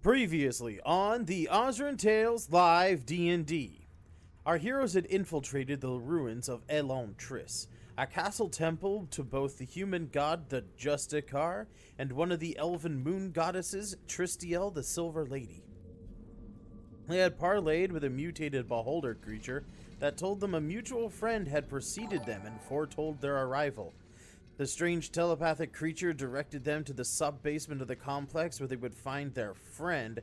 Previously on the Osrynn Tales Live D&D, our heroes had infiltrated the ruins of Elantris, a castle temple to both the human god the Justicar and one of the elven moon goddesses, Tristiel the Silver Lady. They had parlayed with a mutated beholder creature that told them a mutual friend had preceded them and foretold their arrival. The strange telepathic creature directed them to the sub-basement of the complex where they would find their friend,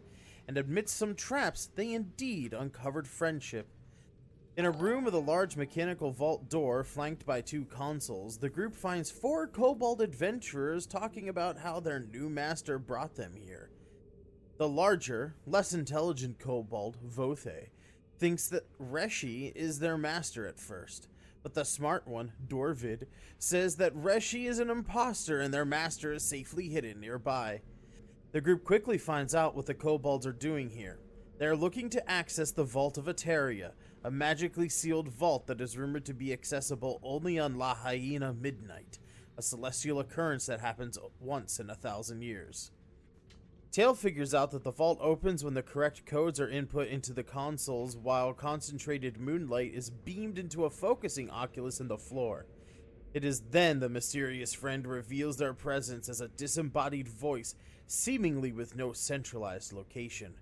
and amidst some traps, they indeed uncovered friendship. In a room with a large mechanical vault door flanked by two consoles, the group finds 4 kobold adventurers talking about how their new master brought them here. The larger, less intelligent kobold, Vothe, thinks that Reshi is their master at first. But the smart one, Dorvid, says that Reshi is an imposter and their master is safely hidden nearby. The group quickly finds out what the kobolds are doing here. They are looking to access the Vault of Eteria, a magically sealed vault that is rumored to be accessible only on La Hyena Midnight, a celestial occurrence that happens once in 1,000 years. Tail figures out that the vault opens when the correct codes are input into the consoles, while concentrated moonlight is beamed into a focusing oculus in the floor. It is then the mysterious friend reveals their presence as a disembodied voice, seemingly with no centralized location.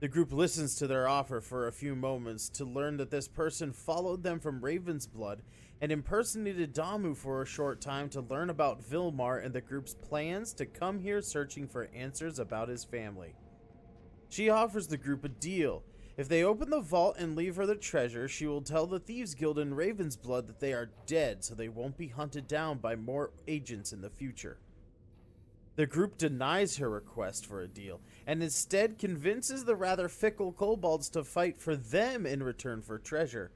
The group listens to their offer for a few moments to learn that this person followed them from Ravensblood and impersonated Damu for a short time to learn about Vilmar and the group's plans to come here searching for answers about his family. She offers the group a deal. If they open the vault and leave her the treasure, she will tell the Thieves Guild in Ravensblood that they are dead so they won't be hunted down by more agents in the future. The group denies her request for a deal and instead convinces the rather fickle kobolds to fight for them in return for treasure.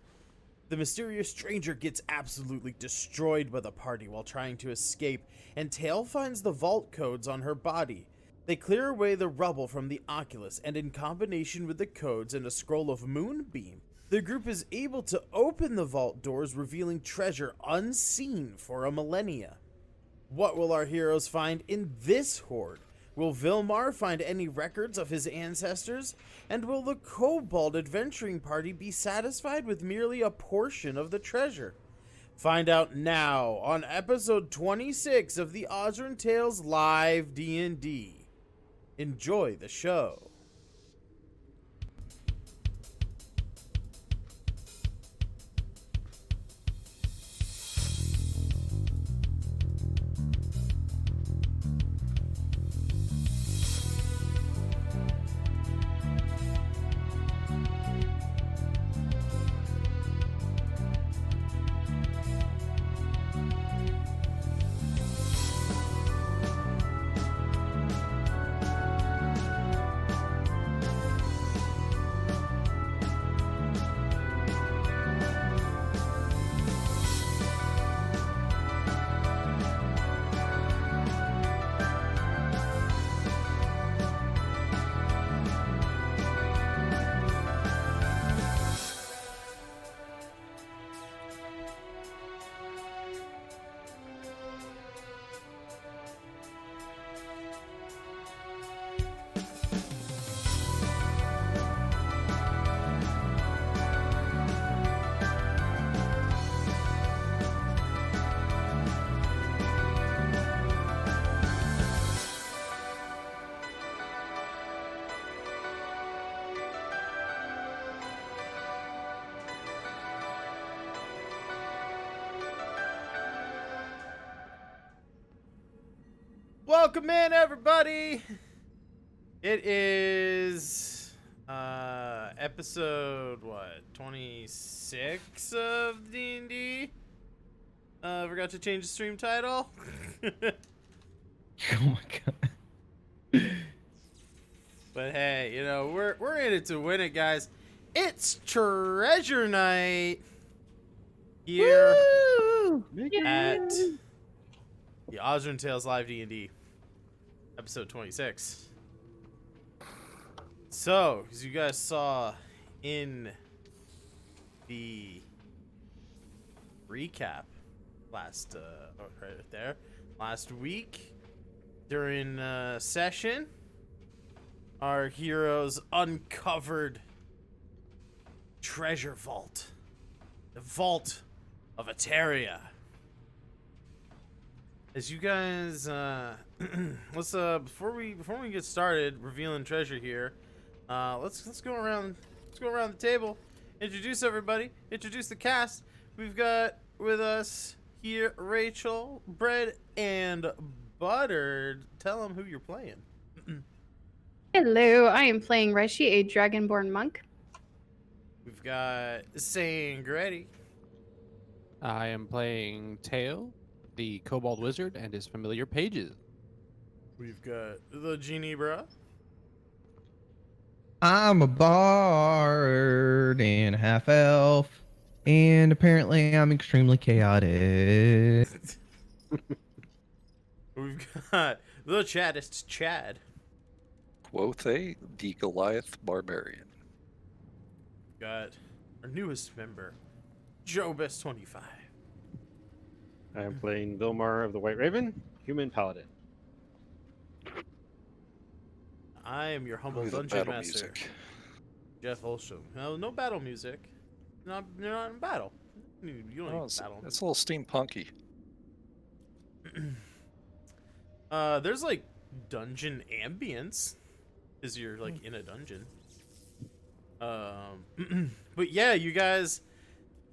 The mysterious stranger gets absolutely destroyed by the party while trying to escape, and Tail finds the vault codes on her body. They clear away the rubble from the oculus, and in combination with the codes and a scroll of Moonbeam, the group is able to open the vault doors, revealing treasure unseen for a millennia. What will our heroes find in this hoard? Will Vilmar find any records of his ancestors? And will the kobold adventuring party be satisfied with merely a portion of the treasure? Find out now on episode 26 of the Osrynn Tales Live D&D. Enjoy the show. Welcome in, everybody. It is episode 26 of D&D. Forgot to change the stream title. Oh my god. But hey, you know, we're in it to win it, guys. It's treasure night here at the Osrynn Tales Live D&D. Episode 26. So, as you guys saw in the recap last right there, last week during session, our heroes uncovered treasure vault. The Vault of Eteria. As you guys, let's before we get started revealing treasure here, let's go around the table, introduce everybody, introduce the cast. We've got with us here Rachel, Bread, and Buttered. Tell them who you're playing. Hello, I am playing Reshi, a dragonborn monk. We've got Sangretti. I am playing Tail, the Kobold Wizard, and his familiar pages. We've got the Genie Bra. I'm a bard and half elf, and apparently I'm extremely chaotic. We've got the chattest Chad. Quothe, the Goliath Barbarian. Got our newest member, Jobus25. I am playing Vilmar of the White Raven, human paladin. I am your humble Ooh, the dungeon battle master, music. Jeff Foulsham. No battle music. You're not in battle. You don't Oh, need battle. it's a little steampunky. There's like dungeon ambience, because you're like in a dungeon. But yeah, you guys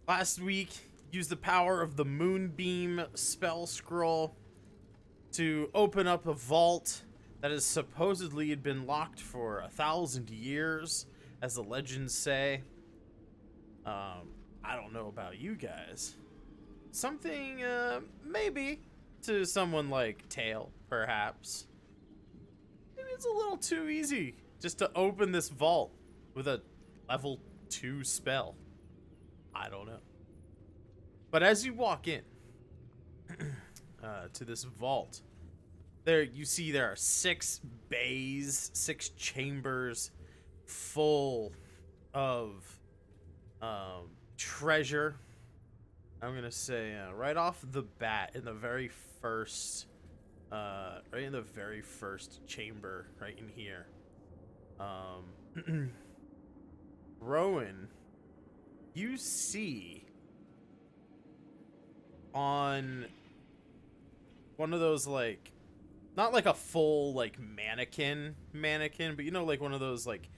last week used the power of the Moonbeam spell scroll to open up a vault that has supposedly had been locked for 1,000 years, as the legends say. I don't know about you guys. Something, maybe to someone like Tail, perhaps. Maybe it's a little too easy just to open this vault with a level 2 spell. I don't know. But as you walk in to this vault, there you see there are 6 bays, 6 chambers full of treasure. I'm gonna say right off the bat, in the very first chamber, right in here, Rowan, you see on one of those, like, not like a full like mannequin, but you know, like one of those like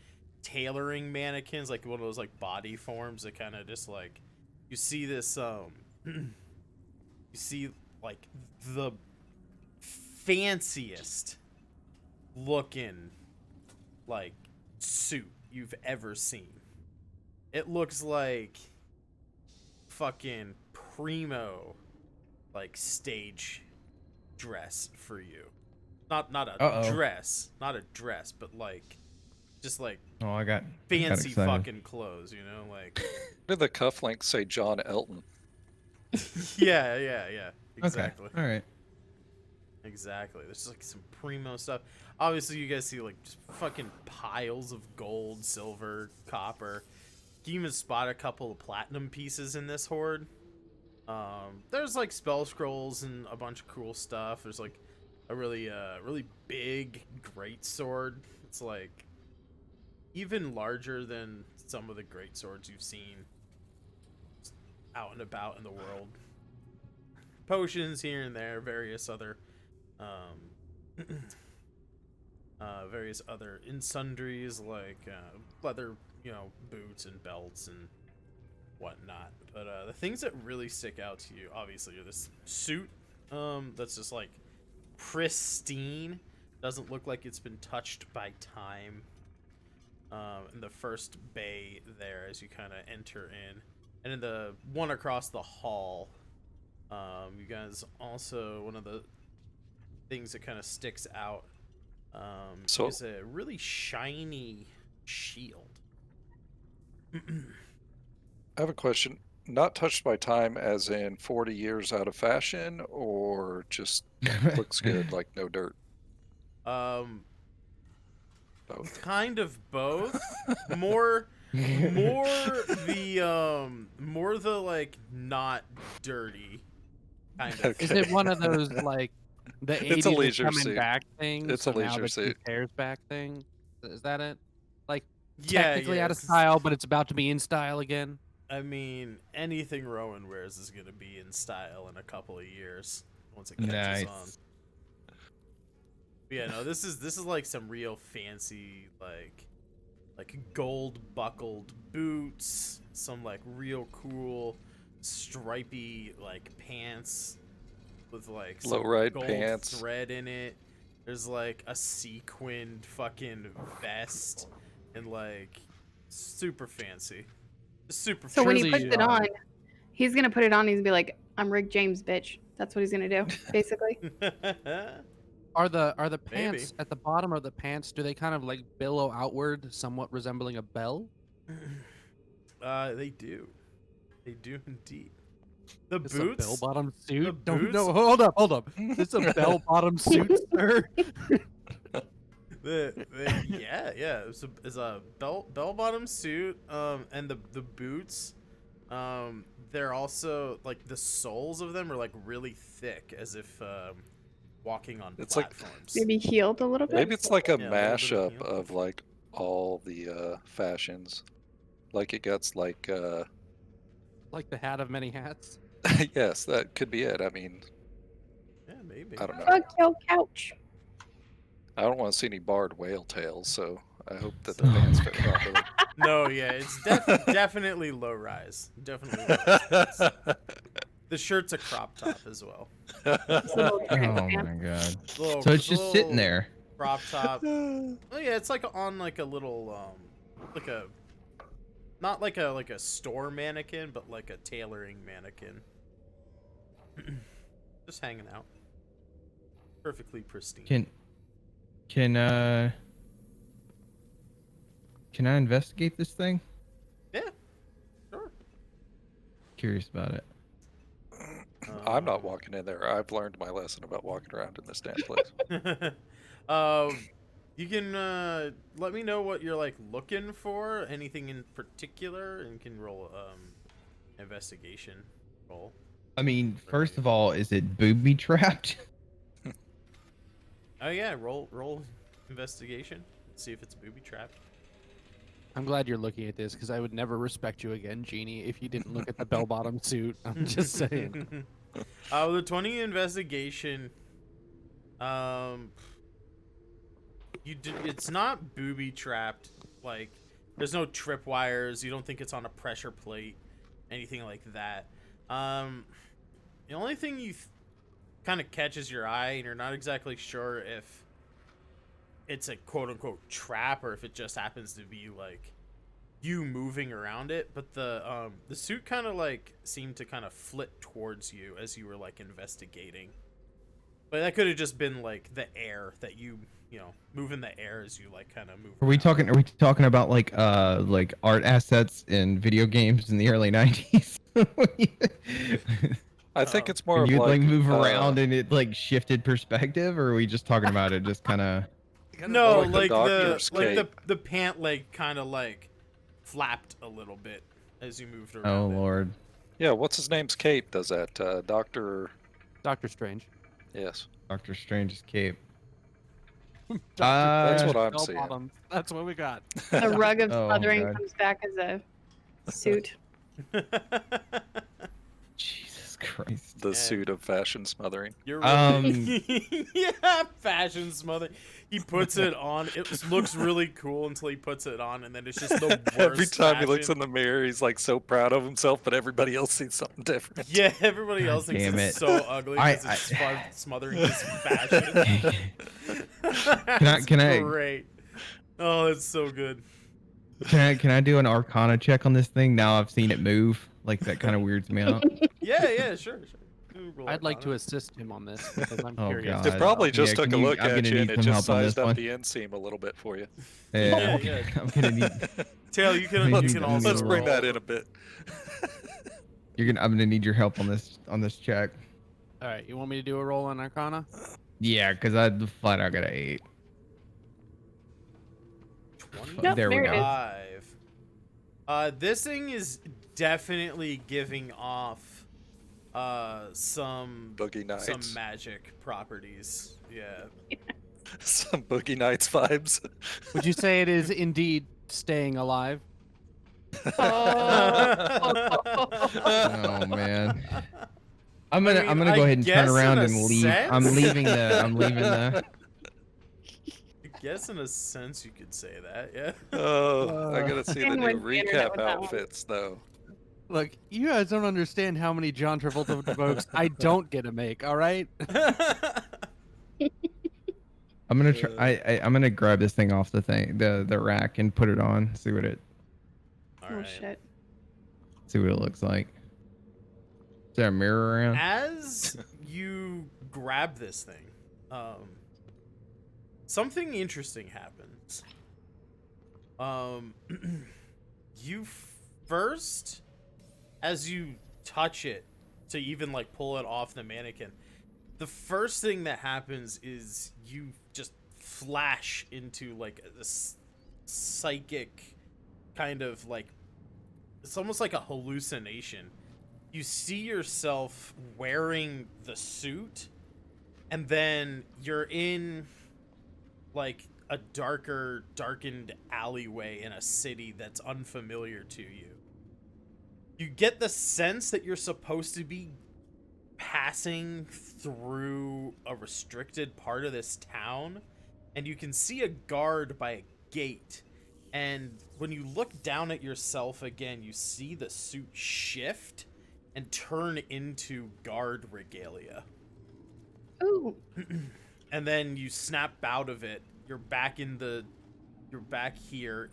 tailoring mannequins, like one of those like body forms that kind of just like, you see this you see like the fanciest looking like suit you've ever seen. It looks like fucking primo like stage dress for you. Not a dress, but like just like I got fancy excited. fucking clothes, you know, like Did the cufflinks say John Elton? yeah, exactly. Okay. All right. Exactly. There's like some primo stuff. Obviously, you guys see like just fucking piles of gold, silver, copper. You can even spot a couple of platinum pieces in this hoard. There's like spell scrolls and a bunch of cool stuff. There's like a really big great sword. It's like even larger than some of the great swords you've seen out and about in the world. Potions here and there, various other in sundries like leather, you know, boots and belts and whatnot. But the things that really stick out to you, obviously, are this suit that's just like pristine, doesn't look like it's been touched by time. In the first bay there, as you kind of enter in, and in the one across the hall, you guys also, one of the things that kind of sticks out is a really shiny shield. I have a question. Not touched by time as in 40 years out of fashion, or just looks good like no dirt? Both. Kind of both. more the like not dirty kind of. Okay. Is it one of those like the It's a 80s leisure coming suit. back things? It's a so now leisure the suit. Two Pairs back thing. Is that it? Like Yeah, technically out of yes. style, but it's about to be in style again. I mean, anything Rowan wears is gonna be in style in a couple of years once it catches Nice. on. But yeah, no, this is like some real fancy like gold buckled boots, some like real cool stripy like pants with like some Low-ride gold pants. thread in it. There's like a sequined fucking vest and like super fancy. Super So when he Surely, puts it on, he's gonna put it on. He's gonna be like, "I'm Rick James, bitch." That's what he's gonna do, basically. Are the Maybe. pants at the bottom of the pants? Do they kind of like billow outward, somewhat resembling a bell? They do. They do indeed. The It's a boots. bell-bottom suit. the Don't no, boots? hold up. It's a bell-bottom suit, sir. Yeah. It's a bell bottom suit. And the boots. They're also like the soles of them are like really thick, as if walking on It's like- platforms. Maybe healed a little bit. Maybe it's like a Yeah, a little bit of mashup heel. of like all the fashions. Like it gets like Like the hat of many hats. yes, that could be it. I mean, Yeah, maybe. I don't know. Fuck your couch. I don't want to see any barred whale tails, so I hope that the pants fit properly. No, yeah, it's definitely low rise. Definitely low rise. The shirt's a crop top as well. This little Oh trans my man. god. Little- So it's just sitting little there. Crop top. Oh yeah, it's like on like a little like a not like a store mannequin, but like a tailoring mannequin. Just hanging out. Perfectly pristine. Can I investigate this thing? Yeah. Sure. Curious about it. I'm not walking in there. I've learned my lesson about walking around in this damn place. You can let me know what you're like looking for, anything in particular, and you can roll investigation roll. I mean, first of all, is it booby trapped? Oh yeah, roll investigation. Let's see if it's booby trapped. I'm glad you're looking at this because I would never respect you again, Jeannie, if you didn't look at the bell-bottom suit. I'm just saying. With a 20 investigation, it's not booby trapped. Like, there's no tripwires. You don't think it's on a pressure plate, anything like that. The only thing you kind of catches your eye, and you're not exactly sure if it's a quote-unquote trap or if it just happens to be like you moving around it, but the suit kind of like seemed to kind of flit towards you as you were like investigating. But that could have just been like the air that you know move in the air as you like kind of move. Are we around. talking about like art assets in video games in the early 90s? I think Oh. it's more When of you'd like like move around and it like shifted perspective, or are we just talking about it just kind of No, like the like doctor's the pant leg kind of like flapped a little bit as you moved around. Oh it. lord. Yeah, what's his name's cape does that? Doctor. Doctor Strange. Yes. Doctor Strange's cape. That's what I'm Bell-bottoms. That's what we got. The rug of Oh, smothering God. comes back as a suit. Jesus Christ. The Yeah. suit of fashion smothering. You're really... yeah, fashion smother. He puts it on. It looks really cool until he puts it on, and then it's just the worst. Every time he looks fashion. in the mirror, he's like so proud of himself, but everybody else sees something different. Yeah, everybody else thinks damn it's it. so ugly because it's smothering his fashion. Can I- Great. Oh, it's so good. Can I do an Arcana check on this thing now I've seen it move? Like that kind of weirds me out. Yeah, sure. I'd like to assist him on this because I'm Oh, curious. God. It probably just Yeah, took a can you- look I'm at gonna you need and it some just help on this sized up one. the inseam a little bit for you. Yeah, Yeah. I'm gonna need. Taylor, you can Let's- also Let's bring roll. that in a bit. I'm gonna need your help on this check. All right, you want me to do a roll on Arcana? Yeah, because I flat out got an 8. 20? Nope, There we there go. it is. 5. This thing is definitely giving off some Boogie Nights. some magic properties. Yeah. Some Boogie Nights vibes. Would you say it is indeed staying alive? Oh man. I'm I gonna mean, go I ahead and turn guess around in a and leave. I'm sense. leaving the. I guess in a sense you could say that, yeah. Oh, I gotta see the And new went the internet recap with that one. outfits though. Look, you guys don't understand how many John Travolta jokes I don't get to make. All right. I'm gonna try. I'm gonna grab this thing off the rack and put it on. See what it Oh shit. looks like. Is there a mirror around? As you grab this thing, something interesting happens. You first, as you touch it to even like pull it off the mannequin, the first thing that happens is you just flash into like this psychic kind of like, it's almost like a hallucination. You see yourself wearing the suit, and then you're in like a darkened alleyway in a city that's unfamiliar to you. You get the sense that you're supposed to be passing through a restricted part of this town, and you can see a guard by a gate. And when you look down at yourself again, you see the suit shift and turn into guard regalia. Ooh. And then you snap out of it. You're back here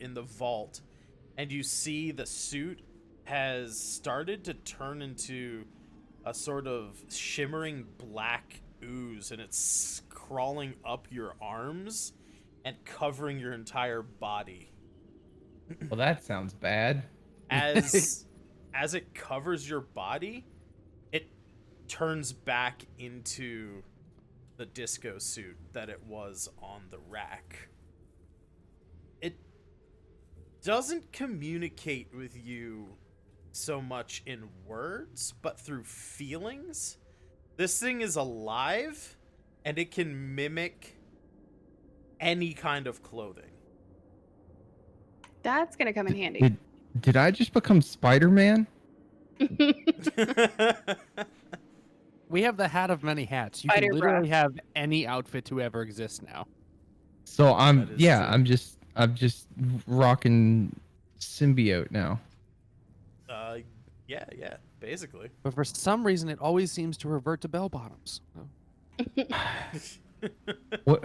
in the vault, and you see the suit has started to turn into a sort of shimmering black ooze, and it's crawling up your arms and covering your entire body. Well, that sounds bad. As it covers your body, it turns back into the disco suit that it was on the rack. It doesn't communicate with you so much in words, but through feelings. This thing is alive, and it can mimic any kind of clothing. That's gonna come in handy. Did I just become Spider-Man? We have the hat of many hats. You Spider can bra. literally have any outfit to ever exist now. So That is true. I'm just rocking symbiote now. Yeah, basically. But for some reason, it always seems to revert to bell bottoms. What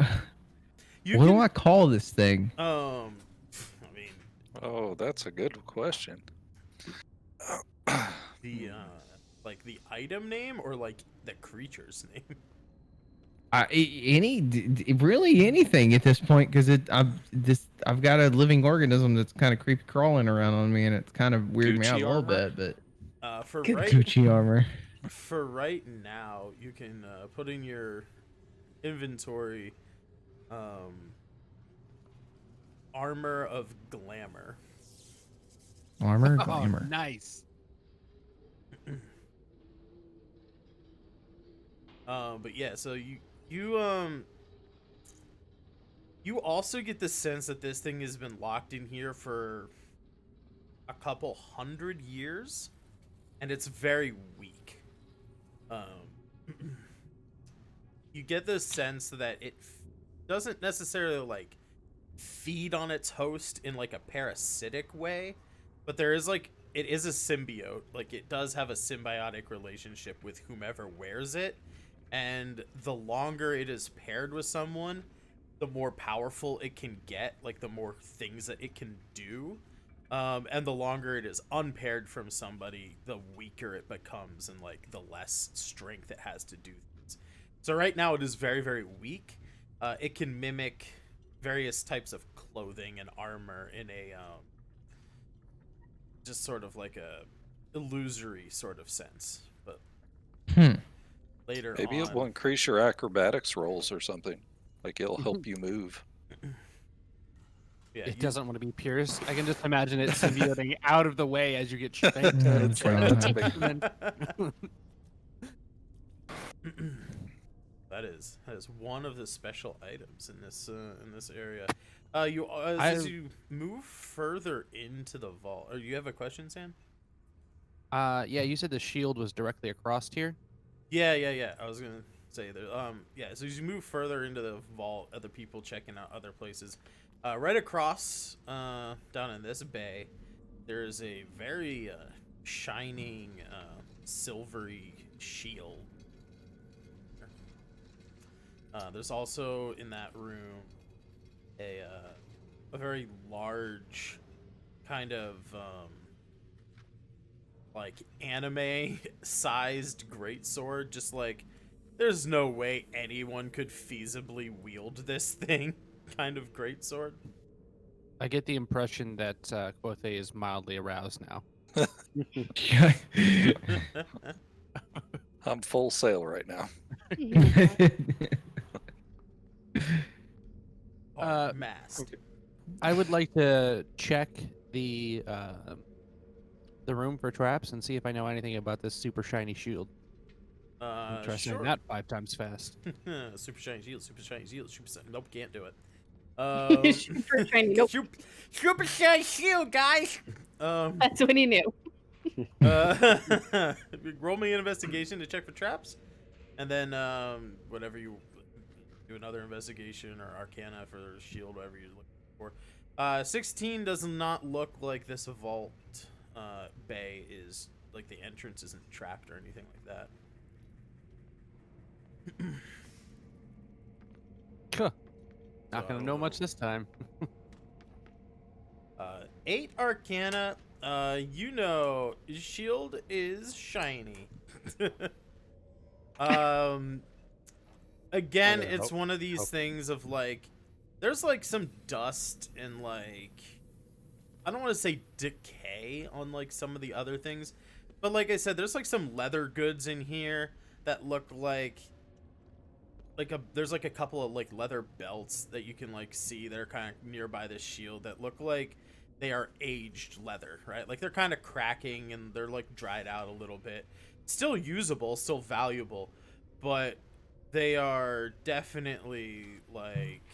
You what can, do I call this thing? I mean, Oh, that's a good question. the like the item name or like the creature's name? Really anything at this point, because I've got a living organism that's kind of creepy crawling around on me, and it's kind of weirding me out Gucci a little armor? bit. For But right Gucci armor. for right now, you can put in your inventory armor of glamour. Armor, Oh, glamour. nice. But yeah, so you also get the sense that this thing has been locked in here for a couple 100 years, and it's very weak. You get the sense that it doesn't necessarily like feed on its host in like a parasitic way, but there is like, it is a symbiote. Like, it does have a symbiotic relationship with whomever wears it, and the longer it is paired with someone, the more powerful it can get, like the more things that it can do. And the longer it is unpaired from somebody, the weaker it becomes, and like the less strength it has to do things. So right now it is very, very weak. It can mimic various types of clothing and armor in a just sort of like a illusory sort of sense. But later Maybe on, it will increase your acrobatics rolls or something. Like it'll help you move. yeah, It doesn't want to be pierced. I can just imagine it symbioting out of the way as you get spanked. That's right. And then- That is one of the special items in this area. As you move further into the vault, or you have a question, Sam? Yeah, you said the shield was directly across here. Yeah. I was gonna say that. Yeah. So as you move further into the vault, other people checking out other places. Right across, down in this bay, there is a very shining, silvery shield. There's also in that room a very large kind of like anime-sized greatsword. Just like there's no way anyone could feasibly wield this thing. Kind of greatsword. I get the impression that Quothe is mildly aroused now. I'm full sail right now. Masked. Okay. I would like to check the room for traps and see if I know anything about this super shiny shield. Try saying Sure. that 5 times fast. Super shiny shield, super shiny shield, super shiny. Nope, can't do it. Super shiny. Nope. Super shiny shield, guys. That's what he knew. Roll me an investigation to check for traps, and then whatever you do, another investigation or arcana for the shield, whatever you're looking for. 16 does not look like this vault bay is like the entrance isn't trapped or anything like that. Not gonna know much this time. 8 arcana. Shield is shiny. Again, it's one of these things of like, there's like some dust and like, I don't want to say decay on like some of the other things, but like I said, there's like some leather goods in here that look like there's like a couple of like leather belts that you can like see that are kind of nearby this shield that look like they are aged leather, right? Like they're kind of cracking and they're like dried out a little bit. Still usable, still valuable, but they are definitely like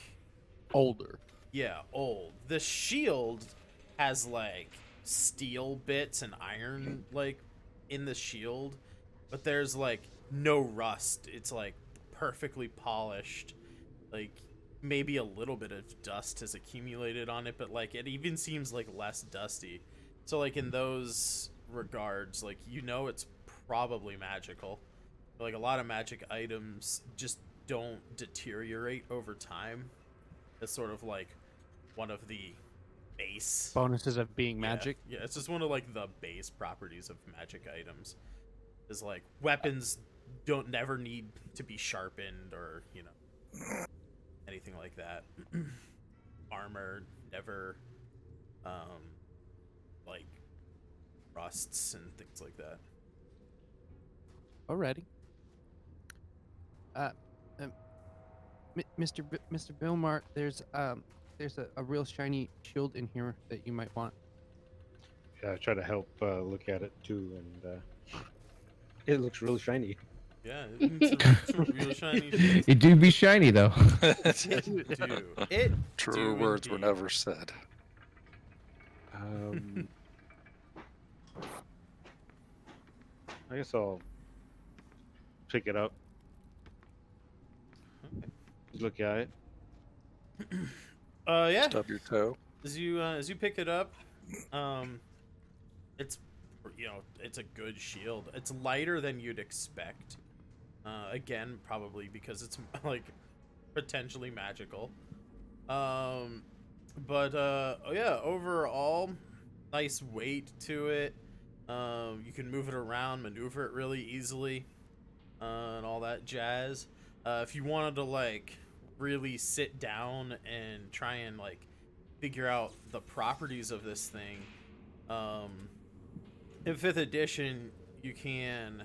Older. Yeah, old. The shield has like steel bits and iron like in the shield, but there's like no rust. It's like perfectly polished. Like maybe a little bit of dust has accumulated on it, but like it even seems like less dusty. So like in those regards, like it's probably magical. Like a lot of magic items just don't deteriorate over time. It's sort of like one of the base Bonuses of being magic. Yeah, it's just one of like the base properties of magic items. Is like weapons don't never need to be sharpened or anything like that. Armor never like rusts and things like that. Alrighty. Mr. Billmar, there's a real shiny shield in here that you might want. Yeah, I try to help look at it too, and it looks really shiny. Yeah, it's a real shiny shield. It do be shiny though. It Truer words were never said. I guess I'll pick it up. Look at it. Yeah. Stub your toe. As you pick it up, it's it's a good shield. It's lighter than you'd expect. Again, probably because it's like potentially magical. But yeah, overall, nice weight to it. You can move it around, maneuver it really easily, and all that jazz. If you wanted to like really sit down and try and like figure out the properties of this thing, in 5th edition you can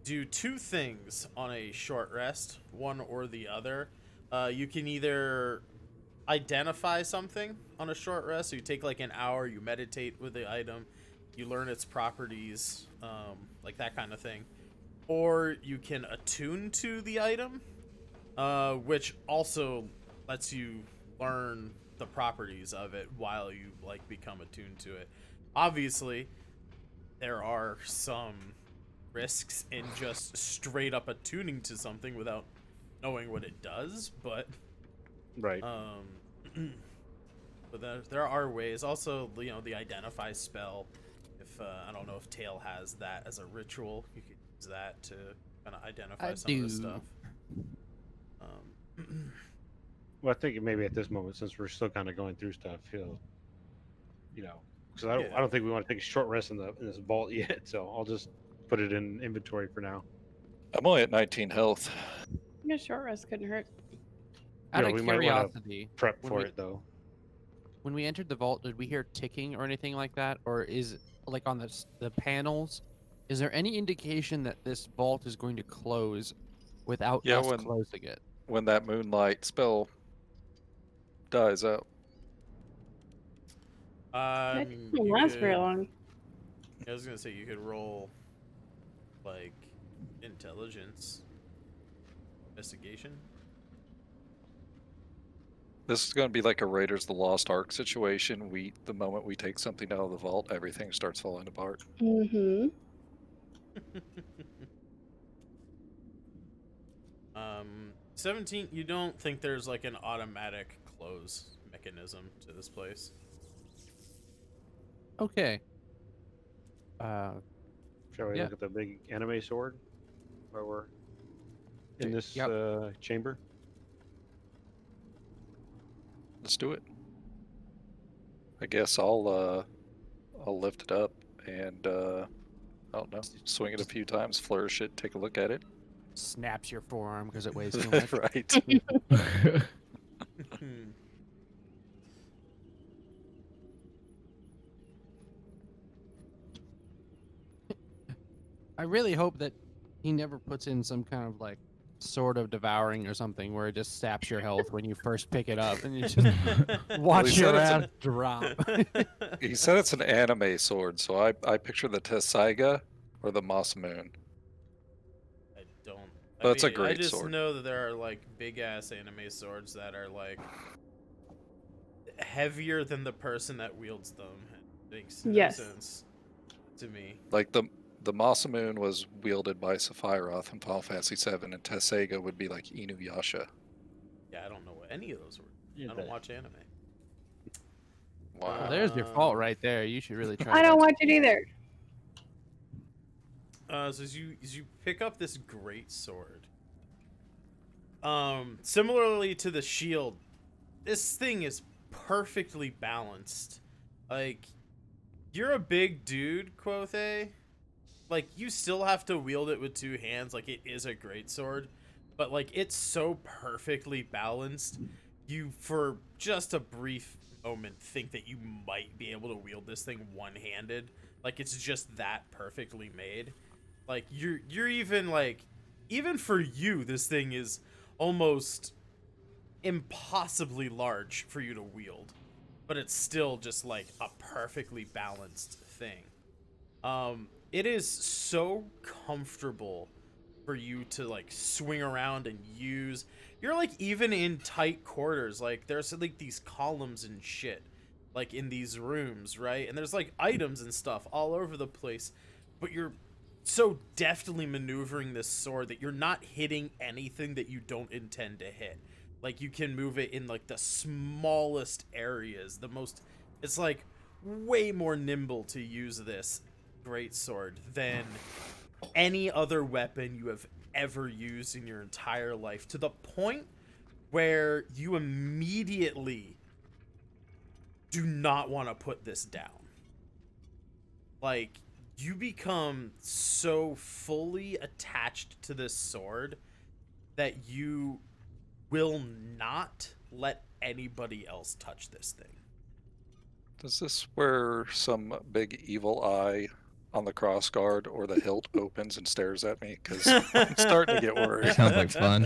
do 2 things on a short rest, one or the other. You can either identify something on a short rest, so you take like an hour, you meditate with the item, you learn its properties, like that kind of thing. or you can attune to the item, which also lets you learn the properties of it while you like become attuned to it. Obviously, there are some risks in just straight up attuning to something without knowing what it does, but Right. but there are ways. Also, you know, the identify spell. If I don't know if Tail has that as a ritual, you could use that to kind of identify I some of the do. stuff. Well, I think maybe at this moment, since we're still kind of going through stuff, he'll, you know, because I Yeah. don't think we want to take a short rest in this vault yet. So I'll just put it in inventory for now. I'm only at 19 health. Yeah, short rest couldn't hurt. Out Yeah, of we might wanna curiosity, Prep when for we- it though. when we entered the vault, did we hear ticking or anything like that? Or is like on the panels, is there any indication that this vault is going to close without Yeah, us when- closing it? When that moonlight spell dies out. That You doesn't last very could- long. I was gonna say you could roll like intelligence, investigation. This is going to be like a Raiders of the Lost Ark situation. The moment we take something out of the vault, everything starts falling apart. Mm-hmm. 17. You don't think there's like an automatic close mechanism to this place? Okay. Shall we Yeah. look at the big anime sword while we're in this Yep. chamber? Let's do it. I guess I'll lift it up and I don't know, swing it a few times, flourish it, take a look at it. Snaps your forearm because it weighs too much. Right. I really hope that he never puts in some kind of like sword of devouring or something where it just saps your health when you first pick it up and you just watch he your said it's ass drop. He said it's an anime sword, so I picture the Tessaiga or the Masamune. I don't. But it's a I great just sword. know that there are like big ass anime swords that are like heavier than the person that wields them. It makes no Yes. sense to me. Like the Masamune was wielded by Sephiroth in Final Fantasy VII, and Tessaiga would be like Inuyasha. Yeah, I don't know what any of those were. Yeah, I don't watch anime. Wow. Well, there's your fault right there. You should really try. I don't watch it either. So as you pick up this great sword, similarly to the shield, this thing is perfectly balanced. Like, you're a big dude, Quothe. Like, you still have to wield it with two hands. Like, it is a great sword, but like, it's so perfectly balanced. You, for just a brief moment, think that you might be able to wield this thing one-handed. Like, it's just that perfectly made. Like, you're even like, even for you, this thing is almost impossibly large for you to wield, but it's still just like a perfectly balanced thing. It is so comfortable for you to like swing around and use. You're like even in tight quarters, like there's like these columns and shit like in these rooms, right? And there's like items and stuff all over the place, but you're so deftly maneuvering this sword that you're not hitting anything that you don't intend to hit. Like, you can move it in like the smallest areas. It's like way more nimble to use this great sword than any other weapon you have ever used in your entire life, to the point where you immediately do not want to put this down. Like, you become so fully attached to this sword that you will not let anybody else touch this thing. Does this where some big evil eye on the cross guard or the hilt opens and stares at me? Because I'm starting to get worried. Sounds like fun.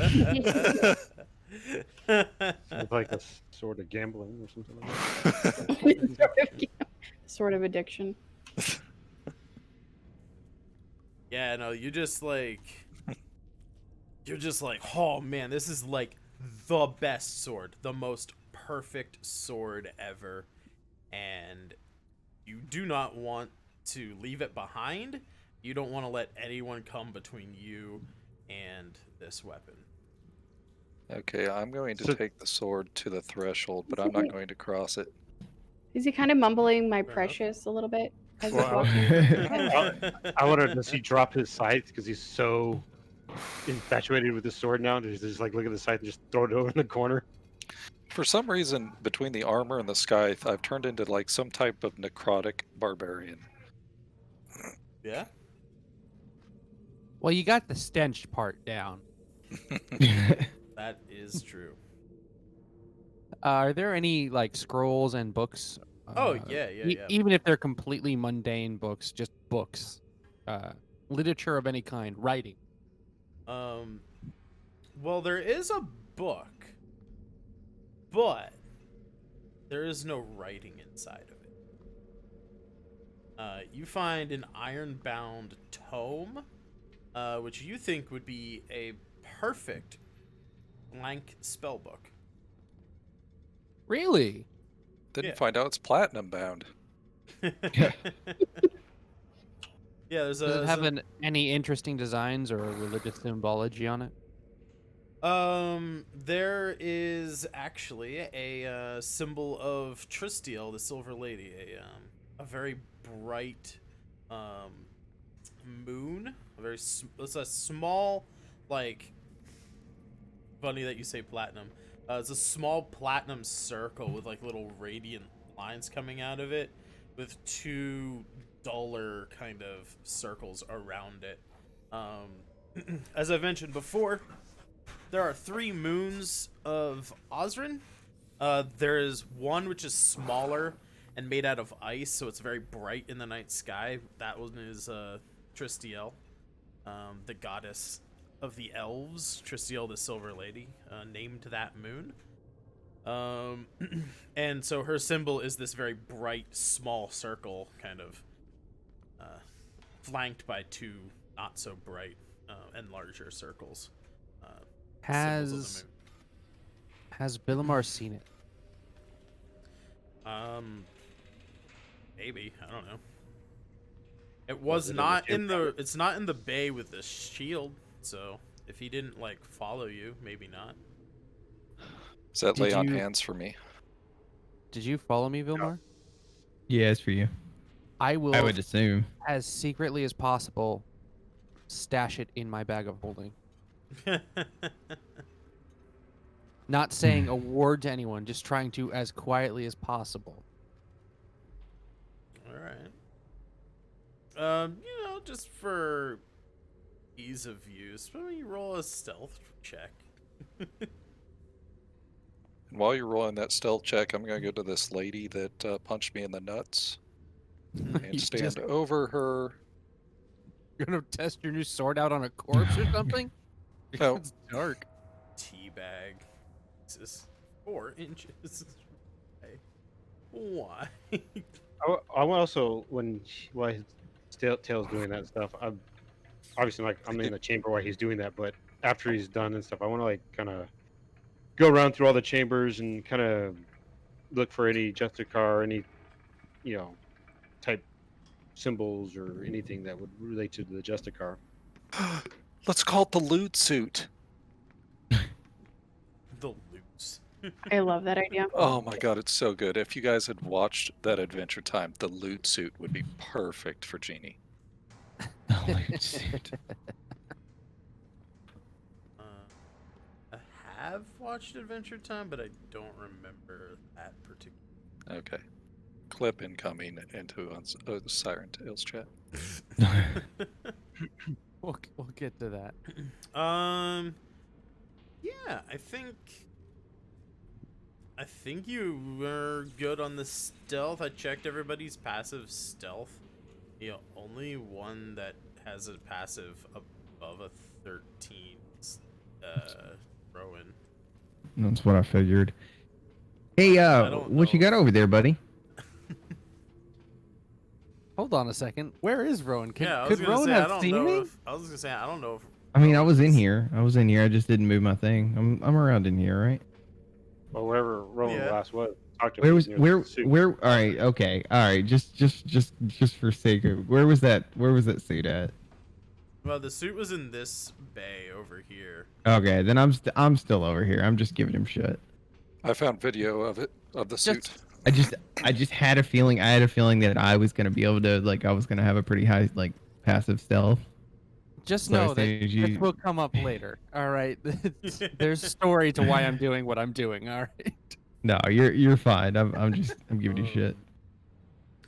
Sounds like a sort of gambling or something like that. Sort of addiction. Yeah, no, you're just like, oh man, this is like the best sword, the most perfect sword ever, and you do not want to leave it behind. You don't want to let anyone come between you and this weapon. Okay, I'm going to So- take the sword to the threshold, but I'm not going to cross it. Is he kind of mumbling "my enough. precious" a little bit as he's Well, walking? I wonder, does he drop his scythe because he's so infatuated with the sword now? Does he just like look at the scythe and just throw it over in the corner? For some reason, between the armor and the scythe, I've turned into like some type of necrotic barbarian. Yeah. Well, you got the stench part down. That is true. Are there any like scrolls and books? Oh, yeah. Even if they're completely mundane books, just books, literature of any kind, writing. Well, there is a book, but there is no writing inside of it. You find an iron-bound tome, which you think would be a perfect blank spell book. Really? Didn't Yeah. find out it's platinum bound. Yeah, there's Does it a have any interesting designs or religious symbology on it? there is actually a symbol of Tristiel, the Silver Lady, a very bright moon, it's a small, like, funny that you say platinum. It's a small platinum circle with like little radiant lines coming out of it, with two duller kind of circles around it. As I mentioned before, there are 3 moons of Osrynn. There is one which is smaller and made out of ice, so it's very bright in the night sky. That one is Tristiel, the goddess of the elves. Tristiel, the Silver Lady, named that moon. And so her symbol is this very bright, small circle, kind of flanked by 2 not so bright and larger circles. Symbols of the moon. Has Billimar seen it? Maybe, I don't know. It was it in not the in the. It's not in the bay with the shield. So if he didn't like follow you, maybe not. Does that Did lay on you- hands for me? Did you follow me, Vilmar? Yeah, it's for you. I will, I would assume. as secretly as possible, stash it in my bag of holding. Not saying a word to anyone, just trying to as quietly as possible. All right. Just for ease of use, why don't you roll a stealth check? And while you're rolling that stealth check, I'm going to go to this lady that punched me in the nuts You and stand just- over her. You're gonna test your new sword out on a corpse or something? No. It's dark. Teabag. This is 4 inches. Why? I want also while Tail's doing that stuff, I'm obviously like I'm in the chamber while he's doing that, but after he's done and stuff, I want to like kind of go around through all the chambers and kind of look for any Justicar, any type symbols or anything that would relate to the Justicar. Let's call it the loot suit. The loose. I love that idea. Oh my god, it's so good. If you guys had watched that Adventure Time, the loot suit would be perfect for Jeannie. I have watched Adventure Time, but I don't remember that particular. Okay. Clip incoming into Siren Tales chat. We'll get to that. Yeah, I think you were good on the stealth. I checked everybody's passive stealth. The only one that has a passive above a 13 Rowan. That's what I figured. Hey, don't what you know. got over there, buddy? Hold on a second. Where is Rowan? Yeah, I was Could gonna Rowan say I have don't seen know me? if I was gonna say I don't know if. I mean, I was in Rowan's- here. I just didn't move my thing. I'm around in here, right? Well, wherever Rowan Yeah. last was, talk to him. Where He's was near the suit. where? All right, okay, all right. Just for sake of, where was that suit at? Well, the suit was in this bay over here. Okay, then I'm still over here. I'm just giving him shit. I found video of the suit. I just had a feeling. I had a feeling that I was gonna be able to, like, I was gonna have a pretty high, like, passive stealth. Just So I know that saved this you. will come up later. All right. There's a story to why I'm doing what I'm doing. All right. No, you're fine. I'm giving you Oh. shit.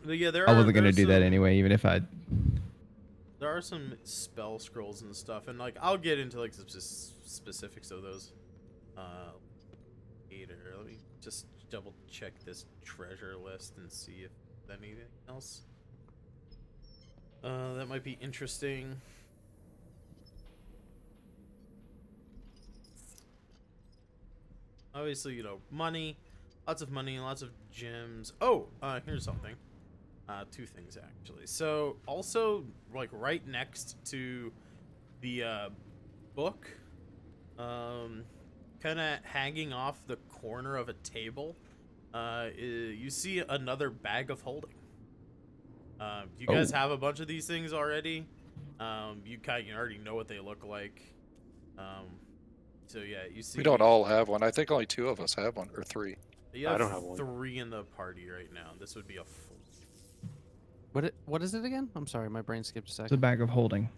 But yeah, there I are. wasn't gonna there's do that some- anyway, even if I. There are some spell scrolls and stuff, and like I'll get into like some specifics of those later. Let me just double check this treasure list and see if there's anything else that might be interesting. Obviously, you know, money, lots of money, lots of gems. Oh, here's something. Two things actually. So also, like right next to the book, kind of hanging off the corner of a table, you see another bag of holding. You guys have a bunch of these things already. You already know what they look like. So yeah, you see. We don't all have one. I think only 2 of us have one, or 3. You I don't have one. 3 in the party right now. This would be a 4. What is it again? I'm sorry, my brain skipped a It's a second. bag of holding.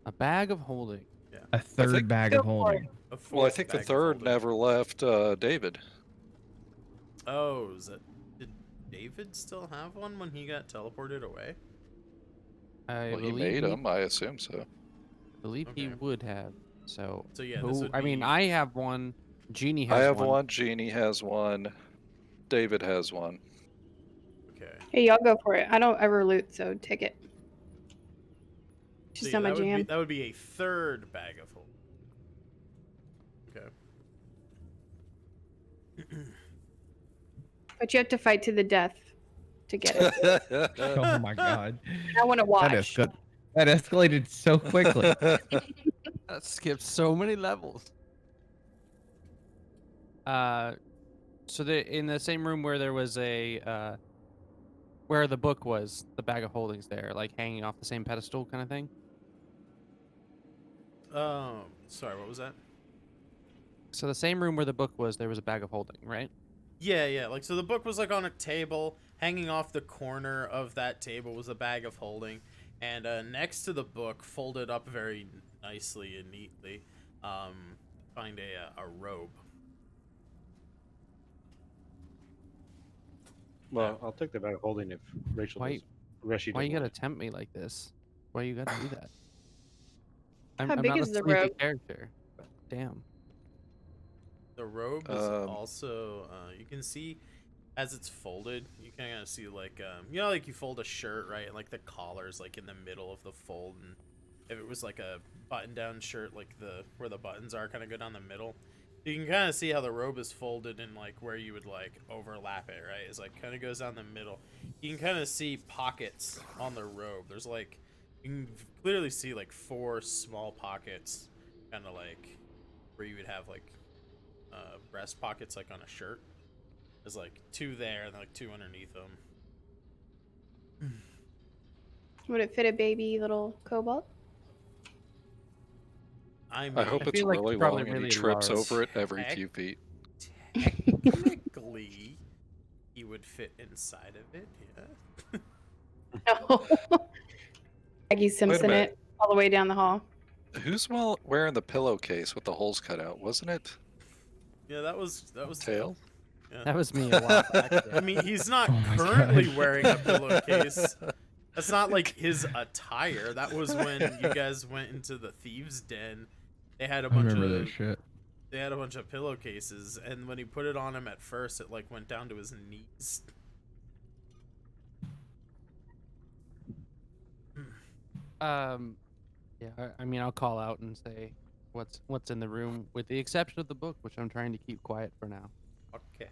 A bag of holding. A third think- bag of holding. A Well, I 4th think the bag of 3rd holding. never left David. Oh, did David still have one when he got teleported away? I Well, he believe made them. I assume so. Believe he Okay. would have. So, So yeah, this would I mean, be- I have one. Jeannie has I have one. one. Jeannie has one. David has one. Okay. Hey, y'all go for it. I don't ever loot, so take it. So Just yeah, not my jam. that would be a 3rd bag of holding. Okay. But you have to fight to the death to get it. Oh my god. I want to watch. That escalated so quickly. That skipped so many levels. So in the same room where there was where the book was, the bag of holdings there, like hanging off the same pedestal kind of thing. Sorry, what was that? So the same room where the book was, there was a bag of holding, right? Yeah. Like, so the book was like on a table, hanging off the corner of that table was a bag of holding, and next to the book, folded up very nicely and neatly, find a robe. Well, I'll take the bag of holding if Rachel Why- does. Reshi Why you doesn't gotta want tempt me like this? Why you gotta do that? I'm How big not is a the sneaky robe? character. But damn. The robe is Um, also, you can see as it's folded, you can kind of see like, you know, like you fold a shirt, right? And like the collar's like in the middle of the fold, and if it was like a button-down shirt, like where the buttons are kind of go down the middle, you can kind of see how the robe is folded and like where you would like overlap it, right? It's like kind of goes down the middle. You can kind of see pockets on the robe. There's like, you can clearly see like 4 small pockets, kind of like where you would have like breast pockets like on a shirt. There's like 2 there and like 2 underneath them. Would it fit a baby little cobalt? I mean, I hope it's feel like really it's probably long and he really trips large. over it every Heck. few feet. technically, he would fit inside of it. Yeah. No. Maggie Simpson minute. it all the way down the hall. Who's wearing the pillowcase with the holes cut out? Wasn't it Yeah, that was Tail? Yeah. That was me a while back. I mean, he's not Oh my currently gosh. wearing a pillowcase. That's not like his attire. That was when you guys went into the thieves' den. They had a I bunch remember of that shit. they had a bunch of pillowcases, and when he put it on him at first, it like went down to his knees. Yeah, I mean, I'll call out and say what's in the room, with the exception of the book, which I'm trying to keep quiet for now. Okay.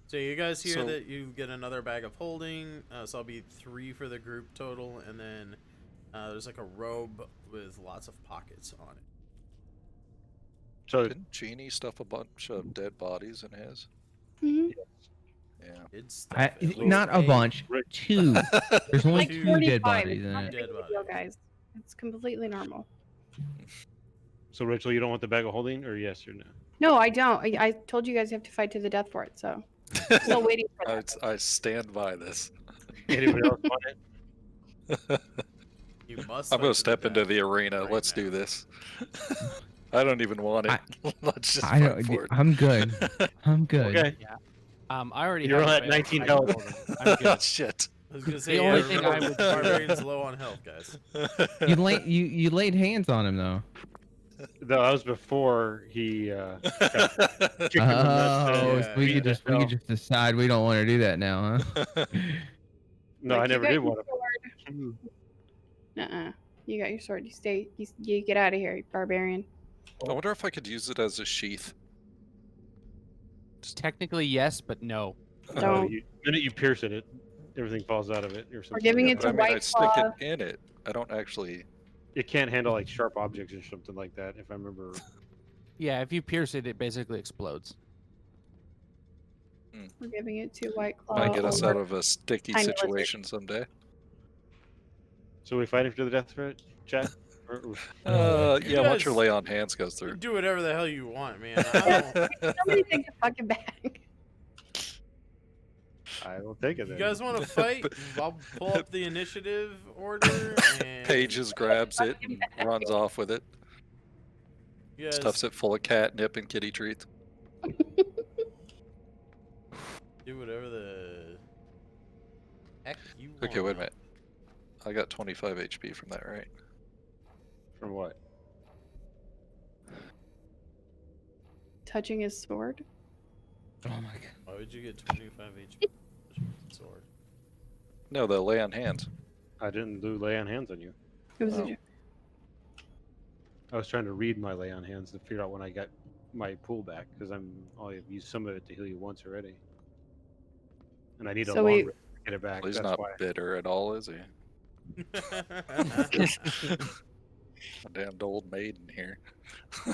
So you guys hear So- that you get another bag of holding, so I'll be 3 for the group total, and then there's like a robe with lots of pockets on it. So Didn't Genie stuff a bunch of dead bodies in his? Mhm. Yeah. It's stuff it. Not a bunch. Rick- 2. There's only Like 2 45. dead bodies It's in not a it. big Dead deal, body. guys. It's completely normal. So Rachel, you don't want the bag of holding, or yes or no? No, I don't. I told you guys you have to fight to the death for it, so still waiting for that. I stand by this. Anybody else want it? You must. I'm fight gonna to step into death the arena. right Let's now. do this. I don't even want it. Let's just I fight don't, for it. I'm good. I'm good. Okay. I already You're have at a 19 bag of health. holding. I'm good. Shit. I was gonna say, only yeah, thing remember, I would- barbarian's low on health, guys. You laid hands on him though. That was before he kicked him in the nuts Oh, and Yeah, so we beat could the just hell. decide we don't want to do that now, huh? No, I Like, you never got did your want sword. to. You got your sword. You stay. You get out of here, barbarian. I wonder if I could use it as a sheath. Technically, yes, but no. Don't. The minute you pierce it, everything falls out of it. Or something giving like it that. to But I mean, I White stick Claw. it in it. I don't actually. It can't handle like sharp objects or something like that. If I remember. Yeah, if you pierce it, it basically explodes. We're giving it to White Claw. Might get us or- out of a sticky Tiny lizard. situation someday. So we fighting for the death threat, chat? Yeah, once your guys- lay on hands goes You through. do whatever the hell you want, man. I don't, Somebody take the fucking bag. I will take it you then. guys want to fight? I'll pull up the initiative order. And Pages grabs it and runs off with it. you guys Stuffs it full of catnip and kitty treats. do whatever the heck you want. Okay, wait a minute. I got 25 HP from that, right? From what? Touching his sword. Oh my god. Why would you get 25 HP? Sword. No, the lay on hands. I didn't do lay on hands on you. It was Oh. a joke. I was trying to read my lay on hands to figure out when I got my pull back because I've used some of it to heal you once already, and I need a So long we- rest to get it back. Well, he's That's not why. bitter at all, is he? A damned old maiden here.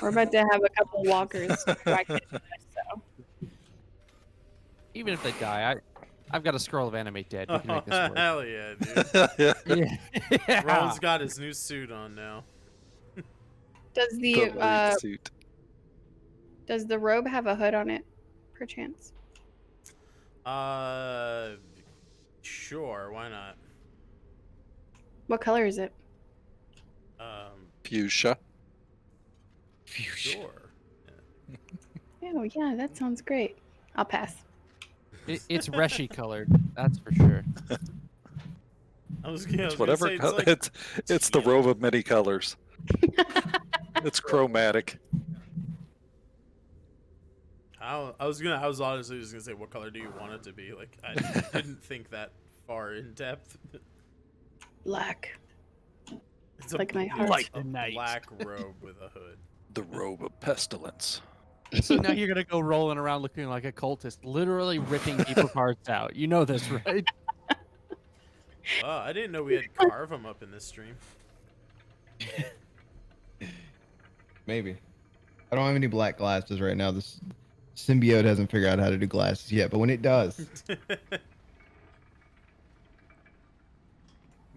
We're about to have a couple walkers distracted by this, so. Even if they die, I've got a scroll of animate dead. We can make this work. Hell yeah, dude. Yeah. Ron's got his new suit on now. Does The the lead suit. does the robe have a hood on it, perchance? Sure, why not? What color is it? Fuchsia. Sure. Oh yeah, that sounds great. I'll pass. It's Reshi colored, that's for sure. I was gonna It's whatever say, color. like, It's the teal. robe of many colors. It's chromatic. I was honestly just gonna say, what color do you want it to be? Like, I didn't think that far in depth. Black. It's a, Like my heart. Like a the night. black robe with a hood. The robe of pestilence. So now you're gonna go rolling around looking like a cultist, literally ripping people's hearts out. You know this, right? I didn't know we had carve them up in this stream. Maybe. I don't have any black glasses right now. This symbiote hasn't figured out how to do glasses yet, but when it does,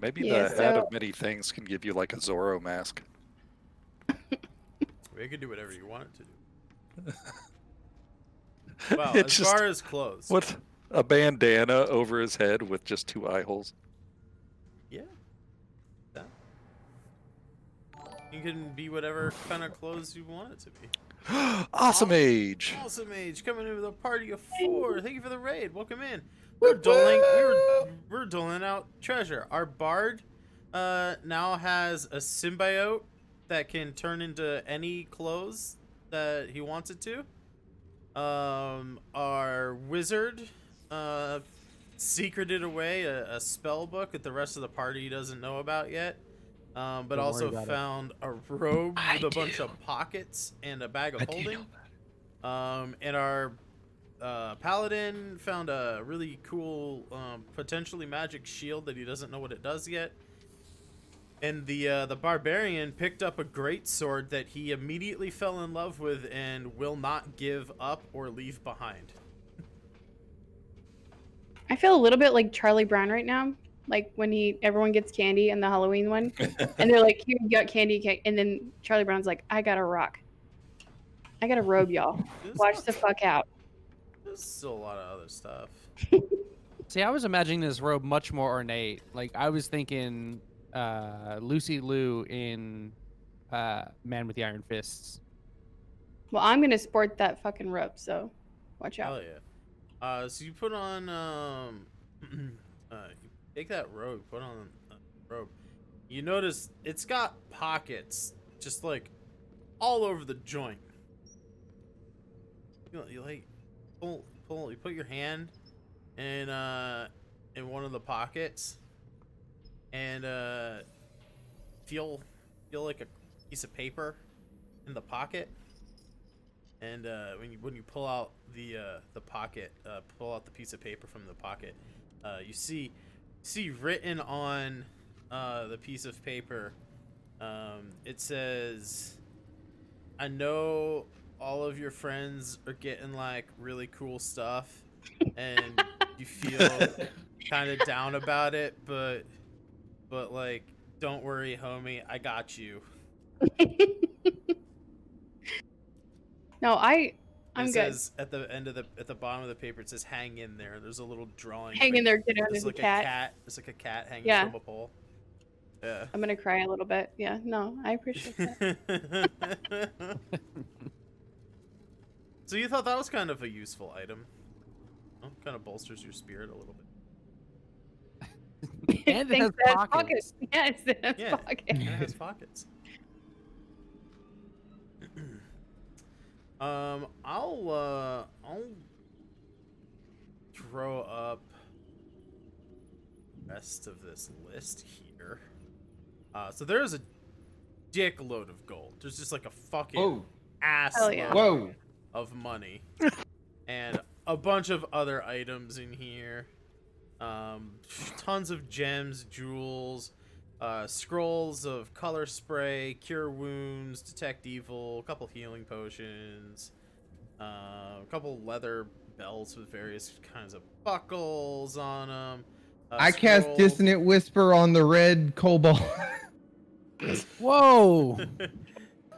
Maybe Yeah, the head so- of many things can give you like a Zorro mask. We could do whatever you want it to do. Well, It's as just- far as clothes. What? A bandana over his head with just 2 eye holes. Yeah. That. You can be whatever kind of clothes you want it to be. Awesome age. Awesome age coming in with a party of 4. Thank you for the raid. Welcome in. Whoop, We're doling out treasure. Our bard now has a symbiote that can turn into any clothes that he wants it to. Our wizard secreted away a spell book that the rest of the party doesn't know about yet. But Don't also worry about it. found a robe I with a bunch do. of pockets and a bag of I do holding. know that. And our Paladin found a really cool, potentially magic shield that he doesn't know what it does yet. And the barbarian picked up a great sword that he immediately fell in love with and will not give up or leave behind. I feel a little bit like Charlie Brown right now. Like when everyone gets candy in the Halloween one, and they're like, "Here, you got candy cake," and then Charlie Brown's like, "I got a rock. I got a robe, y'all. Watch the fuck out." There's still a lot of other stuff. See, I was imagining this robe much more ornate. Like I was thinking Lucy Liu in Man with the Iron Fists. Well, I'm gonna sport that fucking robe, so watch out. Hell yeah. So you put on, you take that robe, put on a robe. You notice it's got pockets, just like all over the joint. You like pull. You put your hand in one of the pockets, and feel like a piece of paper in the pocket. And when you pull out the pocket, pull out the piece of paper from the pocket, you see written on the piece of paper, it says, "I know all of your friends are getting like really cool stuff, and you feel kind of down about it, but like, don't worry, homie, I got you." No, I'm It good. says at the bottom of the paper, it says "hang in there." There's a little drawing. Hang in there, get under There's the like cat. There's like a cat hanging Yeah. from a pole. Yeah. I'm gonna cry a little bit. Yeah, no, I appreciate that. So you thought that was kind of a useful item? Well, kind of bolsters your spirit a little bit. And it Thanks, has it has pockets. Yes, it has Yeah, pockets. and it has pockets. I'll throw up the rest of this list here. So there's a dick load of gold. There's just like a fucking Whoa. ass Hell yeah. load Whoa. of money, and a bunch of other items in here. Tons of gems, jewels, scrolls of color spray, cure wounds, detect evil, a couple healing potions, a couple leather belts with various kinds of buckles on them. I cast Dissonant Whisper on the red kobold. Whoa!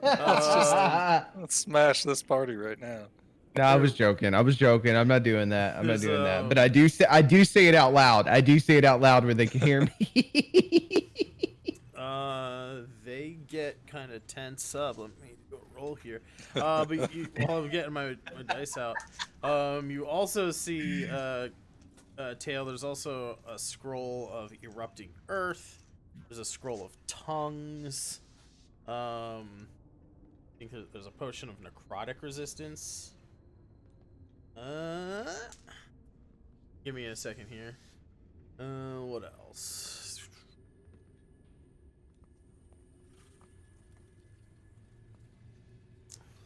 Let's smash this party right now. No, I was joking. I'm not doing that. I'm not There's, doing that. But I do say it out loud. I do say it out loud where they can hear me. They get kind of tense up. Let me go roll here. But while I'm getting my dice out, you also see Tail. There's also a scroll of erupting earth. There's a scroll of tongues. I think there's a potion of necrotic resistance. Give me a second here. What else?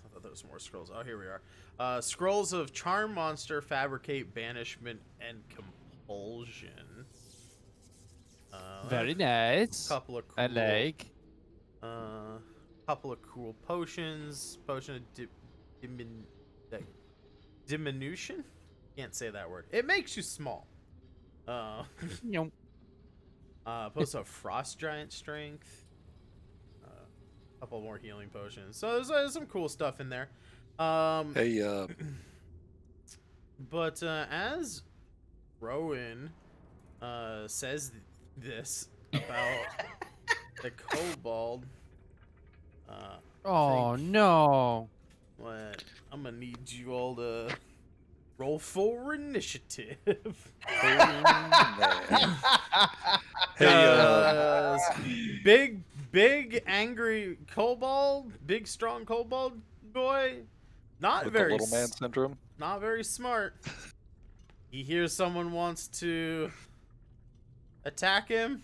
I thought there was more scrolls. Oh, here we are. Scrolls of charm monster, fabricate, banishment, and compulsion. Very nice. Couple of cool, I like. couple of cool potions. Potion of diminution. Can't say that word. It makes you small. Yum. Potion of frost giant strength. Couple more healing potions. So there's some cool stuff in there. Hey, But as Rowan says this about the kobold, Oh no! what I'm gonna need you all to roll for initiative. hey, Big angry kobold, big strong kobold boy, not with very the little man syndrome. not very smart. He hears someone wants to attack him.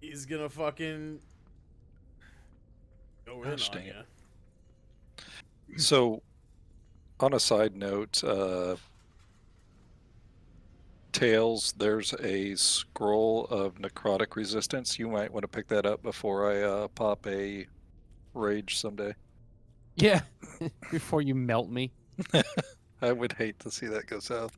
He's gonna fucking go in Gosh, on dang you. it. So, On a side note, Tails, there's a scroll of necrotic resistance. You might want to pick that up before I pop a rage someday. Yeah, before you melt me. I would hate to see that go south.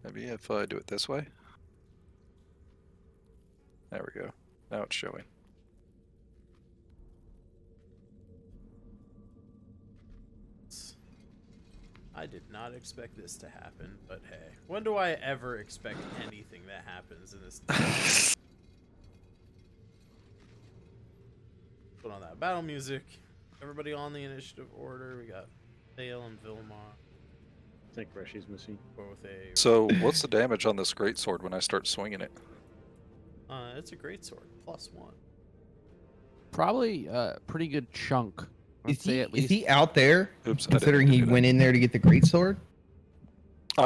Maybe if I do it this way. There we go. Now it's showing. I did not expect this to happen, but hey, when do I ever expect anything that happens in this? Put on that battle music. Everybody on the initiative order. We got Dale and Vilmar. I think Reshi's missing. Both a. So, what's the damage on this greatsword when I start swinging it? It's a great sword. +1. Probably a pretty good chunk. Let's say at least. Is he out there? Oops, I Considering didn't he do that. went in there to get the greaseword?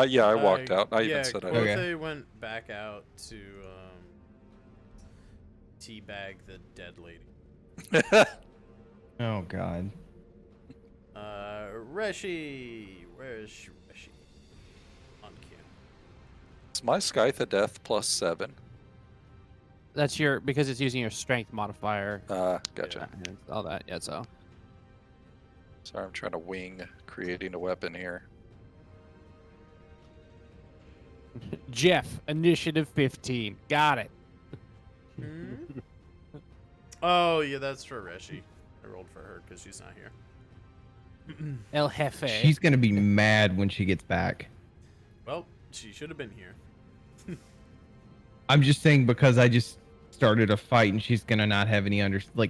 Yeah, I walked out. I yeah, even said I Quothe Okay. went back out to teabag the dead lady. Oh God. Reshi, where's Reshi? On cue. It's my Scythe of Death +7. That's your because it's using your strength modifier. Gotcha. And all that. Yeah. So. Sorry, I'm trying to wing creating a weapon here. Jeff, initiative 15. Got it. Hmm? Oh yeah, that's for Reshi. I rolled for her because she's not here. El Jefe. She's gonna be mad when she gets back. Well, she should have been here. I'm just saying because I just started a fight and she's gonna not have any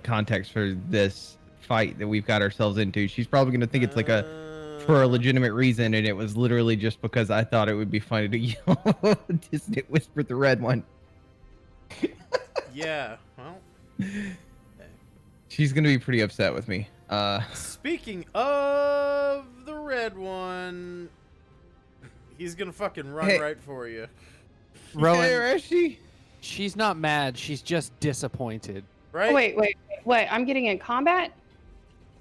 context for this fight that we've got ourselves into. She's probably gonna think it's like for a legitimate reason, and it was literally just because I thought it would be funny to yell Distant Whisper the red one. Yeah, well. She's gonna be pretty upset with me. Speaking of the red one, he's gonna fucking run Hey. right for you. Rowan, Where is she? she's not mad. She's just disappointed. Right? Oh, wait. I'm getting in combat?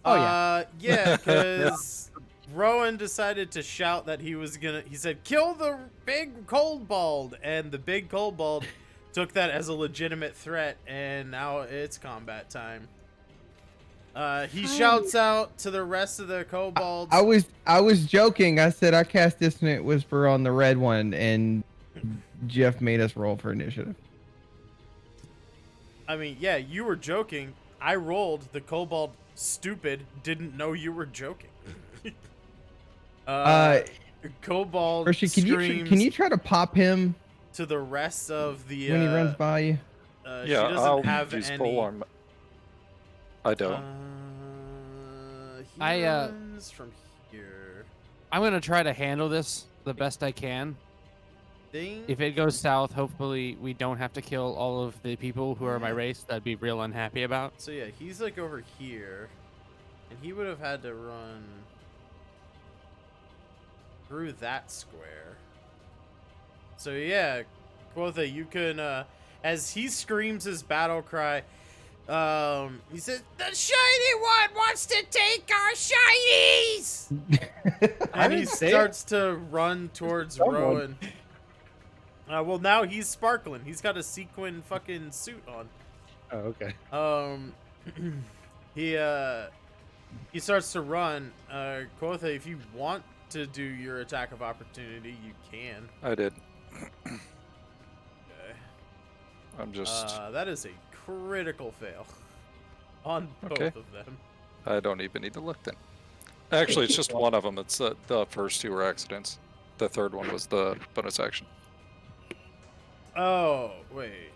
Oh, yeah. Yeah, because Rowan decided to shout that he was gonna. He said, "Kill the big kobold," and the big kobold took that as a legitimate threat, and now it's combat time. He shouts out to the rest of the kobolds. I was joking. I said I cast Dissonant Whisper on the red one, and Jeff made us roll for initiative. I mean, yeah, you were joking. I rolled. The kobold, stupid, didn't know you were joking. Kobold Hershey, screams can you try to pop him to the rest of the. when he runs by you? She Yeah, doesn't I'll have use any. polearm. I don't. He runs from here. I'm gonna try to handle this the best I can. Ding. If it goes south, hopefully we don't have to kill all of the people who are my race. That'd be real unhappy about. So yeah, he's like over here, and he would have had to run through that square. So yeah, Quothe, you can, as he screams his battle cry, he says, "The shiny one wants to take our shinies!" And he starts to run towards Rowan. Well, now he's sparkling. He's got a sequin fucking suit on. Oh, okay. He starts to run. Quothe, if you want to do your attack of opportunity, you can. I did. Okay. I'm just. That is a critical fail on both Okay. of them. I don't even need to look then. Actually, it's just one of them. It's the first two were accidents. The third one was the bonus action. Oh, wait.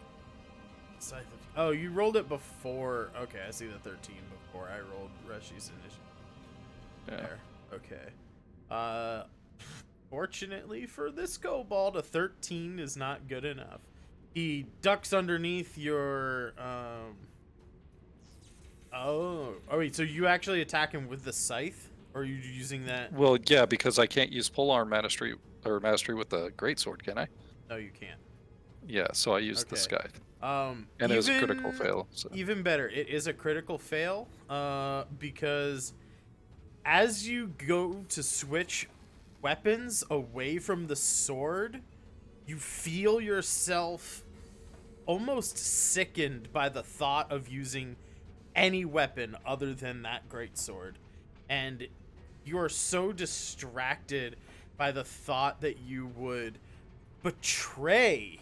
Oh, you rolled it before. Okay, I see the 13 before I rolled Reshi's initiative. Yeah. There. Okay. Fortunately for this kobold, a 13 is not good enough. He ducks underneath your Oh wait, so you actually attack him with the scythe? Or are you using that? Well, yeah, because I can't use polearm mastery with the greatsword, can I? No, you can't. Yeah, so I used the Okay. scythe. And And it was a critical fail. So. Even better, it is a critical fail, because as you go to switch weapons away from the sword, you feel yourself almost sickened by the thought of using any weapon other than that greatsword. And you're so distracted by the thought that you would betray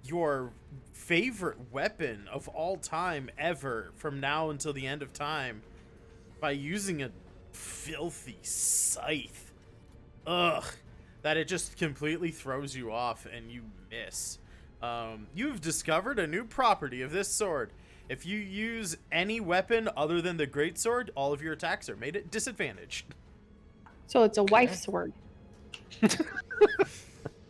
your favorite weapon of all time ever from now until the end of time by using a filthy scythe. Ugh. That it just completely throws you off and you miss. You've discovered a new property of this sword. If you use any weapon other than the greatsword, all of your attacks are made at disadvantage. So it's a wife sword.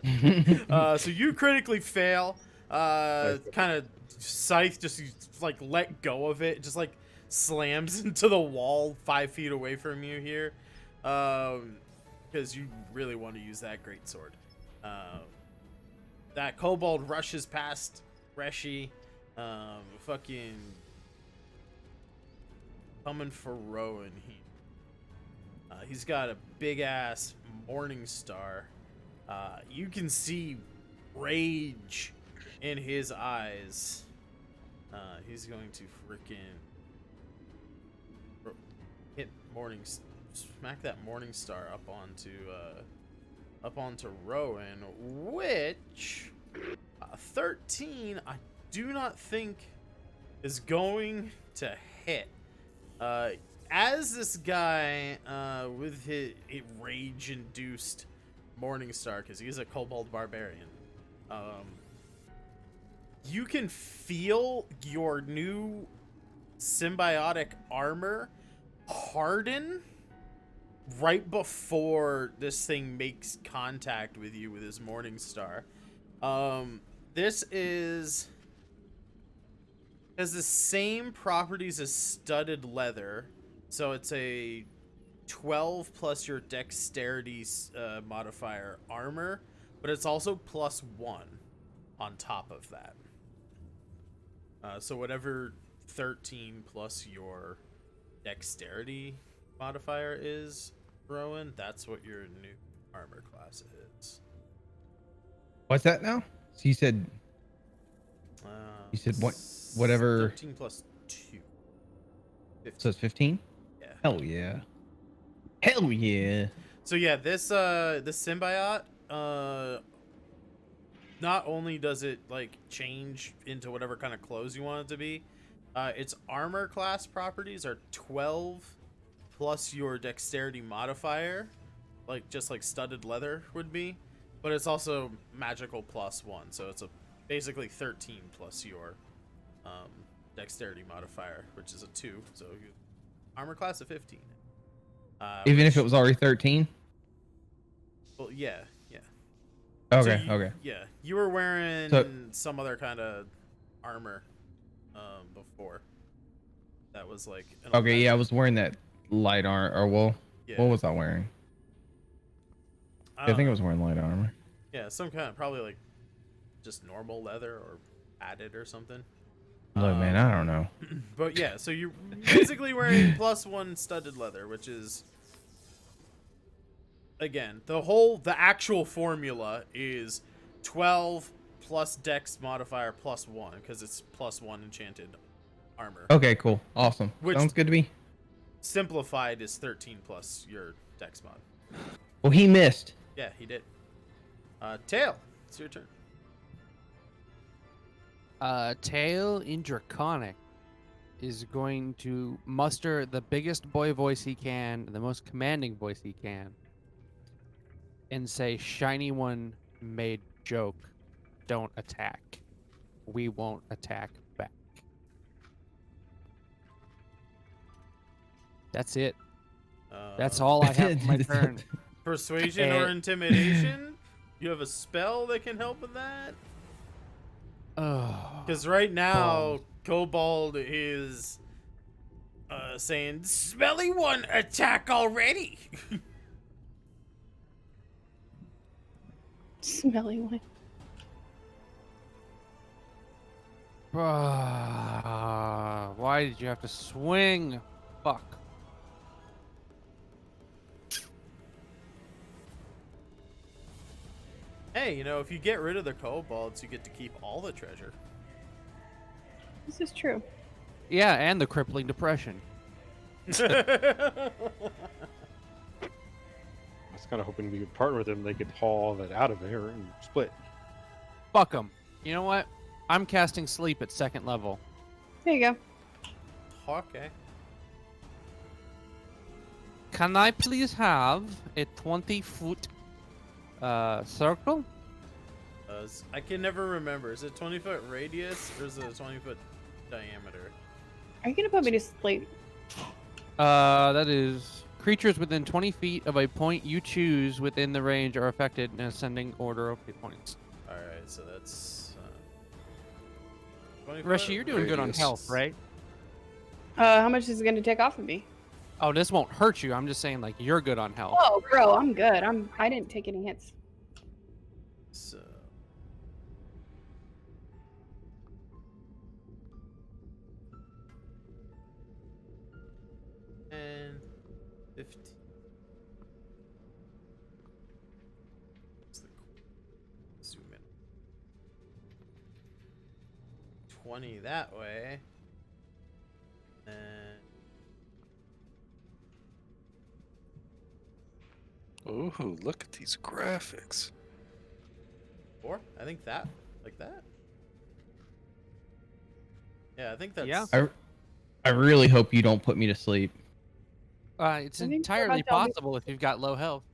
So you critically fail. Kind of scythe just like let go of it, just like slams into the wall 5 feet away from you here, because you really want to use that greatsword. That kobold rushes past Reshi, fucking coming for Rowan here. He's got a big ass morning star. You can see rage in his eyes. He's going to freaking hit smack that morning star up onto Rowan, which 13 I do not think is going to hit. As this guy with his rage-induced morning star, because he's a kobold barbarian, you can feel your new symbiotic armor harden right before this thing makes contact with you with his morning star. This has the same properties as studded leather, so it's a 12 plus your dexterity modifier armor, but it's also +1 on top of that. So whatever 13 plus your dexterity modifier is, Rowan, that's what your new armor class is. What's that now? So you said what? Whatever. 13 plus 2. 15. So it's 15. Yeah. Hell yeah. Hell yeah. So yeah, this symbiote, not only does it like change into whatever kind of clothes you want it to be, its armor class properties are 12 plus your dexterity modifier, like just like studded leather would be, but it's also magical +1, so it's basically 13 plus your dexterity modifier, which is a 2, so you armor class of 15. Even if it was already 13? Well, yeah. Okay, So okay. Yeah, you were wearing some other kind of armor before. That was like Okay, yeah, I was wearing that light armor, or well, yeah. what was I wearing? I think I was wearing light armor. Yeah, some kind of probably like just normal leather or padded or something. Look, man, I don't know. But yeah, so you're basically wearing +1 studded leather, which is, again, the actual formula is 12 plus dex modifier +1, because it's +1 enchanted armor. Okay, cool. Awesome. Which- Sounds good to me. Simplified is 13 plus your dex mod. Well, he missed. Yeah, he did. Tail, it's your turn. Tail in Draconic is going to muster the biggest boy voice he can, the most commanding voice he can, and say, "Shiny one made joke. Don't attack. We won't attack back." That's it. That's all I have for my turn. Persuasion or intimidation? You have a spell that can help with that? Oh. Because right now, Kobold is saying, "Smelly one, attack already!" Smelly one. Why did you have to swing? Fuck. Hey, you know, if you get rid of the kobolds, you get to keep all the treasure. This is true. Yeah, and the crippling depression. I was kind of hoping we could partner with them. They could haul all that out of there and split. Fuck them. You know what? I'm casting sleep at 2nd level. There you go. Okay. Can I please have a 20-foot circle? I can never remember. Is it 20-foot radius or is it a 20-foot diameter? Are you gonna put me to sleep? That is creatures within 20 feet of a point you choose within the range are affected in ascending order of hit points. All right, so that's 20 Rushy, foot you're doing good on radius. health, right? How much is it gonna take off of me? Oh, this won't hurt you. I'm just saying, like, you're good on health. Oh, bro, I'm good. I didn't take any hits. So and 15. What's the zoom in? 20 that way. And Ooh, look at these graphics. 4? I think that, like that. Yeah, I think that's. Yeah. I really hope you don't put me to sleep. It's I think entirely that's how we- possible if you've got low health.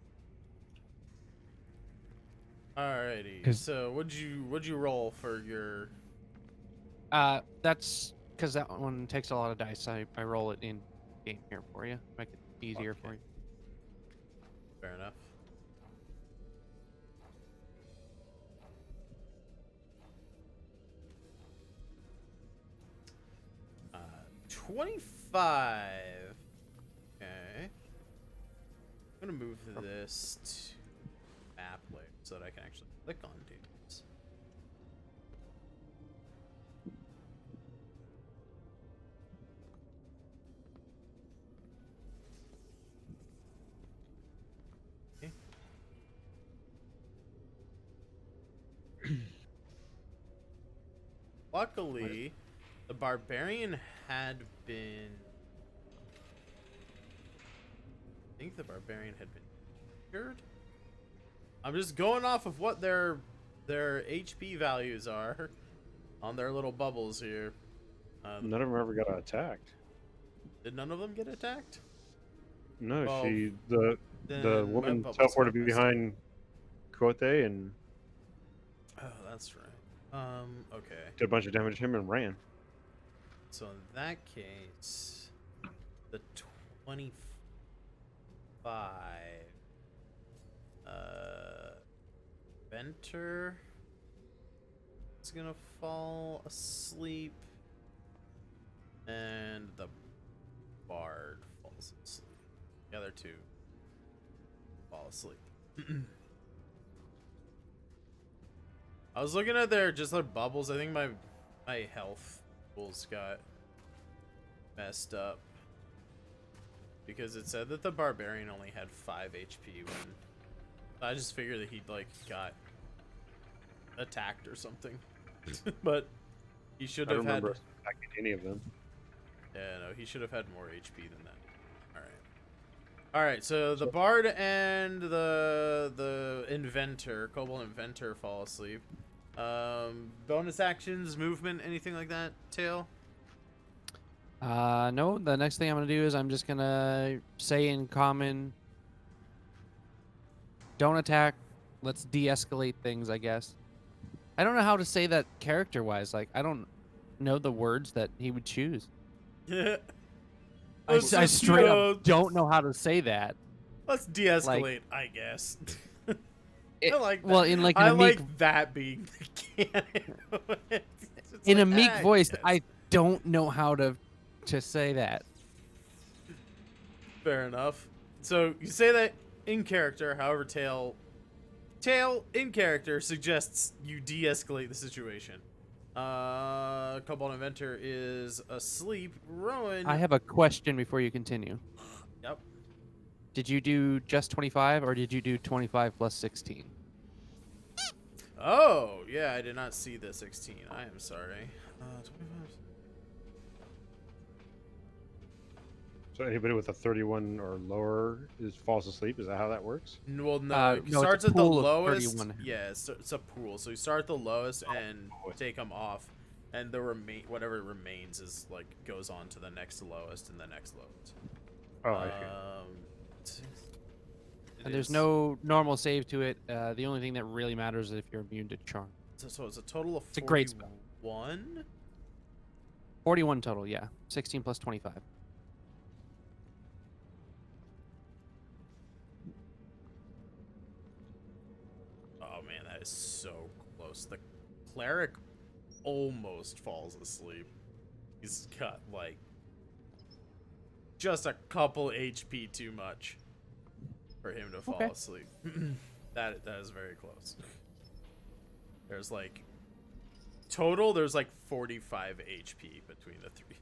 Alrighty. 'Cause- So what'd you roll for your? That's because that one takes a lot of dice. I roll it in game here for you. Make it easier for Okay. you. Fair enough. Uh, 25. Okay. I'm gonna move this to map layer so that I can actually click on dudes. Okay. Luckily, the barbarian had been. I think the barbarian had been injured. I'm just going off of what their HP values are on their little bubbles here. None of them ever got attacked. Did none of them get attacked? No, Well, the Then the my woman bubbles teleported got messed up. behind Cote and Oh, that's right. Okay. did a bunch of damage to him and ran. So in that case, the 25 Venter is gonna fall asleep, and the Bard falls asleep. The other two fall asleep. I was looking at their bubbles. I think my health tools got messed up because it said that the barbarian only had 5 HP when I just figured that he'd like got attacked or something. But he should I don't have had. remember attacking any of them. Yeah, no, he should have had more HP than that. All right, so the bard and the inventor, kobold inventor, fall asleep. Bonus actions, movement, anything like that, Tail? No, the next thing I'm gonna do is I'm just gonna say in common, don't attack, let's de-escalate things, I guess. I don't know how to say that character-wise. Like, I don't know the words that he would choose. Yeah. I straight up don't know how to say that. Let's de-escalate, I guess. It- I like that. well, in like I a meek, like that being the canon. It's in a like, meek I voice, guess. I don't know how to say that. Fair enough. So you say that in character, however, Tail in character suggests you de-escalate the situation. Cobalt Inventor is asleep. Rowan. I have a question before you continue. Yep. Did you do just 25 or did you do 25 plus 16? Oh, yeah, I did not see the 16. I am sorry. 25. So anybody with a 31 or lower falls asleep. Is that how that works? Well, no, No, it it's starts a at the pool of lowest. 31. Yeah, it's a pool. So you start at the lowest and boy. take them off, and the whatever remains is like goes on to the next lowest and the next lowest. Oh, I see. And there's no normal save to it. The only thing that really matters is if you're immune to charm. So it's a total of It's a great spell. 41. 41 total, yeah. 16 plus 25. Oh man, that is so close. The cleric almost falls asleep. He's got like just a couple HP too much for him to fall Okay. asleep. that is very close. There's like total. There's like 45 HP between the three.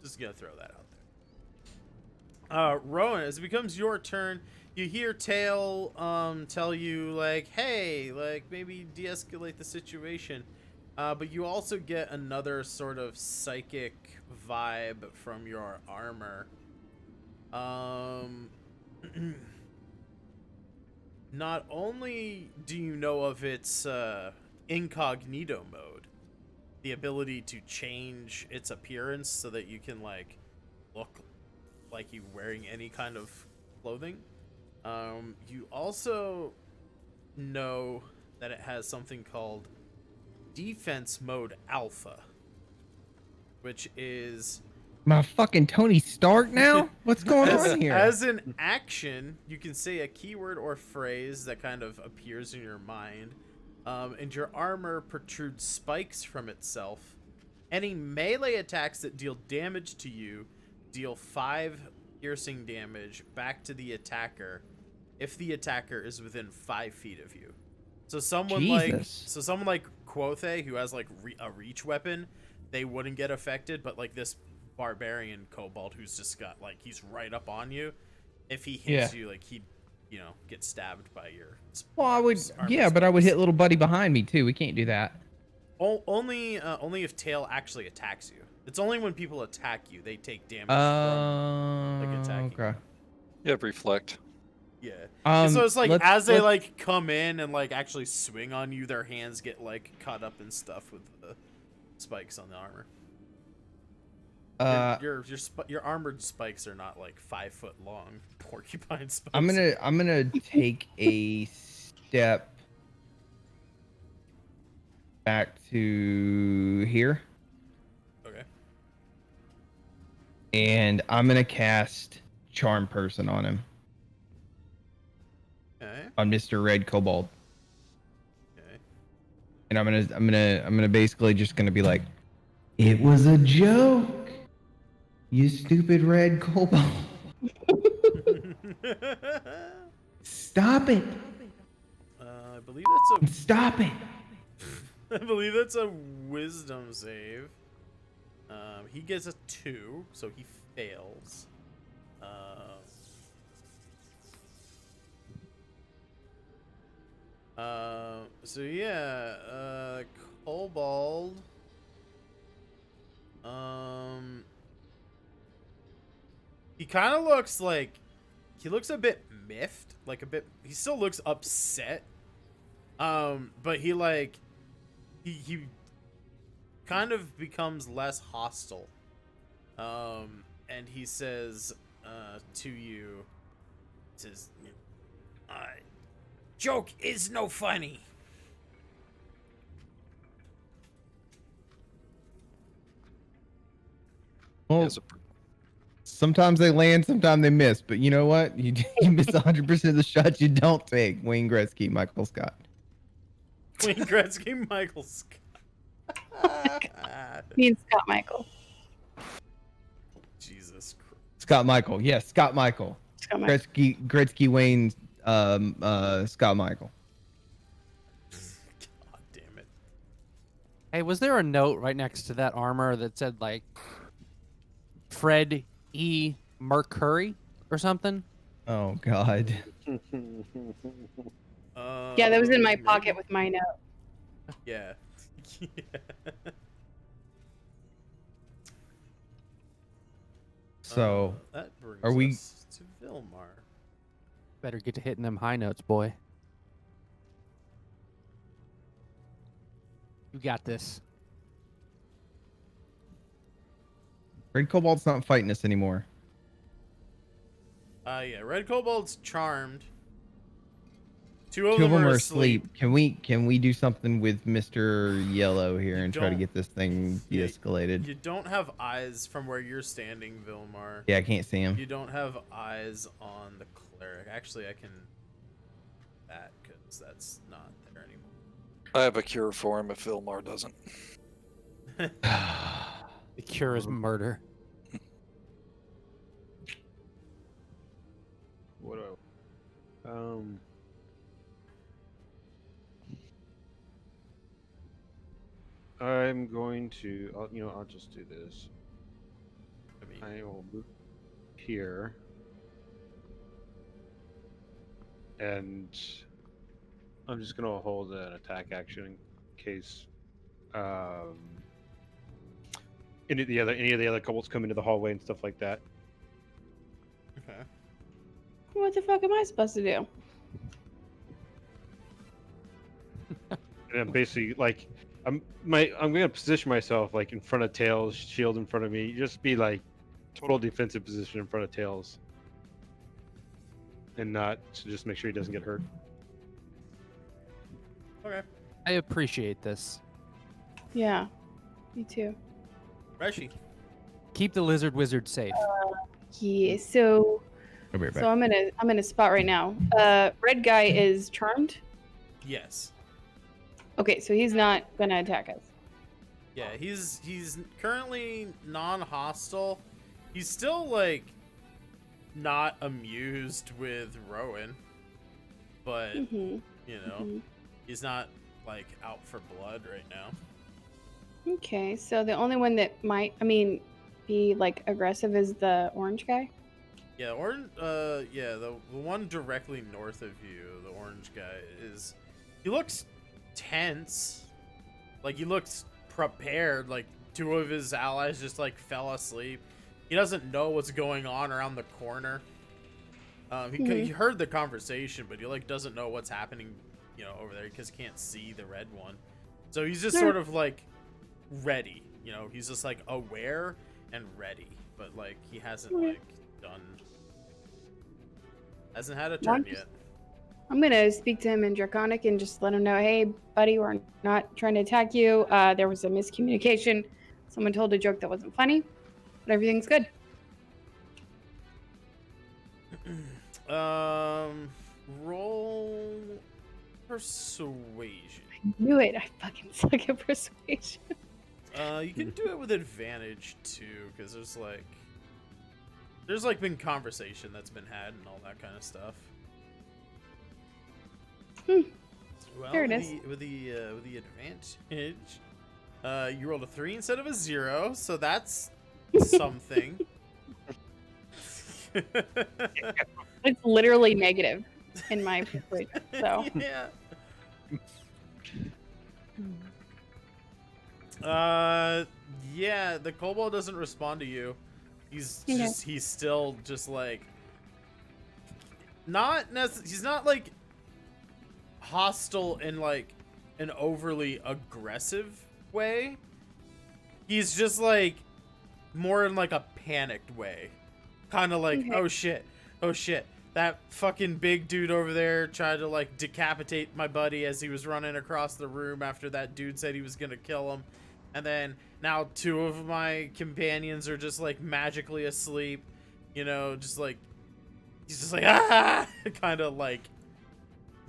Just gonna throw that out there. Rowan, as it becomes your turn, you hear Tail tell you like, "Hey, like maybe de-escalate the situation." But you also get another sort of psychic vibe from your armor. Not only do you know of its incognito mode, the ability to change its appearance so that you can like look like you wearing any kind of clothing. You also know that it has something called defense mode alpha, which is My fucking Tony Stark now? What's going on here? as an action, you can say a keyword or phrase that kind of appears in your mind, and your armor protrudes spikes from itself. Any melee attacks that deal damage to you deal 5 piercing damage back to the attacker if the attacker is within 5 feet of you. So someone Jesus. like Quothe, who has like a reach weapon, they wouldn't get affected, but like this barbarian kobold who's just got like he's right up on you, if he hits you, like he'd get stabbed by your Well, I would, armor yeah, but I would spikes. hit little buddy behind me too. We can't do that. Only if Tail actually attacks you. It's only when people attack you they take damage like attacking you. Okay. You have reflect. Yeah. So it's like let's- as they let's- like come in and like actually swing on you, their hands get like caught up in stuff with the spikes on the armor. Your armored spikes are not like 5 foot long porcupine spikes. I'm gonna take a step back to here, Okay. and I'm gonna cast Charm Person on him, Okay. on Mr. Red Kobold, Okay. and I'm gonna basically just gonna be like, it was a joke, you stupid Red Kobold. Stop it! I believe that's Stop it! I believe that's a wisdom save. He gets a 2, so he fails. So yeah, Kobold. He kind of looks like he looks a bit miffed, like a bit. He still looks upset. But he like he kind of becomes less hostile. And he says to you, says, "Joke is no funny." Well, As a, sometimes they land, sometimes they miss. But you know what? You miss 100% of the shots you don't take. Wayne Gretzky, Michael Scott. Wayne Gretzky, Michael Scott. Me and Scott Michael. Jesus Christ. Scott Michael. Yes, Scott Michael. Scott Michael. Gretzky Wayne, Scott Michael. God damn it. Hey, was there a note right next to that armor that said like Fred E. Mercury or something? Oh God. Yeah, that was in my pocket maybe. with my note. Yeah. Yeah. So That brings are we- us to Vilmar. Better get to hitting them high notes, boy. You got this. Red Cobalt's not fighting us anymore. Yeah, Red Kobold's charmed. Two of Two of them them are are asleep. asleep. Can we do something with Mr. Yellow here You and try to don't- get this thing Yeah, de-escalated? You don't have eyes from where you're standing, Vilmar. Yeah, I can't see him. You don't have eyes on the cleric. Actually, I can that because that's not there anymore. I have a cure for him if Vilmar doesn't. The cure is murder. What do I'm going to, I'll just do this. I mean, I will move here. And I'm just going to hold an attack action in case any of the other kobolds come into the hallway and stuff like that. okay. What the fuck am I supposed to do? And I'm basically like I'm gonna position myself like in front of Tails, shield in front of me, just be like total defensive position in front of Tails. And not to just make sure he doesn't get hurt. Okay. I appreciate this. Yeah, me too. Reshi. Keep the lizard wizard safe. Yeah, so I'll be right back. so I'm in a spot right now. Red guy is charmed. Yes. Okay, so he's not gonna attack us. Yeah, he's currently non-hostile. He's still like not amused with Rowan, but Mm-hmm. you know, he's not like out for blood right now. Okay, so the only one that might, be like aggressive is the orange guy. Yeah, the one directly north of you, the orange guy he looks tense. Like he looks prepared, like two of his allies just like fell asleep. He doesn't know what's going on around the corner. He heard the conversation, but he like doesn't know what's happening, over there because he can't see the red one. So he's just sort of like ready, he's just like aware and ready, but like he hasn't hasn't had a turn yet. I'm gonna speak to him in Draconic and just let him know, hey, buddy, we're not trying to attack you. There was a miscommunication. Someone told a joke that wasn't funny, but everything's good. Roll persuasion. I knew it. I fucking suck at persuasion. You can do it with advantage too, because there's been conversation that's been had and all that kind of stuff. Well, There it is. with the advantage, you rolled a 3 instead of a 0, so that's something. It's literally negative in my persuasion. So Yeah. Yeah, the kobold doesn't respond to you. He's still just like he's not like hostile in like an overly aggressive way. He's just like more in like a panicked way. Kind of like, oh shit, that fucking big dude over there tried to like decapitate my buddy as he was running across the room after that dude said he was gonna kill him. And then now 2 of my companions are just like magically asleep, just like he's just like kind of like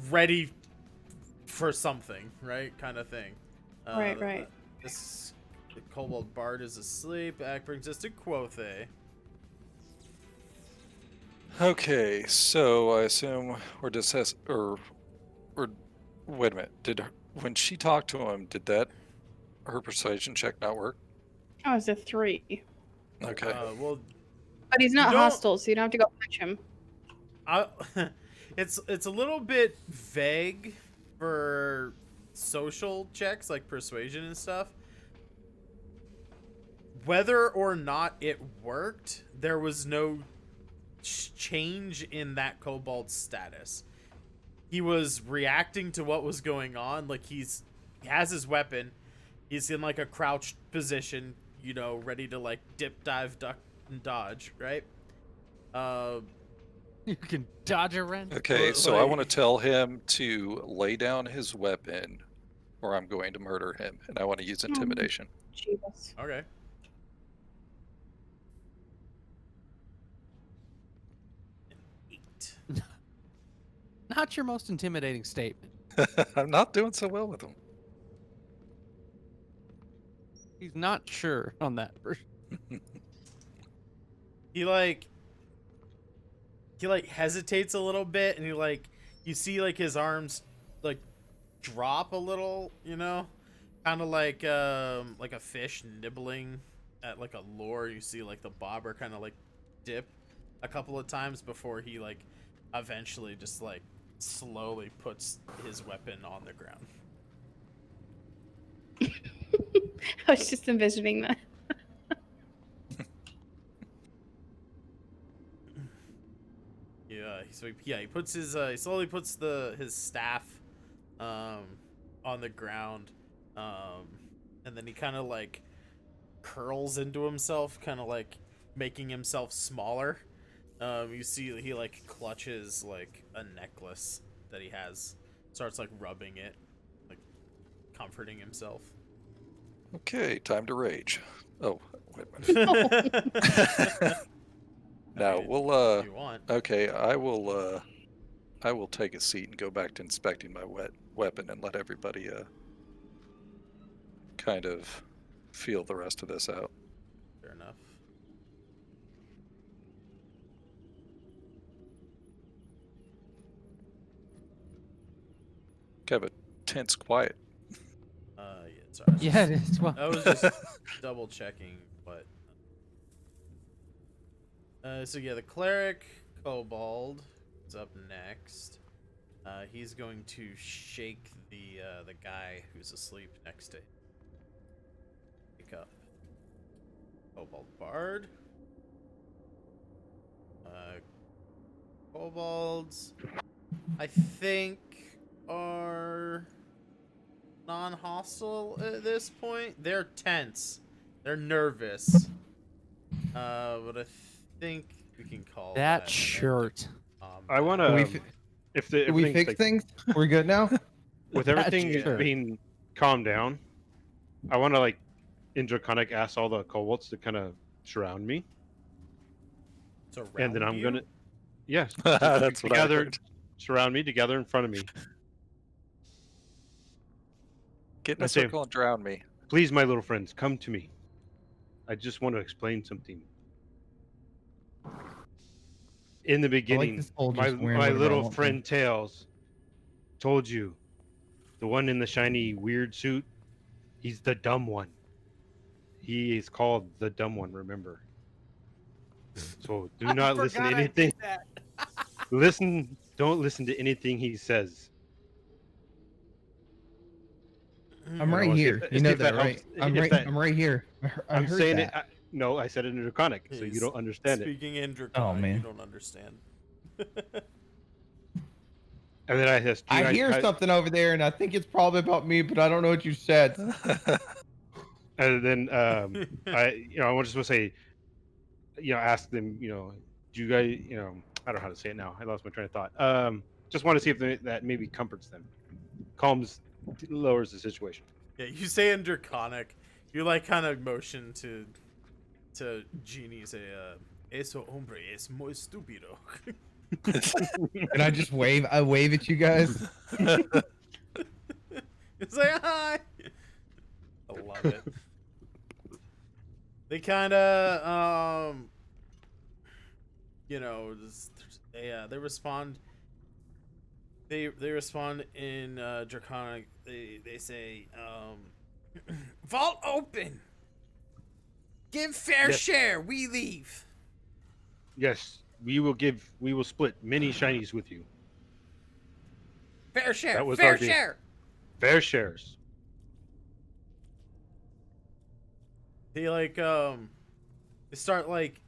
ready for something, right? Kind of thing. Right. The kobold bard is asleep. That brings us to Quothe. Okay, so I assume we're wait a minute. When she talked to him, did that her persuasion check not work? Oh, it's a 3. Okay. Well, But he's not don't- hostile, so you don't have to go punch him. it's a little bit vague for social checks like persuasion and stuff. Whether or not it worked, there was no change in that kobold's status. He was reacting to what was going on. Like he has his weapon. He's in like a crouched position, you know, ready to like dip, dive, duck, and dodge, right? You can dodge a wrench. Okay, so I like- want to tell him to lay down his weapon, or I'm going to murder him, and I want to use intimidation. Jesus. Okay. An 8. Not your most intimidating statement. I'm not doing so well with him. He's not sure on that. He hesitates a little bit, and you see like his arms like drop a little, you know, kind of like a fish nibbling at like a lure. You see like the bobber kind of like dip a couple of times before he like eventually just like slowly puts his weapon on the ground. I was just envisioning that. Yeah, so he puts his he slowly puts his staff on the ground, and then he kind of like curls into himself, kind of like making himself smaller. You see he like clutches like a necklace that he has, starts like rubbing it, like comforting himself. Okay, time to rage. Oh, wait a minute. No, we'll If you want. okay, I will take a seat and go back to inspecting my weapon and let everybody kind of feel the rest of this out. Fair enough. Have a tense quiet. Yeah, sorry. Yeah, it is. Well, I was just double checking, but so yeah, the cleric kobold is up next. He's going to shake the guy who's asleep next to him. Wake up. Kobold bard. Kobolds, I think, are non-hostile at this point. They're tense. They're nervous. But I think we can call that shirt. I want Can we to. fi- If the Did we everything's, fix like, things? We're good now? with everything Sure. being calmed down, I want to like in Draconic ask all the kobolds to kind of surround me, and then I'm gonna, yes, That's what I together, heard. surround me together in front of me. Get in I a say- circle and drown me. Please, my little friends, come to me. I just want to explain something. In the beginning, this whole my just wearing my whatever I little want friend Tails told you, the one in the shiny weird suit, he's the dumb one. He is called the dumb one, remember. So do not listen to anything. Don't listen to anything he says. I'm I right wanna see here. if- You see know if that, that right? helps- I'm if right. that- I'm right here. I I'm heard saying that. it. No, I said it in Draconic, so you He's don't understand it. Speaking in Draconic, man. you don't understand. And then I said, I hear something over there, and I think it's probably about me, but I don't know what you said. And then I just want to say, ask them, do you guys, I don't know how to say it now. I lost my train of thought. Just want to see if that maybe comforts them, lowers the situation. Yeah, you say in Draconic, you like kind of motion to Genie, say, "Eso hombre es muy estúpido." And I just wave. I wave at you guys. Say hi. I love it. They kind of they respond. They respond in Draconic. They say, Vault open. Give fair Yes. share. We leave. Yes, we will split many shinies with you. Fair share. That was Fair our deal. share. Fair shares. They like they start like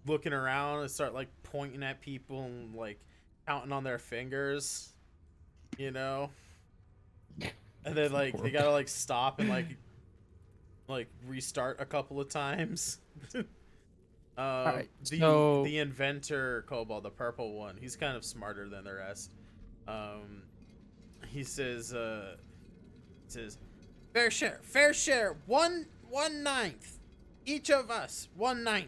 looking around and start like pointing at people and like counting on their fingers, you know. And then like they gotta like stop and like restart a couple of times. Alright, the so- the inventor Kobold, the purple one, he's kind of smarter than the rest. He says fair share, 1/9, each of us 1/9.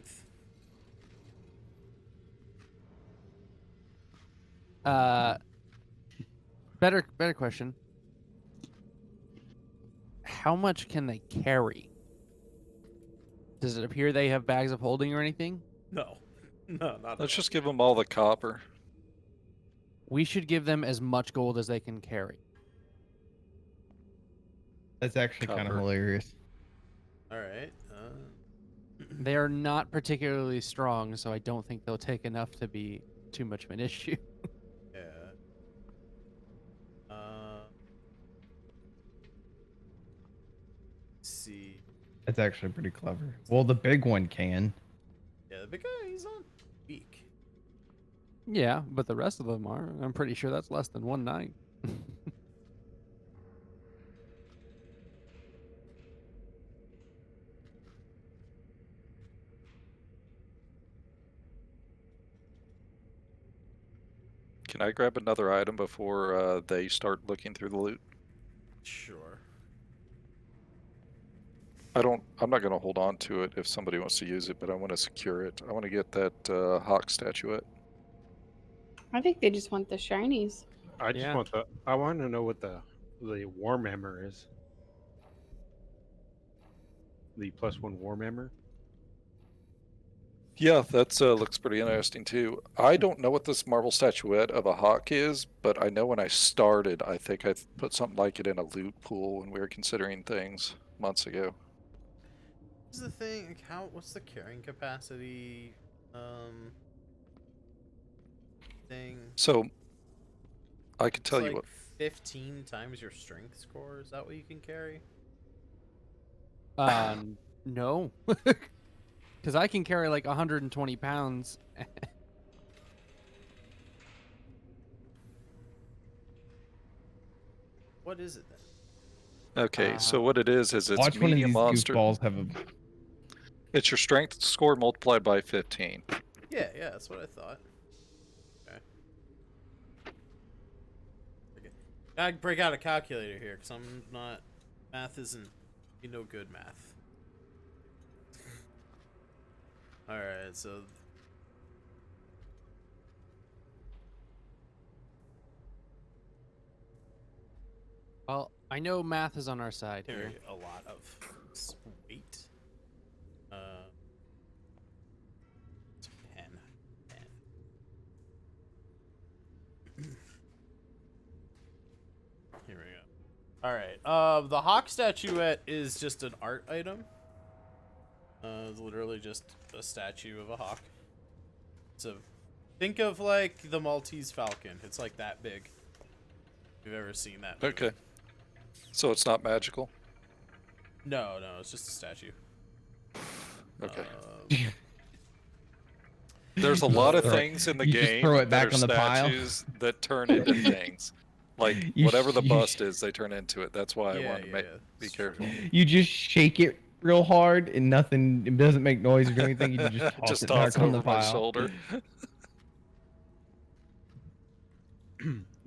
Better question. How much can they carry? Does it appear they have bags of holding or anything? No, not Let's just give them all the copper. We should give them as much gold as they can carry. That's actually kind of Cover. hilarious. all right. They are not particularly strong, so I don't think they'll take enough to be too much of an issue. Yeah. Let's see. That's actually pretty clever. Well, the big one can. Yeah, the big guy, he's on weak. Yeah, but the rest of them are. I'm pretty sure that's less than 1/9. Can I grab another item before they start looking through the loot? Sure. I'm not going to hold on to it if somebody wants to use it, but I want to secure it. I want to get that hawk statuette. I think they just want the shinies. I just Yeah. want the. I want to know what the Warhammer is. The +1 Warhammer. Yeah, that looks pretty interesting too. I don't know what this marble statuette of a hawk is, but I know when I started, I think I put something like it in a loot pool when we were considering things months ago. What's the thing? Like, what's the carrying capacity? Thing. So, I could tell It's you like what. 15 times your strength score. Is that what you can carry? No. Because I can carry like 120 pounds. What is it then? Okay, so what it is it's Watch one of medium these monster. goofballs have a. It's your strength score multiplied by 15. Yeah, that's what I thought. Okay. I break out a calculator here because I'm not. Math isn't. No good math. All right, so. Well, I know math is on our side here. Carry a lot of weight. 10. Here we go. All right. The hawk statuette is just an art item. It's literally just a statue of a hawk. So, think of like the Maltese Falcon. It's like that big. If you've ever seen that movie. Okay. So it's not magical? No, it's just a statue. Okay. There's a lot of things in the You just game throw it that back are on the pile. statues that turn into things. Like, You whatever the sh- bust is, they turn into it. That's why I Yeah, wanted to yeah, be yeah. careful. You just shake it real hard and nothing. It doesn't make noise or do anything. You just toss Just it toss back it on the over my pile. shoulder.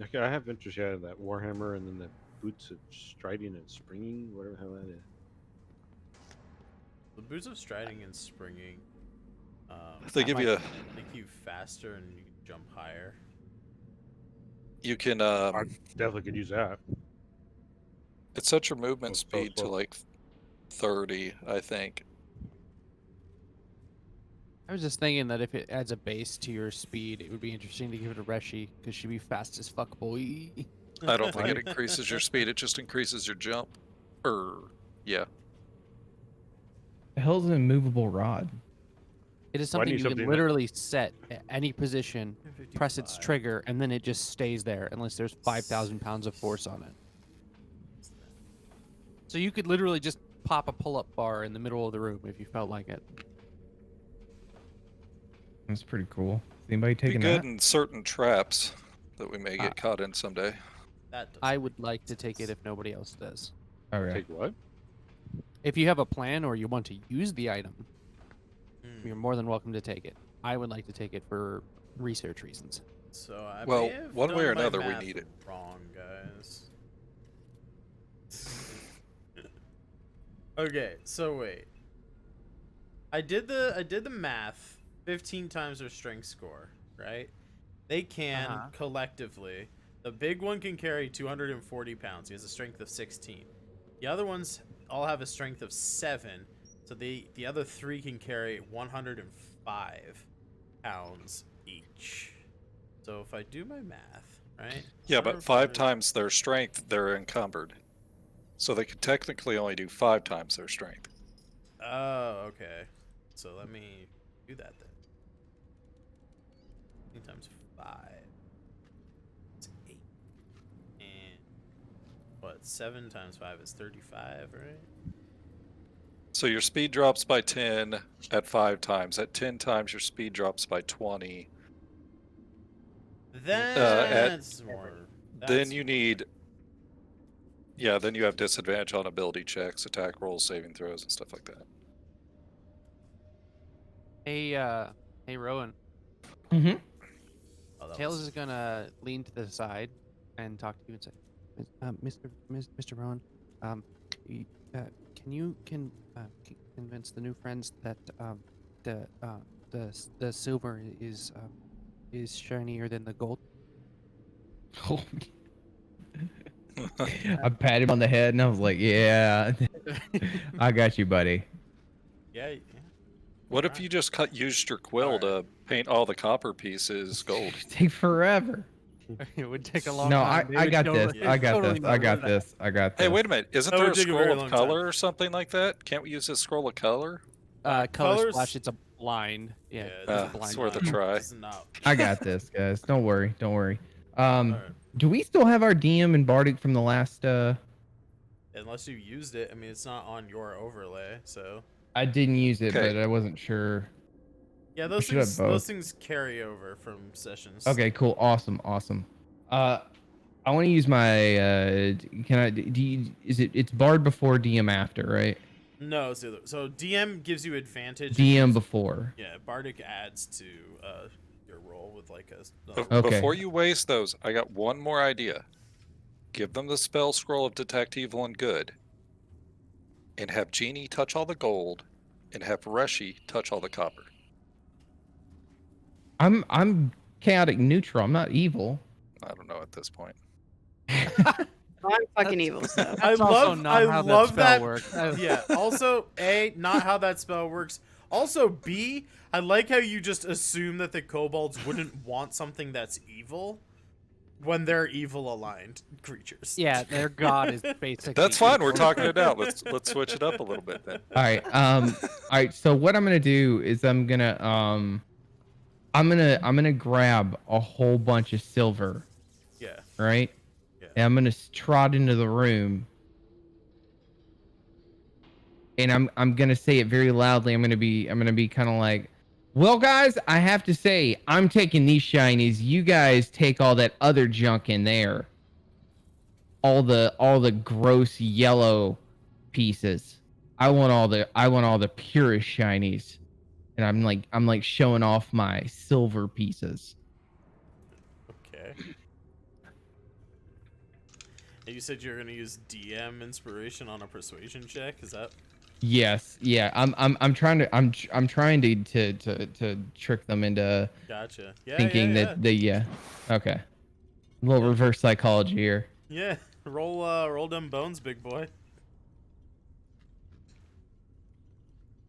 Okay, I have interest in that Warhammer and then the boots of striding and springing, whatever the hell that is. The boots of striding and springing. They give you a. Make you faster and you can jump higher. You can. I definitely could use that. It sets your movement Oh, speed to well. like 30, I think. I was just thinking that if it adds a base to your speed, it would be interesting to give it a Reshi, because she'd be fast as fuck, boy. I don't think it increases your speed. It just increases your jump. Yeah. The hell's an immovable rod? It is Why do something you you something can that- literally set at any position, press its 55. trigger, and then it just stays there unless there's 5,000 pounds of force on it. So you could literally just pop a pull-up bar in the middle of the room if you felt like it. That's pretty cool. Is anybody Be taking good that? in certain traps that we may Uh, get caught in someday. That does I would like to take it if nobody else does. Okay. Take what? If you have a plan or you want to use the item, Hmm. you're more than welcome to take it. I would like to take it for research reasons. So I Well, may have one way or done my another, we math need it. Wrong, guys. Okay, so wait. I did the math. 15 times their strength score, right? They can collectively. The big one can carry 240 pounds. He has a strength of 16. The other ones all have a strength of 7. So the other 3 can carry 105 pounds each. So if I do my math, right? Yeah, but 5 105 times their strength, they're encumbered. So they could technically only do 5 times their strength. Oh, okay. So let me do that then. 15 times 5. It's 8. And what? 7 times 5 is 35, right? So your speed drops by 10 at 5 times. At 10 times, your speed drops by 20. That's more. Then you need... Yeah, then you have disadvantage on ability checks, attack rolls, saving throws, and stuff like that. Hey, Rowan. Mm-hmm. Oh, that Tails was- is gonna lean to the side and talk to you and say, Mr. Rowan, can you convince the new friends that the silver is shinier than the gold? Oh. I patted him on the head and I was like, "Yeah, I got you, buddy." Yeah. What if you just used your quill to paint all the copper pieces gold? Take forever. It would take a long No, time. They I would got this. totally- I got totally this. I not got do that. this. I got this. Hey, wait a minute. Isn't That there would a take a very scroll long of time. color or something like that? Can't we use a scroll of color? Color Colors- splash. It's a blind. Yeah, Yeah, it's a that's blind. it's worth a line. try. It's not. I got this, guys. Don't worry. Don't worry. Alright. Do we still have our DM and Bardic from the last? Unless you used it, I mean, it's not on your overlay, so I didn't use it, Okay. but I wasn't sure. yeah, those should have things both. those things carry over from sessions. Okay, cool, awesome. I want to use my. Can I? Do you, is it? It's Bard before, DM after, right? No, so DM gives you advantage. DM before. Yeah, Bardic adds to your roll with like a. Okay. Before you waste those, I got one more idea. Give them the spell scroll of Detect Evil and Good. And have Genie touch all the gold. And have Reshi touch all the copper. I'm chaotic neutral. I'm not evil. I don't know at this point. I'm fucking evil, so. I That's also love not I how love spell that. works. Yeah. Also, A, not how that spell works. Also, B, I like how you just assume that the kobolds wouldn't want something that's evil when they're evil aligned creatures. Yeah, their god is basically. That's fine. We're evil. talking it out. Let's switch it up a little bit then. All right. All right. So what I'm gonna do is I'm gonna grab a whole bunch of silver, Yeah. right? Yeah. And I'm gonna trot into the room, and I'm gonna say it very loudly. I'm gonna be kind of like, well, guys, I have to say, I'm taking these shinies. You guys take all that other junk in there. All the gross yellow pieces. I want all the purest shinies. And I'm like showing off my silver pieces. Okay. And you said you're gonna use DM inspiration on a persuasion check. Is that? Yes, yeah. I'm trying to trick them into Gotcha. Yeah. thinking yeah, that they okay. A little reverse psychology here. Yeah. Roll them bones, big boy.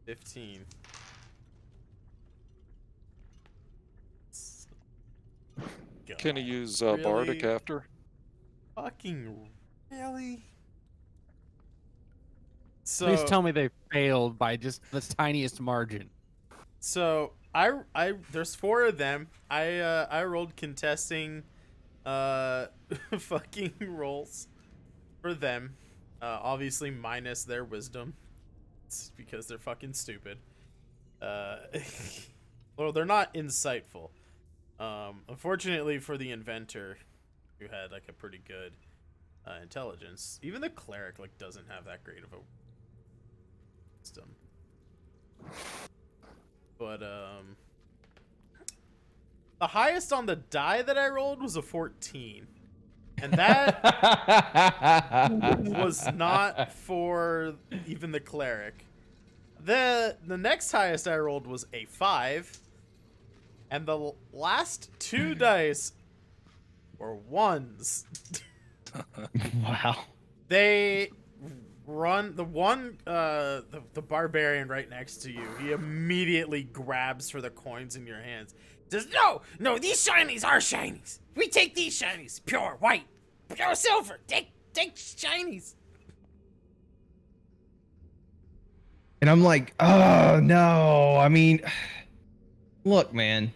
15. Can you use Really? Bardic after? Fucking really? So Please tell me they failed by just the tiniest margin. So I there's 4 of them. I rolled contesting fucking rolls for them. Obviously minus their wisdom. It's because they're fucking stupid. Well, they're not insightful. Unfortunately for the inventor, who had like a pretty good intelligence, even the cleric like doesn't have that great of a wisdom. But the highest on the die that I rolled was a 14. And that was not for even the cleric. The next highest I rolled was a 5. And the last 2 dice were 1s. Wow. They run the one the barbarian right next to you. He immediately grabs for the coins in your hands. Says, no, these shinies are shinies. We take these shinies, pure white, pure silver. Take shinies. And I'm like, oh no. I mean, look, man.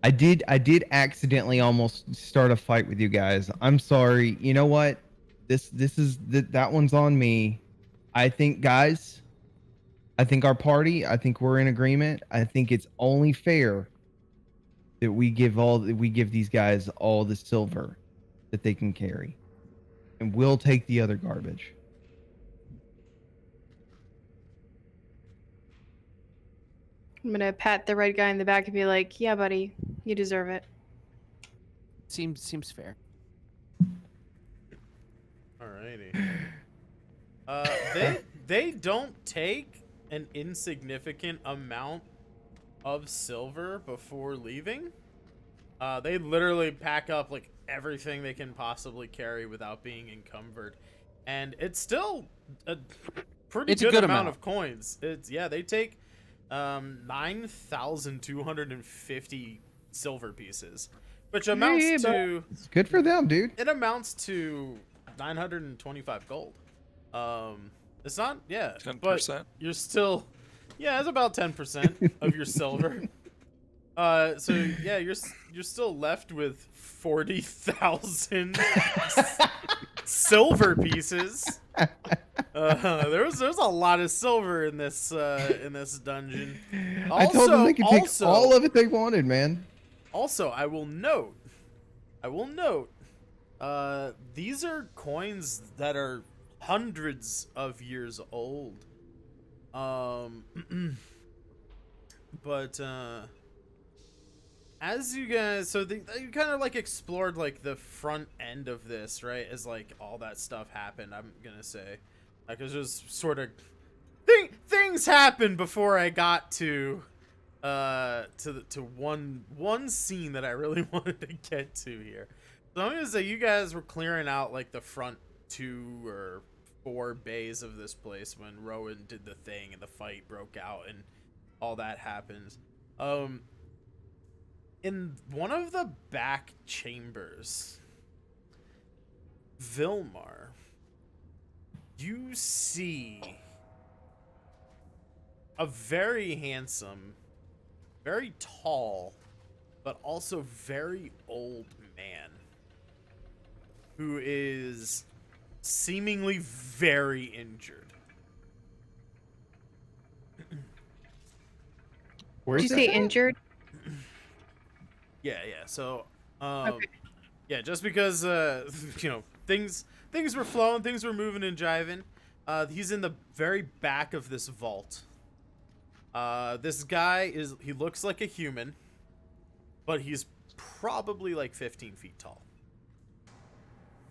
I did accidentally almost start a fight with you guys. I'm sorry. You know what? This is that one's on me. I think, guys, I think our party, I think we're in agreement. I think it's only fair that we give these guys all the silver that they can carry. And we'll take the other garbage. I'm gonna pat the red guy in the back and be like, "Yeah, buddy, you deserve it." Seems fair. Alrighty. They don't take an insignificant amount of silver before leaving. They literally pack up like everything they can possibly carry without being encumbered, and it's still a pretty good amount of coins. They take 9,250 silver pieces, which amounts to It's good for them, dude. it amounts to 925 gold. It's not 10%. but you're still it's about 10% of your silver. So yeah, you're still left with 40,000 silver pieces. There's a lot of silver in this dungeon. I told them they could take all of it they wanted, man. Also, I will note, these are coins that are hundreds of years old. But as you guys, you kind of like explored like the front end of this, right? As like all that stuff happened, I'm gonna say, like it was just sort of things happened before I got to one scene that I really wanted to get to here. So I'm gonna say you guys were clearing out like the front 2 or 4 bays of this place when Rowan did the thing and the fight broke out and all that happens. In one of the back chambers, Vilmar, you see a very handsome, very tall, but also very old man who is seemingly very injured. Did you say injured? Yeah. So, Okay. yeah, just because things were flowing, things were moving and jiving. He's in the very back of this vault. This guy he looks like a human, but he's probably like 15 feet tall.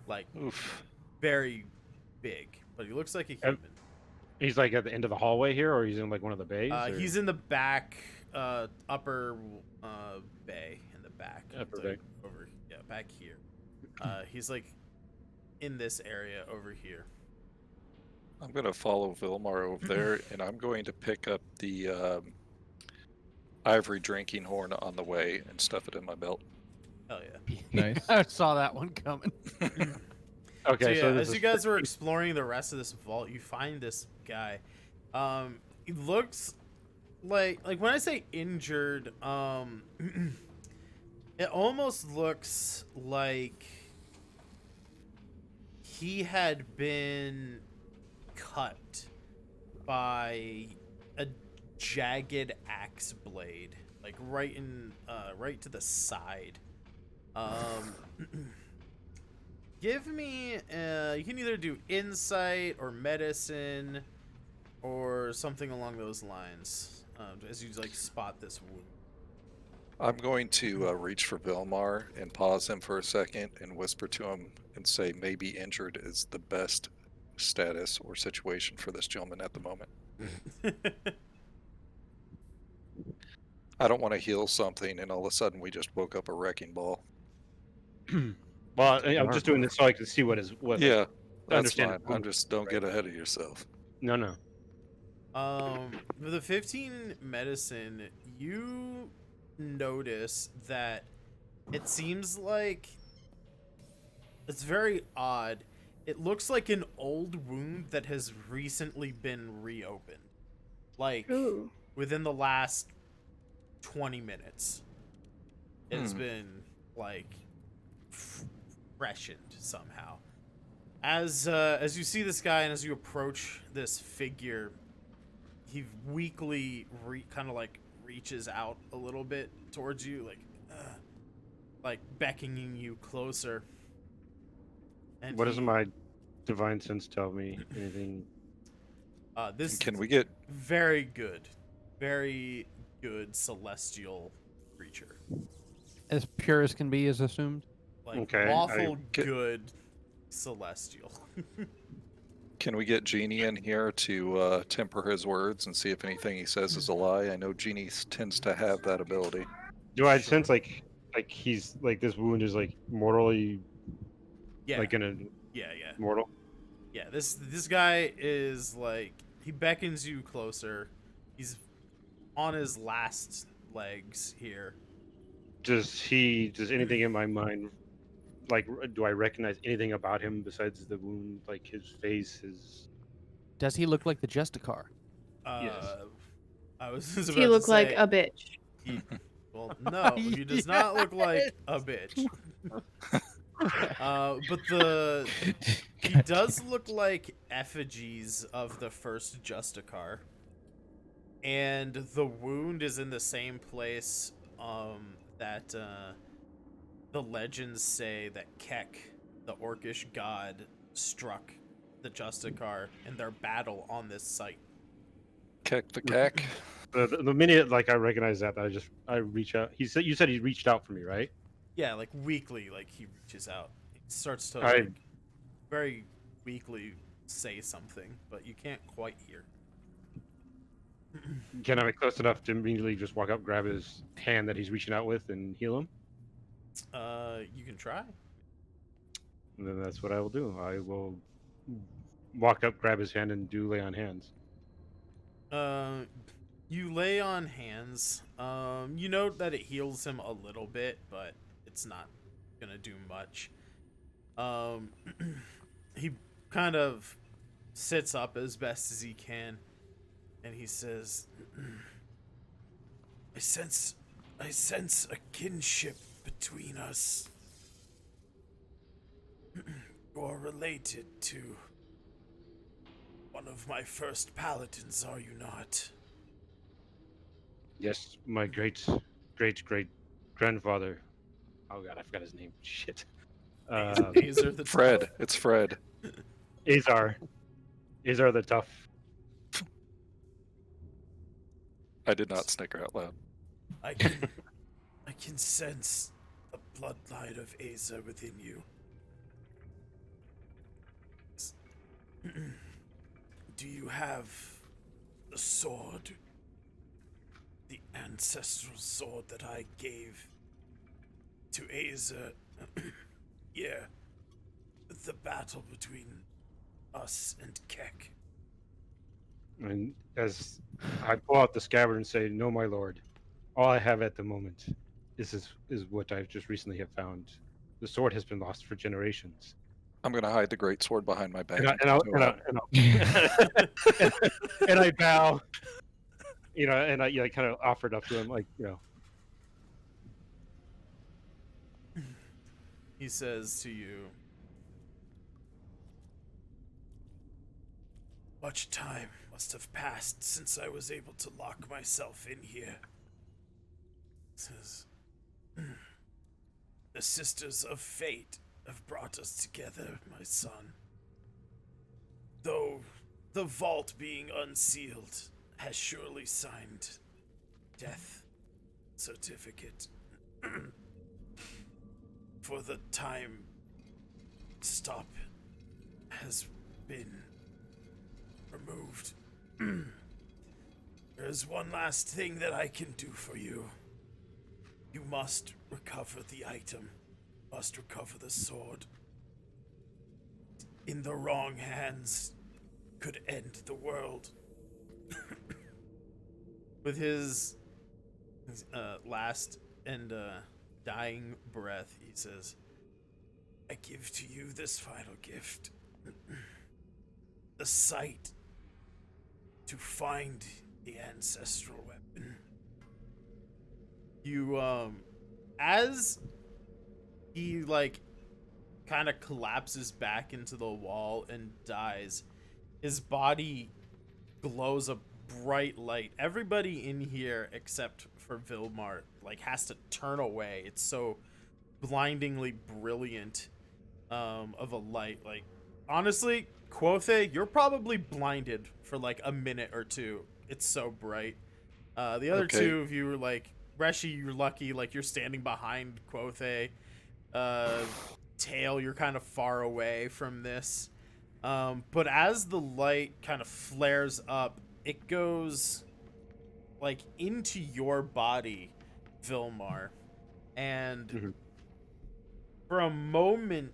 Like, Oof. very big, but he looks like a human. He's like at the end of the hallway here, or he's in like one of the bays? Or? He's in the back, upper bay in the back. Upper It's like bay. over, back here. He's like in this area over here. I'm going to follow Vilmar over there, and I'm going to pick up the ivory drinking horn on the way and stuff it in my belt. Hell yeah. Nice. I saw that one coming. Okay, so as you guys were exploring the rest of this vault, you find this guy. He looks like when I say injured, it almost looks like he had been cut by a jagged axe blade, like right to the side. Give me you can either do insight or medicine or something along those lines, as you like spot this wound. I'm going to reach for Vilmar and pause him for a second and whisper to him and say maybe injured is the best status or situation for this gentleman at the moment. I don't want to heal something and all of a sudden we just woke up a wrecking ball. Well, I'm just doing this so I can see what Yeah, that's understand fine. I'm just don't get ahead of yourself. No. With the 15 medicine, you notice that it seems like it's very odd. It looks like an old wound that has recently been reopened. Like Ooh. within the last 20 minutes. It's been like freshened somehow. As you see this guy and as you approach this figure, he weakly kind of like reaches out a little bit towards you, like beckoning you closer. And What does my divine sense tell me? Anything? This can we get very good celestial creature, As pure as can be, is assumed. like Okay, lawful good celestial. Can we get Genie in here to temper his words and see if anything he says is a lie? I know Genie tends to have that ability. Do I sense like he's like this wound is like mortally Yeah, like gonna yeah. mortal? Yeah, this guy is like, he beckons you closer. He's on his last legs here. Does anything in my mind, like, do I recognize anything about him besides the wound, like his face, his? Does he look like the Justicar? Yes. I was just Does about he to look like say, a bitch? well, no, he does not look like a bitch. But he does look like effigies of the first Justicar. And the wound is in the same place that the legends say that Kek, the orcish god, struck the Justicar in their battle on this site. Keck the cack. The minute like I recognize that, I reach out. You said he reached out for me, right? Yeah, like weakly, like he reaches out. He starts to I- like, very weakly say something, but you can't quite hear. Can I be close enough to immediately just walk up, grab his hand that he's reaching out with, and heal him? You can try. And then that's what I will do. I will walk up, grab his hand, and do lay on hands. You lay on hands. You note that it heals him a little bit, but it's not gonna do much. He kind of sits up as best as he can, and he says, I sense a kinship between us. You're related to one of my first paladins, are you not? Yes, my great grandfather. Oh god, I forgot his name. Shit. Azer the Fred. Tough. It's Fred. Azar the Tough. I did not snicker out loud. I can sense the bloodline of Azer within you. Do you have the sword? The ancestral sword that I gave to Azer? Yeah. The battle between us and Kek. And as I pull out the scabbard and say, "No, my lord, all I have at the moment is what I've just recently have found. The sword has been lost for generations. I'm gonna hide the great sword behind my back. And I bow, and I kind of offer it up to him, like, He says to you, "Much time must have passed since I was able to lock myself in here." Says, "The Sisters of Fate have brought us together, my son. Though the vault being unsealed has surely signed death certificate for the time stop has been removed. There's one last thing that I can do for you. You must recover the item, must recover the sword. In the wrong hands, could end the world." With his last and dying breath, he says, "I give to you this final gift. The sight to find the ancestral weapon." You, as he, kind of collapses back into the wall and dies, his body glows a bright light. Everybody in here, except for Vilmar, has to turn away. It's so blindingly brilliant of a light. Honestly, Quothe, you're probably blinded for a minute or two. It's so bright. The other two of you were Reshi, you're lucky, you're standing behind Quothe. Tail, you're kind of far away from this. But as the light kind of flares up, it goes into your body, Vilmar. And for a moment,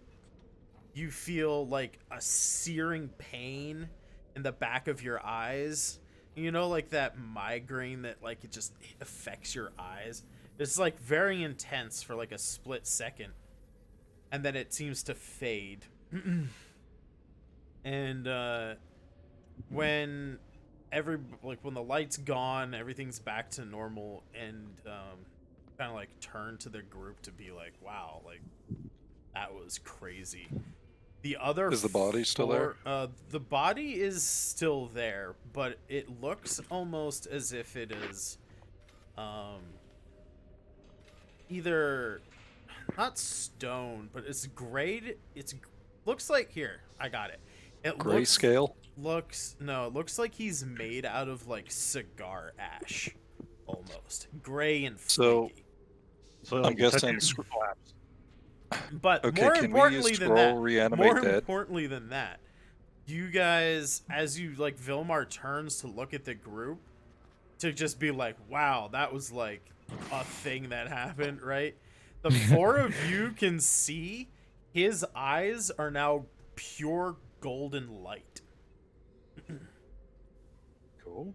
you feel a searing pain in the back of your eyes. That migraine that it just affects your eyes. It's very intense for a split second, and then it seems to fade. And when when the light's gone, everything's back to normal, and kind of turn to the group to be wow, that was crazy. The other Is the body still there? The body is still there, but it looks almost as if it is either not stone, but it's grayed. It looks like, here, I got it. It Grayscale? It looks like he's made out of cigar ash, almost gray and flaky. so I'm guessing. But Okay, more can we importantly use than scroll that, reanimate dead? importantly than that, you guys, as you Vilmar turns to look at the group, to just be wow, that was a thing that happened, right? The four of you can see his eyes are now pure golden light. Cool.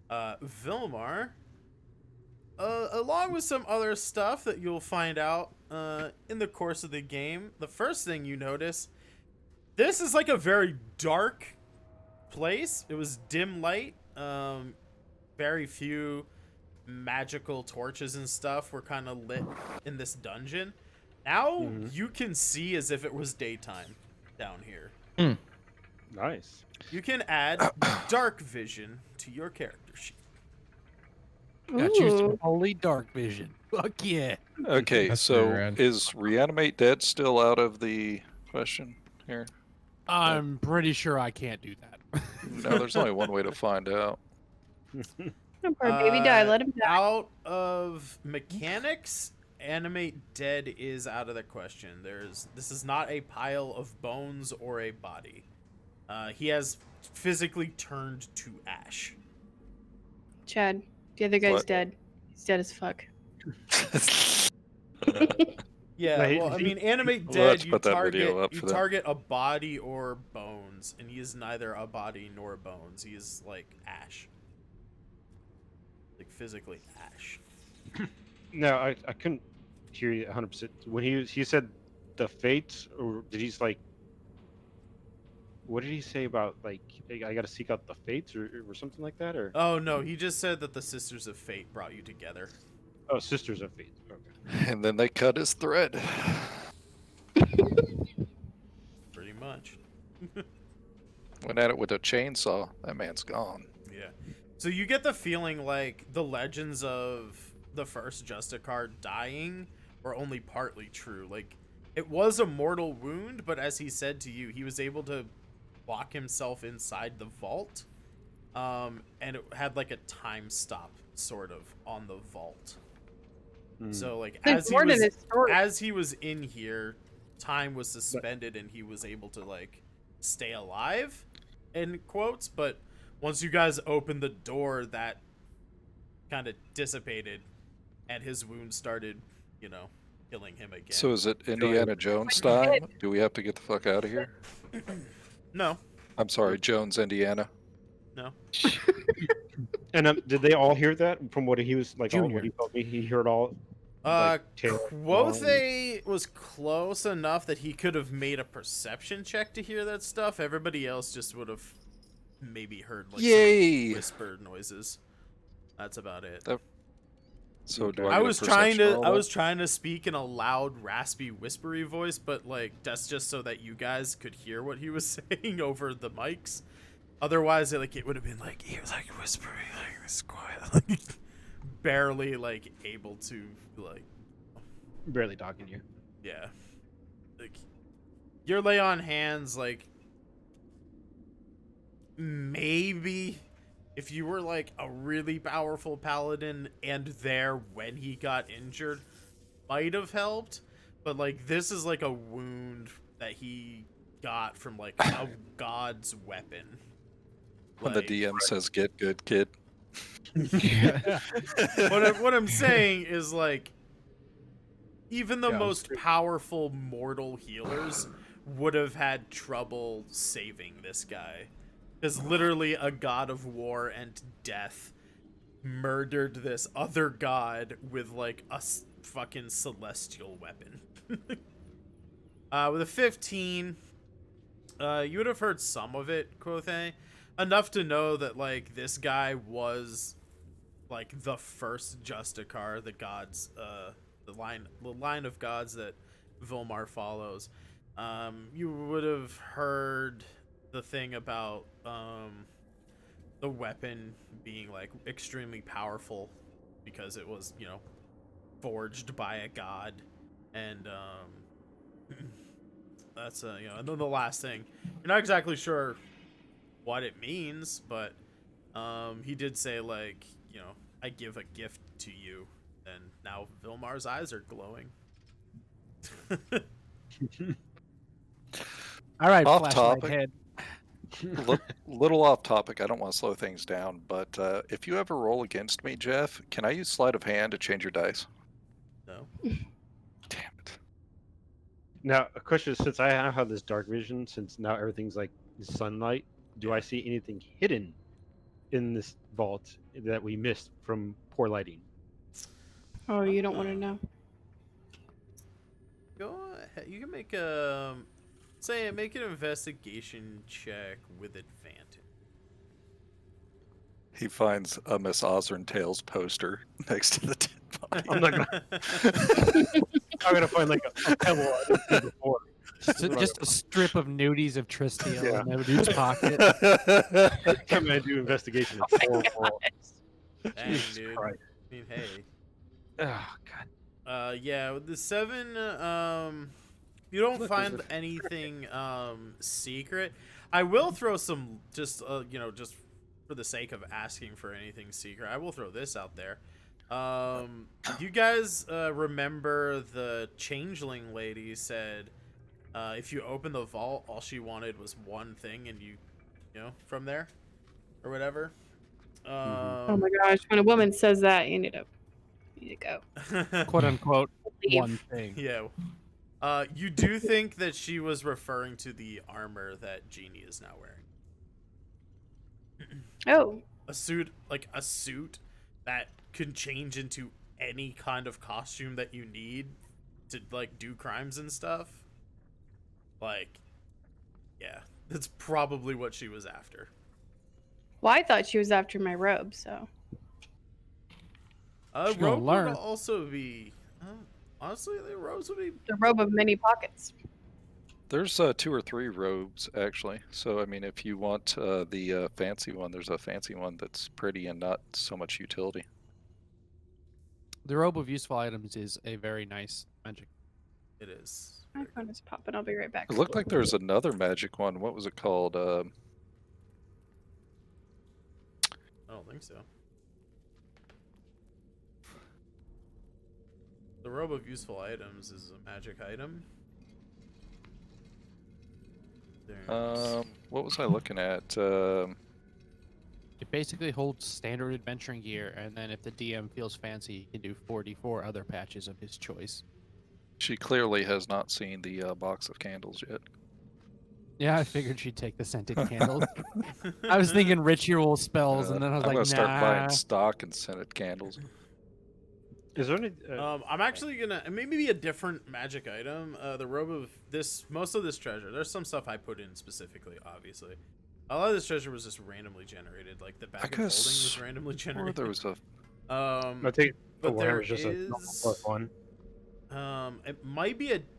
Vilmar, along with some other stuff that you'll find out in the course of the game, the first thing you notice, this is a very dark place. It was dim light. Very few magical torches and stuff were kind of lit in this dungeon. Now you can see as if it was daytime down here. Nice. You can add dark vision to your character sheet. Got you some holy dark vision. Fuck yeah. Okay, That's so pretty rad. is reanimate dead still out of the question here? I'm pretty sure I can't do that. No, there's only one way to find out. Poor baby die. Let him die. Out of mechanics, animate dead is out of the question. This is not a pile of bones or a body. He has physically turned to ash. Chad, the other guy's What? dead. He's dead as fuck. Yeah, Right, well, I mean, animate Well, dead. let's You put that video target up you for them. target a body or bones, and he is neither a body nor bones. He is ash, physically ash. No, I couldn't hear you 100%. When he said the fates, or did he just like? What did he say about like I got to seek out the fates or something like that? Or Oh no, he just said that the Sisters of Fate brought you together. oh, sisters of fate. Okay. And then they cut his thread. Pretty much. Went at it with a chainsaw. That man's gone. Yeah. So you get the feeling like the legends of the first Justicar dying were only partly true. Like, it was a mortal wound, but as he said to you, he was able to lock himself inside the vault. And it had like a time stop sort of on the vault. So like as he was in here, time was suspended and he was able to like stay alive, in quotes, but once you guys opened the door, that kind of dissipated and his wound started, you know, killing him again. So is it Indiana Jones time? Do we have to get the fuck out of here? No. I'm sorry, Jones, Indiana. No. And did they all hear that from what he was like? All Junior. what he told me, he heard all. Quothe was close enough that he could have made a perception check to hear that stuff. Everybody else just would have maybe heard like Yay! some whisper noises. That's about it. So do I get a was trying perception to roll? trying to speak in a loud, raspy, whispery voice, but like that's just so that you guys could hear what he was saying over the mics. Otherwise, it would have been like he was like whispering, like this quiet, like barely like able to like Barely talking to you. yeah, like your lay on hands, like maybe if you were like a really powerful paladin and there when he got injured might have helped, but like this is like a wound that he got from like a god's weapon. When the DM says "Get good, kid." What I'm saying is like even the Yeah, most powerful mortal healers would have had trouble saving this guy. Because literally a god of war and death murdered this other god with like a fucking celestial weapon. With a 15, you would have heard some of it, Quothe. Enough to know that like this guy was like the first Justicar, the gods, the line of gods that Vilmar follows. You would have heard the thing about the weapon being like extremely powerful because it was, you know, forged by a god, and that's you know. And then the last thing, you're not exactly sure what it means, but he did say like, you know, I give a gift to you, and now Vilmar's eyes are glowing. All right, Off flashlight topic. head. Little off topic. I don't want to slow things down, but if you ever roll against me, Jeff, can I use sleight of hand to change your dice? No. Damn it. Now, a question is, since I now have this dark vision, since now everything's like sunlight, do I see anything hidden in this vault that we missed from poor lighting? Oh, you don't want to know. Go ahead. You can make make an investigation check with advantage. He finds a Miss Osrynn Tales poster next to the dead body. I'm not gonna. I'm gonna find like a pebble I didn't see before. Just a strip of nudies of Tristiel Yeah. in that dude's pocket. I'm gonna do investigation. Oh my Horrible. Dang, Jesus dude. Christ. I mean, hey. Oh God. Yeah, with the 7, you don't find anything secret. I will throw some just you know, just for the sake of asking for anything secret. I will throw this out there. You guys remember the changeling lady said if you open the vault, all she wanted was one thing, and you know, from there or whatever. Oh my gosh, when a woman says that, you need to go. Quote unquote Leave. one thing. Yeah. You do think that she was referring to the armor that Jeannie is now wearing. Oh, A suit that can change into any kind of costume that you need to like do crimes and stuff. Like, yeah, that's probably what she was after. Well, I thought she was after my robe, so. She's gonna Robe learn. would also be. Honestly, the robes would be. The robe of many pockets. There's 2 or 3 robes actually. So I mean, if you want the fancy one, there's a fancy one that's pretty and not so much utility. The robe of useful items is a very nice magic. It is. My phone is popping. I'll be right back. It looked like there's another magic one. What was it called? I don't think so. The robe of useful items is a magic item. What was I looking at? It basically holds standard adventuring gear, and then if the DM feels fancy, he can do 44 other patches of his choice. She clearly has not seen the box of candles yet. Yeah, I figured she'd take the scented candles. I was thinking ritual spells, and then I was I'm like, gonna start nah. buying stock and scented candles. Is there any? I'm actually gonna maybe be a different magic item. The robe of most of this treasure. There's some stuff I put in specifically, obviously. A lot of this treasure was just randomly generated. Like the bag of holding was randomly Or generated. there was a I take the but one there was just a normal is- +1.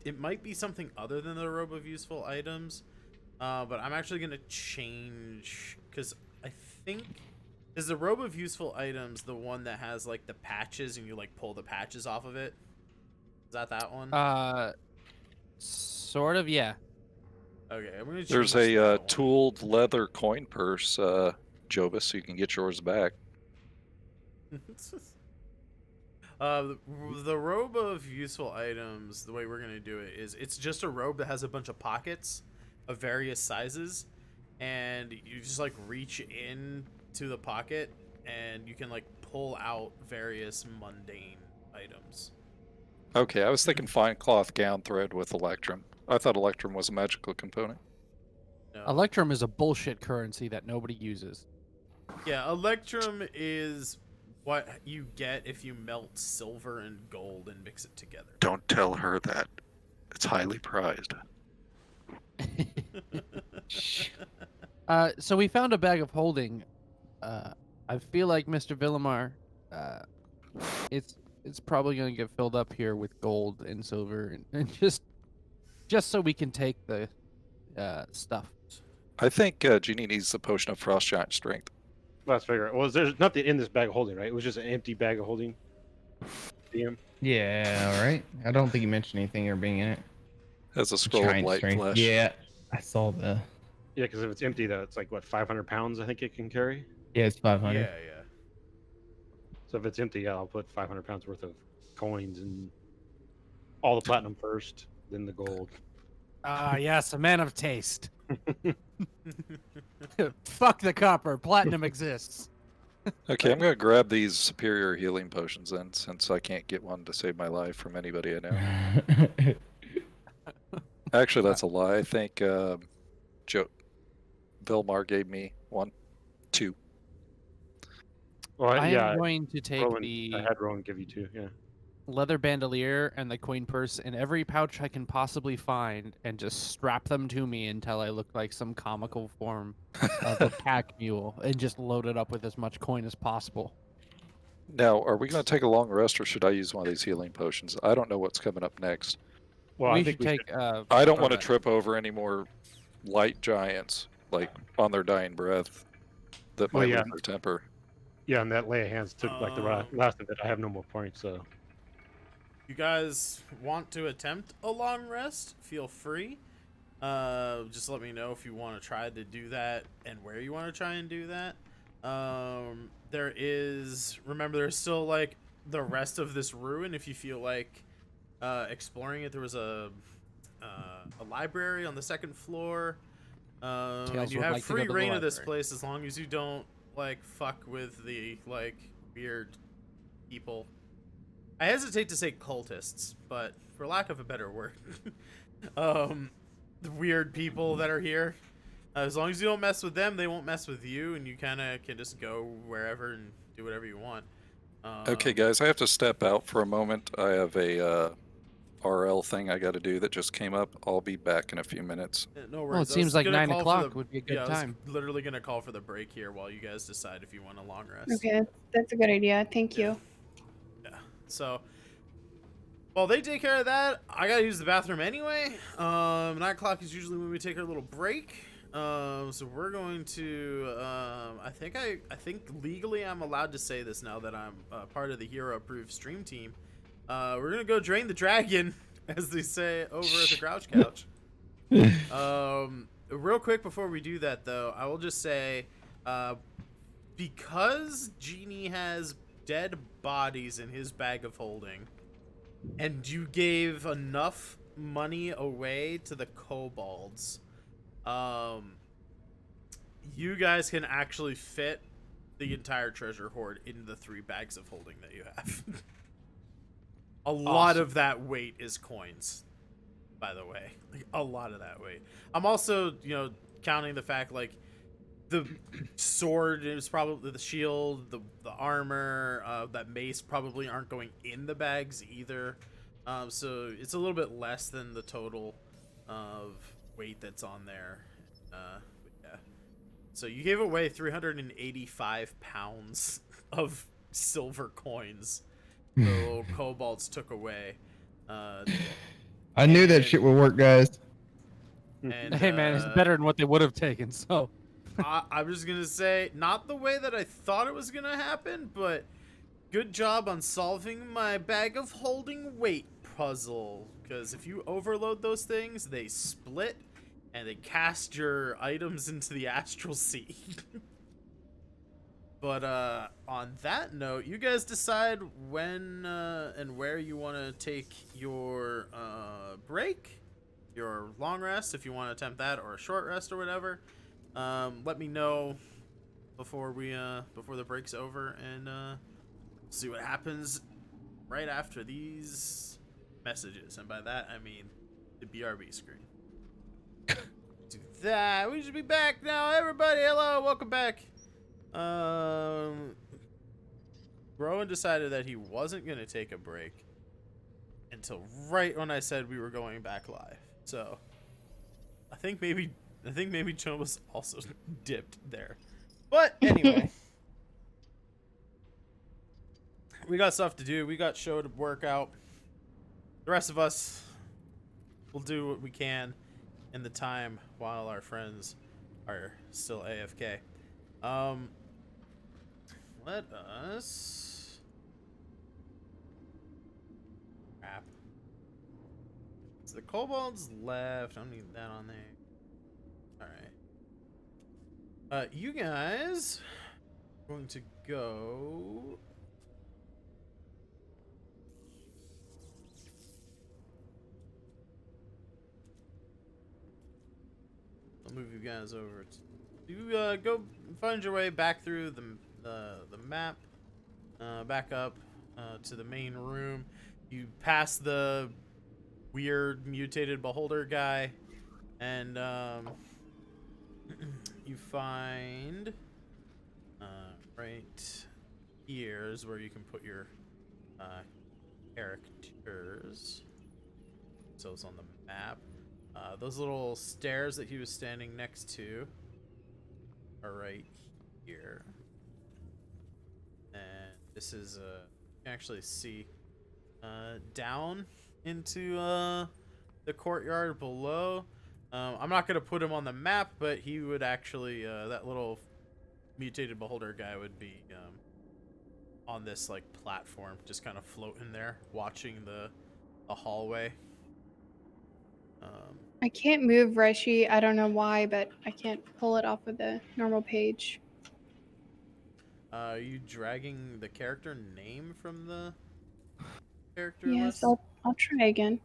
it might be something other than the robe of useful items. But I'm actually gonna change because I think is the robe of useful items the one that has like the patches and you like pull the patches off of it. Is that one? Sort of, yeah. Okay, I'm gonna. there's change a that one. tooled leather coin purse, Jovis, so you can get yours back. The robe of useful items, the way we're gonna do it is it's just a robe that has a bunch of pockets of various sizes, and you just like reach in to the pocket and you can like pull out various mundane items. Okay, I was thinking fine cloth gown thread with electrum. I thought electrum was a magical component. No. Electrum is a bullshit currency that nobody uses. Yeah, electrum is what you get if you melt silver and gold and mix it together. Don't tell her that. It's highly prized. So we found a bag of holding. I feel like Mr. Villamar, it's probably gonna get filled up here with gold and silver and just so we can take the stuff. I think Jeannie needs the potion of frost giant strength. Let's figure it. Well, there's nothing in this bag of holding, right? It was just an empty bag of holding. DM. Yeah, all right. I don't think you mentioned anything or being in it. Has a scroll of Giant light strength. flesh. Yeah, I saw the. Yeah, because if it's empty, though, it's like what 500 pounds. I think it can carry. Yeah, it's 500. Yeah. So if it's empty, yeah, I'll put 500 pounds worth of coins and all the platinum first, then the gold. Ah, yes, a man of taste. Fuck the copper. Platinum exists. Okay, I'm gonna grab these superior healing potions then, since I can't get one to save my life from anybody I know. Actually, that's a lie. I think Vilmar gave me 1, 2. Well, I yeah, am going to take Rowan, the I had Rowan give you 2. Yeah. leather bandolier and the coin purse in every pouch I can possibly find and just strap them to me until I look like some comical form of a pack mule and just load it up with as much coin as possible. Now, are we gonna take a long rest, or should I use one of these healing potions? I don't know what's coming up next. Well, we I think should take. I don't want to okay. trip over any more light giants, like on their dying breath, that Well, might yeah. lose their temper. Yeah, and that lay of hands took like the last of it. I have no more points, so. You guys want to attempt a long rest? Feel free. Just let me know if you want to try to do that and where you want to try and do that. Remember, there's still like the rest of this ruin. If you feel like exploring it, there was a library on the second floor. And Tails you would have like to go free to the reign of this library. place as long as you don't like fuck with the like weird people. I hesitate to say cultists, but for lack of a better word, the weird people that are here. As long as you don't mess with them, they won't mess with you, and you kind of can just go wherever and do whatever you want. Okay, guys, I have to step out for a moment. I have a RL thing I got to do that just came up. I'll be back in a few minutes. No worries. Well, it I was seems like gonna 9 call for o'clock the- would be a good yeah, time. I was literally gonna call for the break here while you guys decide if you want a long rest. Okay, that's a good idea. Thank you. Yeah. So, while they take care of that, I gotta use the bathroom anyway. 9 o'clock is usually when we take our little break. So we're going to. I think legally I'm allowed to say this now that I'm part of the Hero Approved stream team. We're gonna go drain the dragon, as they say over at the Grouch Couch. Real quick before we do that, though, I will just say, because Genie has dead bodies in his bag of holding, and you gave enough money away to the kobolds, you guys can actually fit the entire treasure hoard into the 3 bags of holding that you have. A lot of that weight is coins, by the way. Like, a lot of that weight. I'm also, counting the fact, like, the sword is probably the shield, the armor, that mace probably aren't going in the bags either. So it's a little bit less than the total of weight that's on there. But yeah. So you gave away 385 pounds of silver coins. The little kobolds took away. I knew that shit would work, guys. And, Hey man, it's better than what they would have taken. So I'm just gonna say, not the way that I thought it was gonna happen, but good job on solving my bag of holding weight puzzle. Because if you overload those things, they split and they cast your items into the astral sea. But on that note, you guys decide when and where you want to take your break, your long rest, if you want to attempt that, or a short rest or whatever. Let me know before the break's over, and see what happens right after these messages. And by that I mean the BRB screen. Do that. We should be back now, everybody. Hello, welcome back. Rowan decided that he wasn't gonna take a break until right when I said we were going back live. So I think maybe Joan was also dipped there. But anyway, we got stuff to do. We got show to work out. The rest of us will do what we can in the time while our friends are still AFK. Let us... Crap. So the kobolds left. I don't need that on there. Alright. You guys are going to go... I'll move you guys over to... You go find your way back through the map, back up to the main room. You pass the weird mutated beholder guy, and you find right here is where you can put your characters. So it's on the map. Those little stairs that he was standing next to are right here. And this is you can actually see down into the courtyard below. I'm not gonna put him on the map, but he would actually that little mutated beholder guy would be on this like platform, just kind of floating there, watching the hallway. I can't move Reshi. I don't know why, but I can't pull it off of the normal page. Are you dragging the character name from the character Yes, list? I'll try again.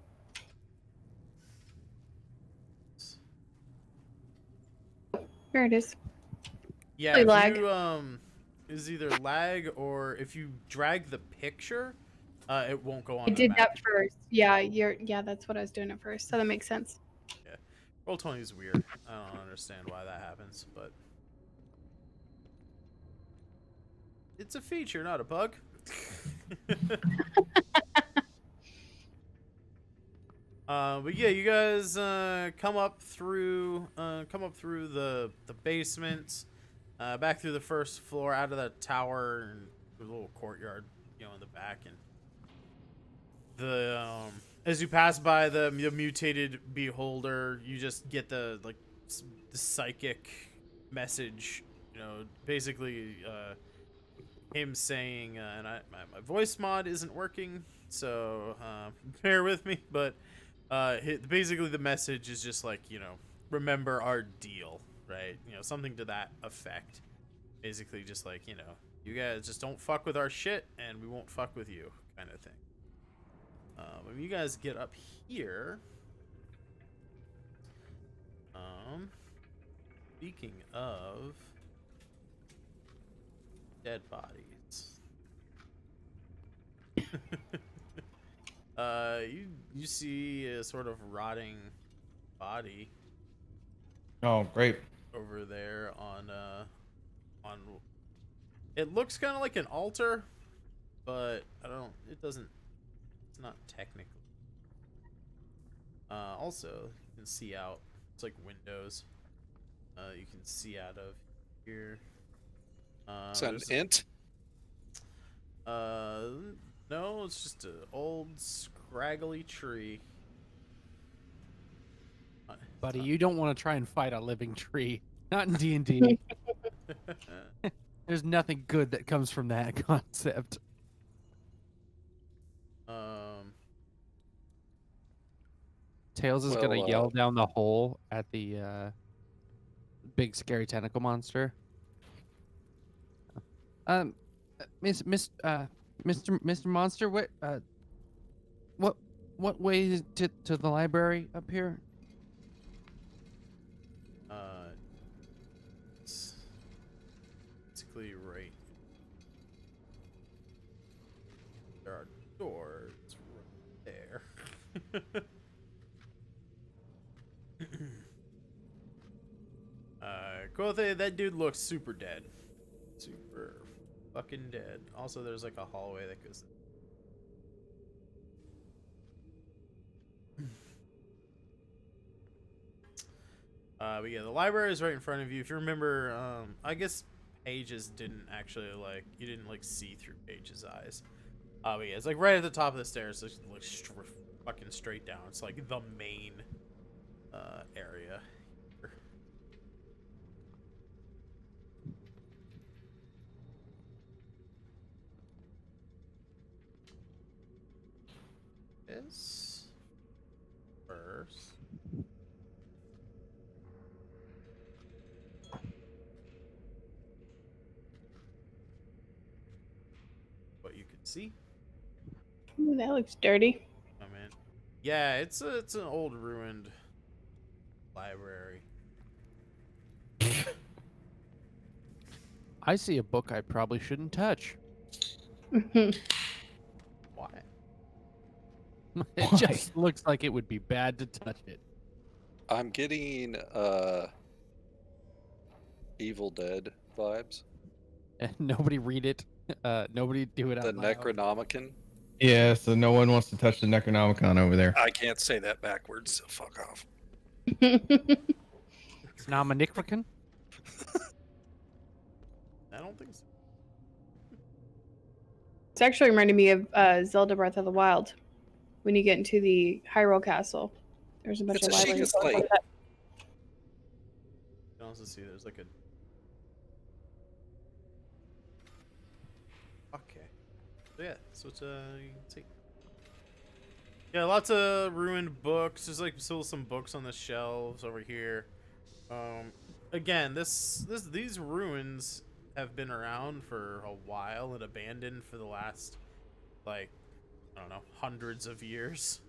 There it is. Yeah, Really if lag. you is either lag or if you drag the picture, it won't go on. I the did map. that first. Yeah, that's what I was doing at first. So that makes sense. Yeah, Roll20 is weird. I don't understand why that happens, but it's a feature, not a bug. But yeah, you guys come up through the basement, back through the first floor, out of that tower, and the little courtyard, in the back, and the as you pass by the mutated beholder, you just get the psychic message, basically him saying, and my voice mod isn't working, so bear with me, but basically the message is just like, remember our deal, right? Something to that effect. Basically just like, you guys just don't fuck with our shit and we won't fuck with you, kind of thing. When you guys get up here, speaking of dead bodies, you see a sort of rotting body. Oh, great. Over there on it looks kind of like an altar, but it's not technically. Also, you can see out. It's like windows. You can see out of here. Is that an int? No, it's just an old scraggly tree. Buddy, you don't want to try and fight a living tree. Not in D&D. There's nothing good that comes from that concept. Tails is gonna yell down the hole at the big scary tentacle monster. Mr. Monster, what way is it to the library up here? It's basically right. There are doors right there. Kothe, that dude looks super dead. Super fucking dead. Also, there's like a hallway that goes. But yeah, the library is right in front of you. If you remember, I guess Pages didn't actually you didn't see through Page's eyes. But yeah, it's like right at the top of the stairs. So it's like fucking straight down. It's like the main area. This first. What you can see. Ooh, that looks dirty. Oh man. Yeah, it's an old ruined library. I see a book I probably shouldn't touch. Why? It just looks like it would be bad to touch it. I'm getting Evil Dead vibes. Nobody read it. Nobody do it The out loud. Necronomicon. Yeah, so no one wants to touch the Necronomicon over there. I can't say that backwards, so fuck off. Nomanicricon? I don't think so. It's actually reminding me of Zelda Breath of the Wild. When you get into the Hyrule Castle, there's a bunch It's of a libraries. Sheikah Slate. You can also see there's like a. Okay. So yeah, so it's you can see. Yeah, lots of ruined books. There's still some books on the shelves over here. Again, these ruins have been around for a while and abandoned for the last I don't know, hundreds of years.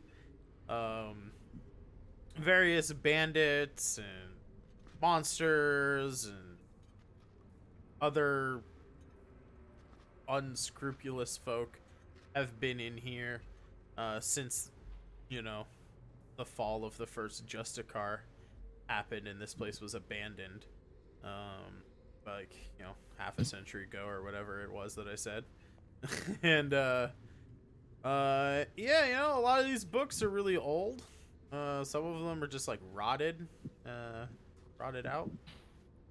Various bandits and monsters and other unscrupulous folk have been in here since, the fall of the first Justicar happened and this place was abandoned. Half a century ago or whatever it was that I said. And yeah, a lot of these books are really old. Some of them are just like rotted out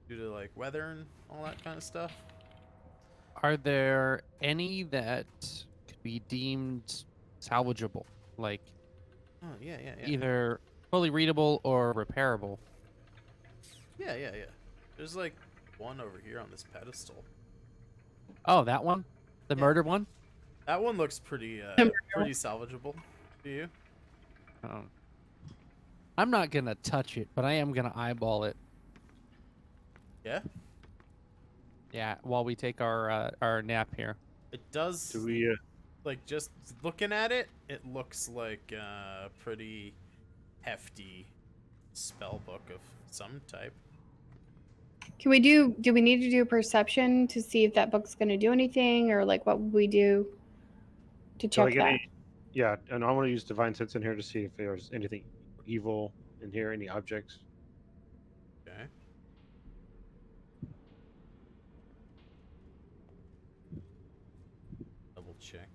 due to like weather and all that kind of stuff. Are there any that could be deemed salvageable, like Oh yeah. either fully readable or repairable? Yeah. There's like one over here on this pedestal. Oh, that one, the Yeah. murder one. That one looks pretty pretty salvageable. Do you? Oh. I'm not gonna touch it, but I am gonna eyeball it. Yeah. Yeah, while we take our nap here. It does. Do we? Like just looking at it, it looks like a pretty hefty spell book of some type. Do we need to do a perception to see if that book's going to do anything, or like what would we do to Do I check get that? yeah, and I want to use divine sense in here to see if there's anything evil in here, any objects. Okay. Double check.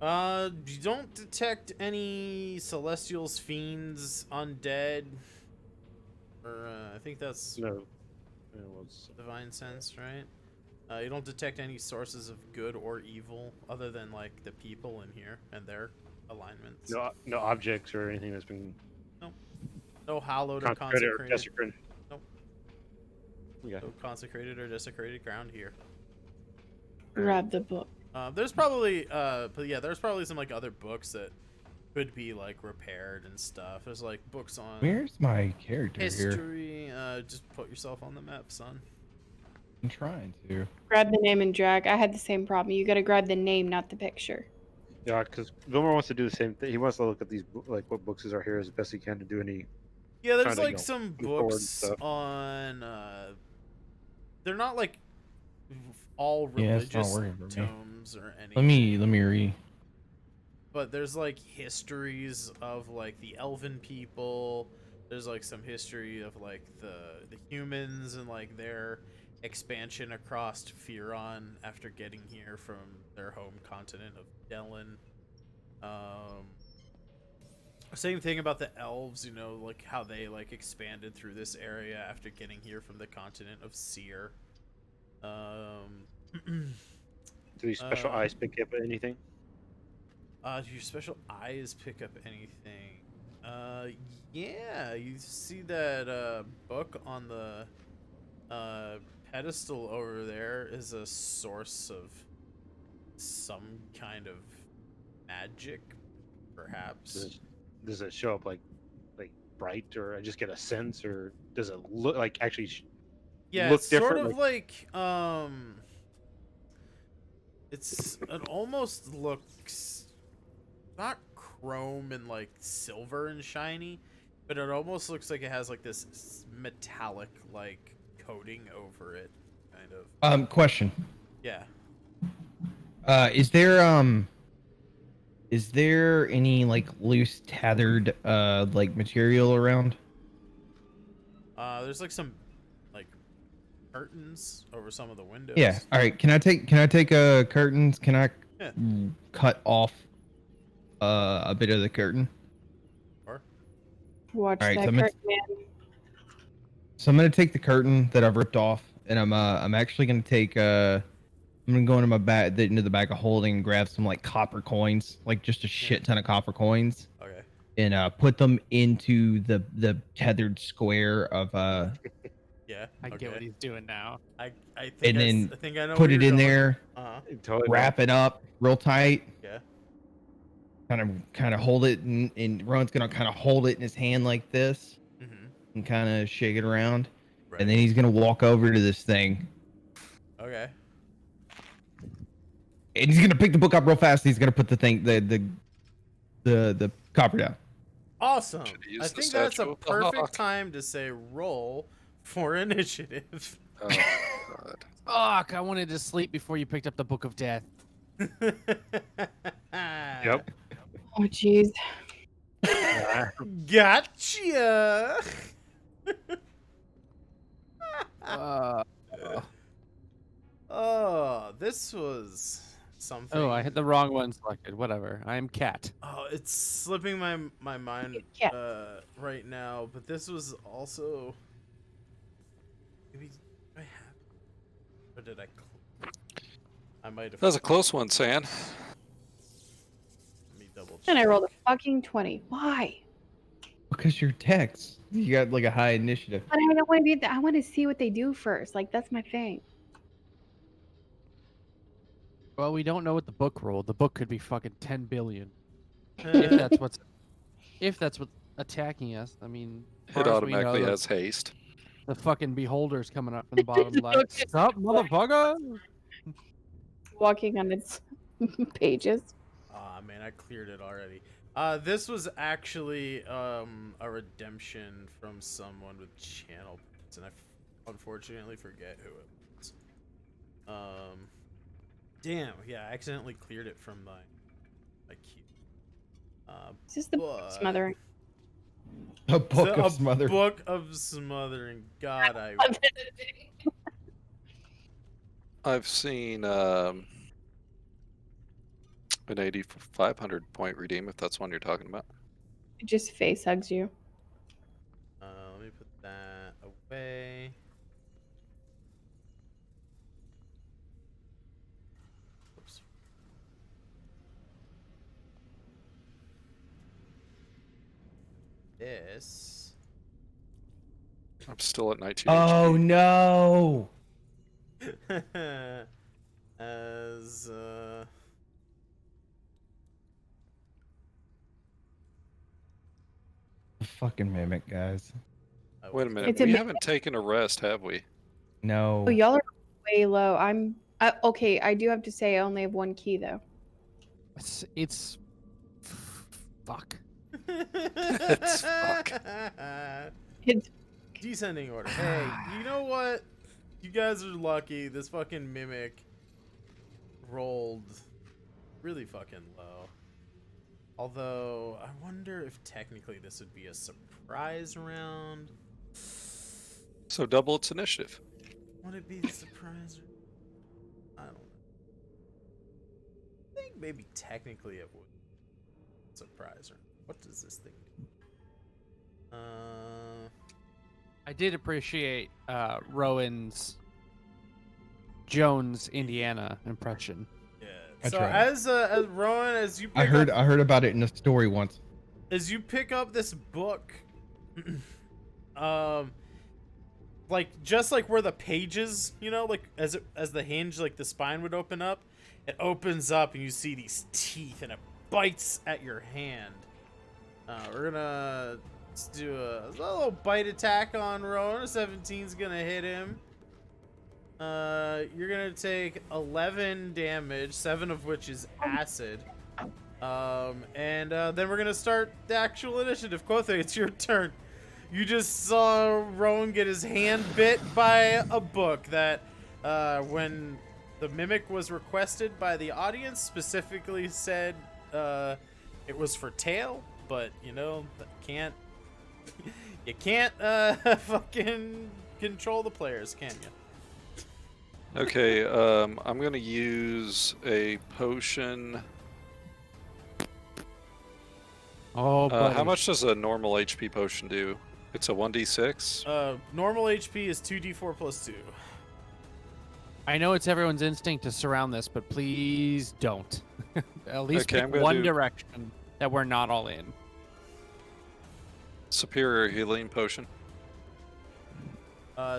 You don't detect any celestials, fiends, undead, or I think that's No. Yeah, well, it's- divine sense, right? You don't detect any sources of good or evil other than like the people in here and their alignments. no objects or anything that's been No hallowed or consecrated or consecrated. desecrated. Nope. Yeah. No consecrated or desecrated ground here. Grab the book. There's probably but yeah, there's probably some like other books that could be like repaired and stuff. There's like books on Where's my character here? history. Just put yourself on the map, son. I'm trying to. Grab the name and drag. I had the same problem. You got to grab the name, not the picture. Yeah, because Vilmar wants to do the same thing. He wants to look at these, like what books are here as best he can to do any. Yeah, there's Kinda, like you know, some move forward and books stuff. on they're not like all Yeah, it's not religious working for me. tomes or anything. Let me read. But there's like histories of like the elven people. There's like some history of like the humans and like their expansion across Firon after getting here from their home continent of Dellen. Same thing about the elves, you know, like how they like expanded through this area after getting here from the continent of Seer. Do these special eyes pick up anything? Do your special eyes pick up anything? Yeah, you see that book on the pedestal over there is a source of some kind of magic, perhaps. Does it show up like bright, or I just get a sense, or does it look like actually Yeah, look it's sort different? of like it almost looks not chrome and like silver and shiny, but it almost looks like it has like this metallic like coating over it, kind of. Question. Yeah. Is there any like loose tethered like material around? There's like some like curtains over some of the windows. Yeah. All right. Can I take curtains? Can I Yeah. cut off a bit of the curtain? Or Watch All right, that so I'm gonna- curtain, man. So I'm gonna take the curtain that I've ripped off, and I'm actually gonna take I'm gonna go into my bag, into the bag of holding, and grab some like copper coins, like just a shit ton of copper coins, okay. and put them into the tethered square of Yeah. I get what he's doing now. I think and then I think I know put where it you're in going. there, Uh-huh. Totally wrap it up real tight, Yeah. kind of hold it, and Ron's gonna kind of hold it in his hand like this, Mm-hmm. and kind of shake it around, Right. and then he's gonna walk over to this thing, Okay. and he's gonna pick the book up real fast. And he's gonna put the thing, the copper down. Awesome. Should've used I the think that's a statue of the perfect hawk. time to say roll for initiative. Oh, God. Fuck! I wanted to sleep before you picked up the Book of Death. Yep. Oh, jeez. Gotcha. Uh, Oh, this was something. Oh, I had the wrong one selected. Whatever. I am cat. Oh, it's slipping my mind Yeah. right now. But this was also maybe I have. Or did I? I might have. That was a close one, San. Let me double check. And I rolled a fucking 20. Why? Because you're Tex. You got like a high initiative. But I don't want to be. I want to see what they do first. Like that's my thing. Well, we don't know what the book rolled. The book could be fucking 10 billion. If that's what's attacking us. I mean, as It far as we know, automatically has haste. the fucking beholder's coming up from the bottom left. Stop, motherfucker! Walking on its pages. Ah, man, I cleared it already. This was actually a redemption from someone with channel points, and I unfortunately forget who it was. Damn, yeah, I accidentally cleared it from my queue. It's just the smothering. A book A of smother. book of smothering. God, I've seen an 500 point redeem, if that's one you're talking about. It just face hugs you. Let me put that away. Oops. This. I'm still at 19 Oh HP. no! As The fucking mimic, guys. Wait a minute, It's a we mi- haven't taken a rest, have we? No. Oh, y'all are way low. I'm okay. I do have to say I only have one key though. It's fuck. It's fuck. It's Descending order. Hey, you know what? You guys are lucky. This fucking mimic rolled really fucking low. Although, I wonder if technically this would be a surprise round. So double its initiative. Would it be the surprise? I don't know. I think maybe technically it would. Surprise round. What does this thing do? I did appreciate Rowan's Jones, Indiana impression. Yeah. I So tried. as Rowan, as you pick I heard up, about it in a story once. as you pick up this book, like just like where the pages, you know, like as the hinge, like the spine would open up, it opens up and you see these teeth and it bites at your hand. We're gonna do a little bite attack on Rowan. 17's gonna hit him. You're gonna take 11 damage, 7 of which is acid. And then we're gonna start the actual initiative. Quothe, it's your turn. You just saw Rowan get his hand bit by a book that, when the mimic was requested by the audience, specifically said it was for Tail, but you know, can't you can't fucking control the players, can you? Okay, I'm gonna use a potion. Oh, buddy. How much does a normal HP potion do? It's a 1d6. Normal HP is 2d4 plus 2. I know it's everyone's instinct to surround this, but please don't. At least Okay, I'm pick gonna one do- direction that we're not all in. Superior healing potion.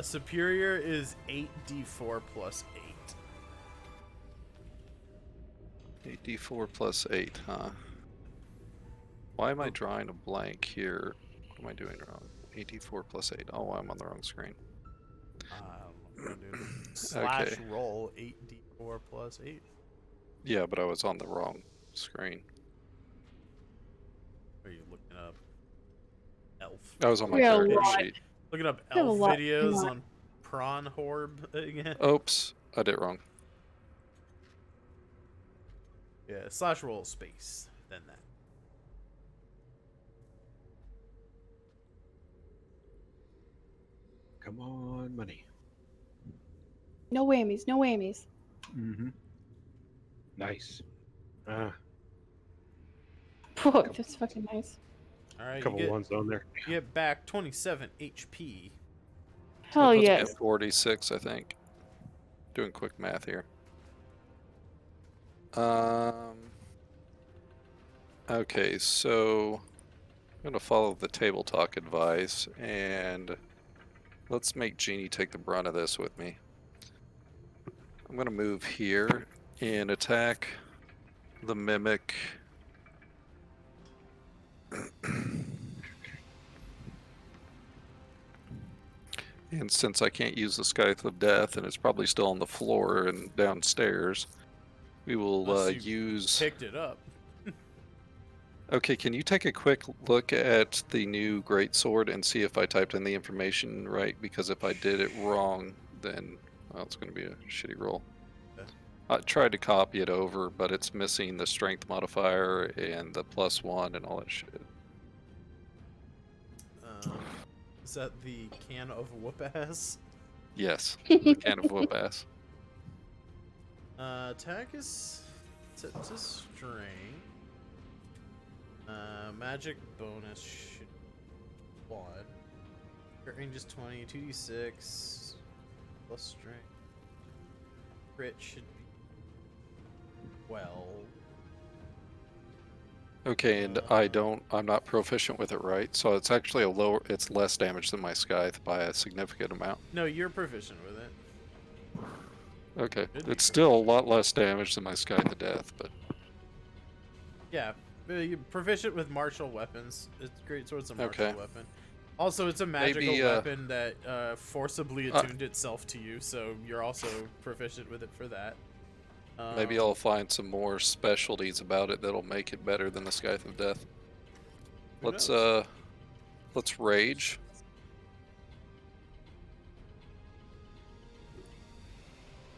Superior is 8d4 plus 8. 8d4 plus 8, huh? Why am I drawing a blank here? What am I doing wrong? 8d4 plus 8. Oh, I'm on the wrong screen. I'm gonna do slash Okay. roll 8d4 plus 8. Yeah, but I was on the wrong screen. Are you looking up elf? I was on my We got a character lot. sheet. Looking up We have a elf lot videos going on. on Prawn Horb again. Oops, I did it wrong. Yeah, slash roll space, then that. Come on, money. no whammies. No whammies. Mm-hmm. Nice. Whoa, that's fucking nice. All right, Couple ones on there. you get back 27 HP. Hell That puts me yes. at 46, I think. Doing quick math here. Okay, so I'm gonna follow the table talk advice, and let's make Jeannie take the brunt of this with me. I'm gonna move here and attack the mimic. And since I can't use the Scythe of Death, and it's probably still on the floor and downstairs, we will Unless you use... Picked it up. Okay, can you take a quick look at the new greatsword and see if I typed in the information right? Because if I did it wrong, then well, it's going to be a shitty roll. Okay. I tried to copy it over, but it's missing the strength modifier and the +1 and all that shit. Is that the can of whoop ass? Yes, the can of whoop ass. Attack is to strength. Magic bonus should 1. Crit range is 20, 2d6 plus strength. Crit should be 12. Okay, and I'm not proficient with it, right? So it's actually it's less damage than my Scythe by a significant amount. No, you're proficient with it. Okay, Should be it's still a lot less damage than my Scythe of Death, but Yeah, you're proficient with martial weapons. It's great sword's a martial Okay. weapon. Also, it's a magical Maybe, weapon that forcibly attuned itself to you, so you're also proficient with it for that. maybe I'll find some more specialties about it that'll make it better than the Scythe of Death. Who Let's knows? let's rage.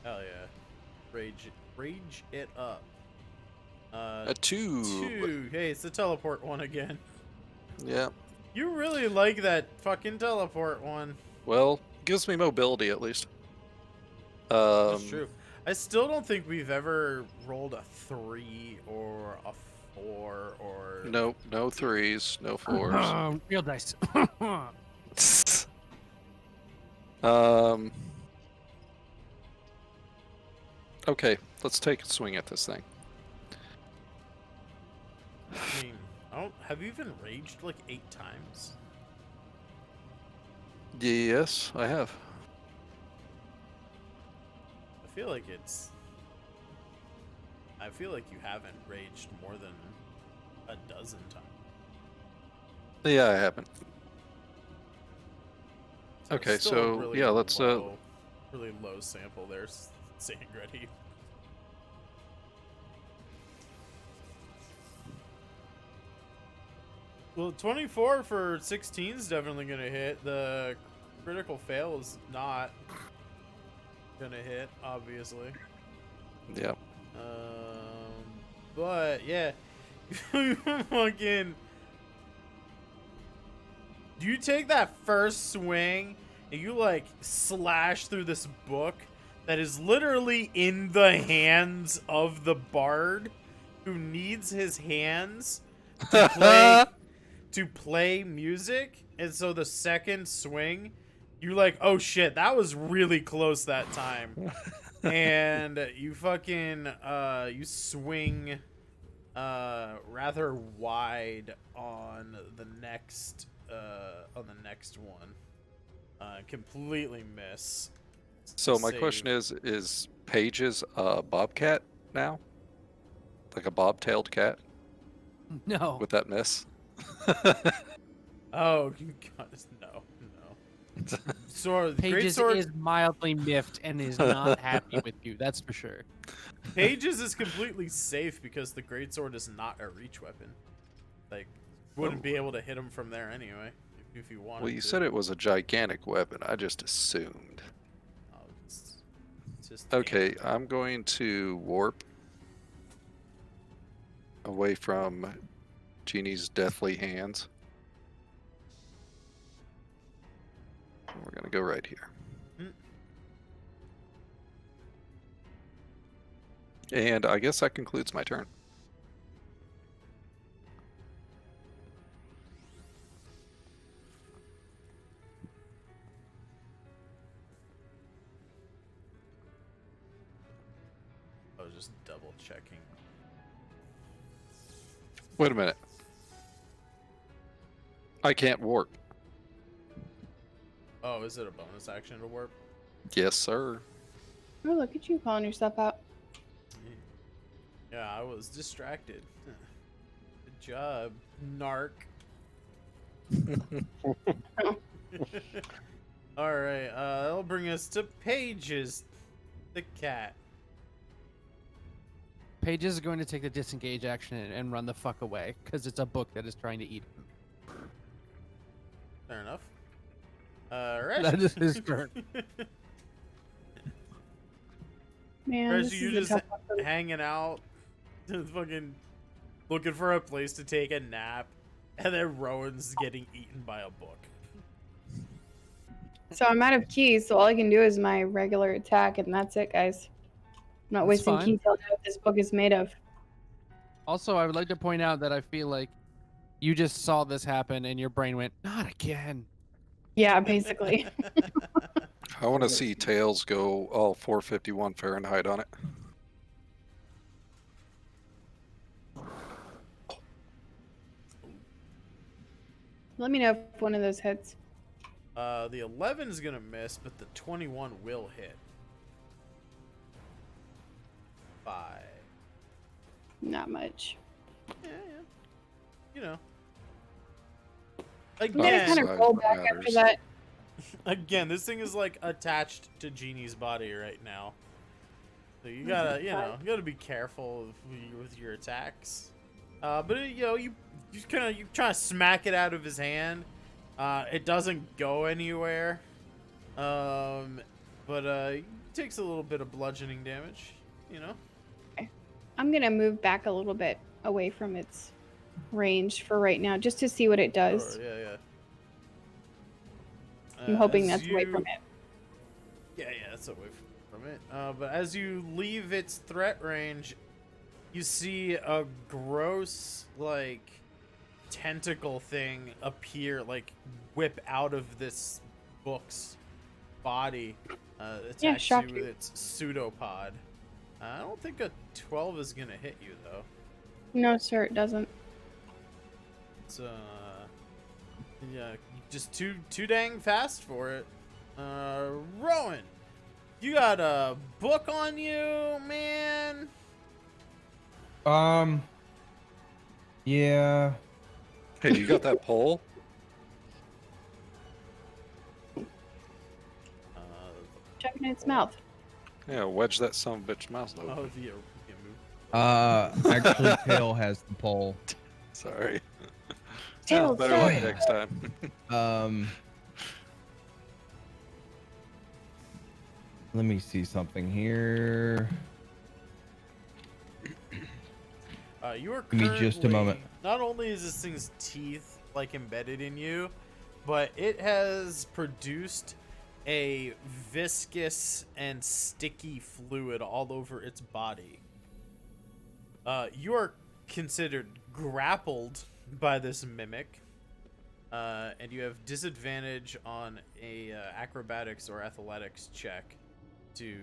Hell yeah, rage it up. A 2. 2. Hey, it's the teleport one again. Yeah. You really like that fucking teleport one. Well, gives me mobility at least. That's true. I still don't think we've ever rolled a 3 or a 4 or. Nope, no 3s, no 4s. Real dice. Okay, let's take a swing at this thing. I mean, have you even raged like 8 times? Yes, I have. I feel like you haven't raged more than a dozen times. Yeah, I haven't. So Okay, it's still a so, really yeah, let's, really low sample there, saying ready. Well, 24 for 16 is definitely gonna hit. The critical fail is not gonna hit, obviously. Yeah. But yeah, fucking. You take that first swing and you like slash through this book that is literally in the hands of the bard who needs his hands to play music. And so the second swing, you're like, oh shit, that was really close that time. And you fucking you swing rather wide on the next one. Completely miss. So my question is Paige's bobcat now? Like a bobtailed cat No. with that miss? Oh god, no. Sword, great Pages sword. is mildly miffed and is not happy with you. That's for sure. Pages is completely safe because the greatsword is not a reach weapon. Like, wouldn't be able to hit him from there anyway if you wanted. Well, you to. said it was a gigantic weapon. I just assumed. Oh, it's just Okay, I'm going to warp away from Jeannie's deathly hands. And we're going to go right here. And I guess that concludes my turn. I was just double checking. Wait a minute. I can't warp. Oh, is it a bonus action to warp? Yes, sir. Oh, look at you calling yourself out. Yeah, I was distracted. Good job, narc. Alright, that'll bring us to Pages, the cat. Paige is going to take the disengage action and run the fuck away because it's a book that is trying to eat him. Fair enough. Resh. That is his turn. Man, Resh, this you is a just tough one for me. hanging out, fucking looking for a place to take a nap, and then Rowan's getting eaten by a book. So I'm out of keys, so all I can do is my regular attack, and that's it, guys. I'm not That's wasting fine. keys on what this book is made of. Also, I would like to point out that I feel like you just saw this happen and your brain went, not again. Yeah, basically. I want to see Tails go all 451 Fahrenheit on it. Let me know if one of those hits. The 11 is gonna miss, but the 21 will hit. 5. Not much. Yeah. You know. I'm gonna Again, kind of Size roll what back after matters. that. again, this thing is like attached to Jeannie's body right now. So you gotta, you gotta be careful with your attacks. But you try to smack it out of his hand. It doesn't go anywhere. But it takes a little bit of bludgeoning damage. You know. I'm gonna move back a little bit away from its range for right now, just to see what it does. Sure, yeah. I'm hoping as that's away you- from it. Yeah, that's away from it. But as you leave its threat range, you see a gross, like, tentacle thing appear, like, whip out of this book's body. Attacks shock you you. with its pseudopod. I don't think a 12 is gonna hit you, though. No, sir, it doesn't. It's, yeah, just too dang fast for it. Rowan, you got a book on you, man? Yeah. Hey, you got that pole? Chuck it in its mouth. Yeah, wedge that son of a bitch mouth open. Oh, the move. Actually, Tail has the pole. Sorry. Tails, Better sorry. luck next time. Let me see something here. You are Give me just a moment. Not only is this thing's teeth like embedded in you, but it has produced a viscous and sticky fluid all over its body. You are considered grappled by this mimic, and you have disadvantage on a acrobatics or athletics check to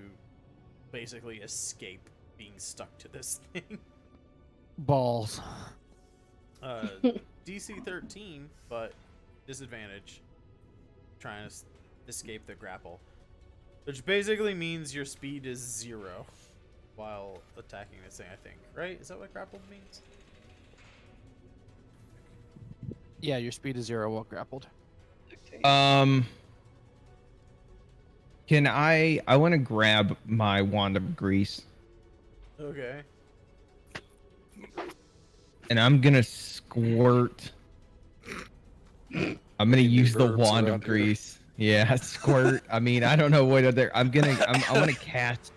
basically escape being stuck to this thing. Balls. DC 13, but disadvantage. Trying to escape the grapple. Which basically means your speed is 0 while attacking this thing, I think. Right? Is that what grappled means? Yeah, your speed is 0 while grappled. Can I want to grab my wand of grease, Okay. and I'm gonna squirt. I'm gonna use the verbs wand around of here. grease. Yeah, squirt. I mean, I don't know what other. I want to cast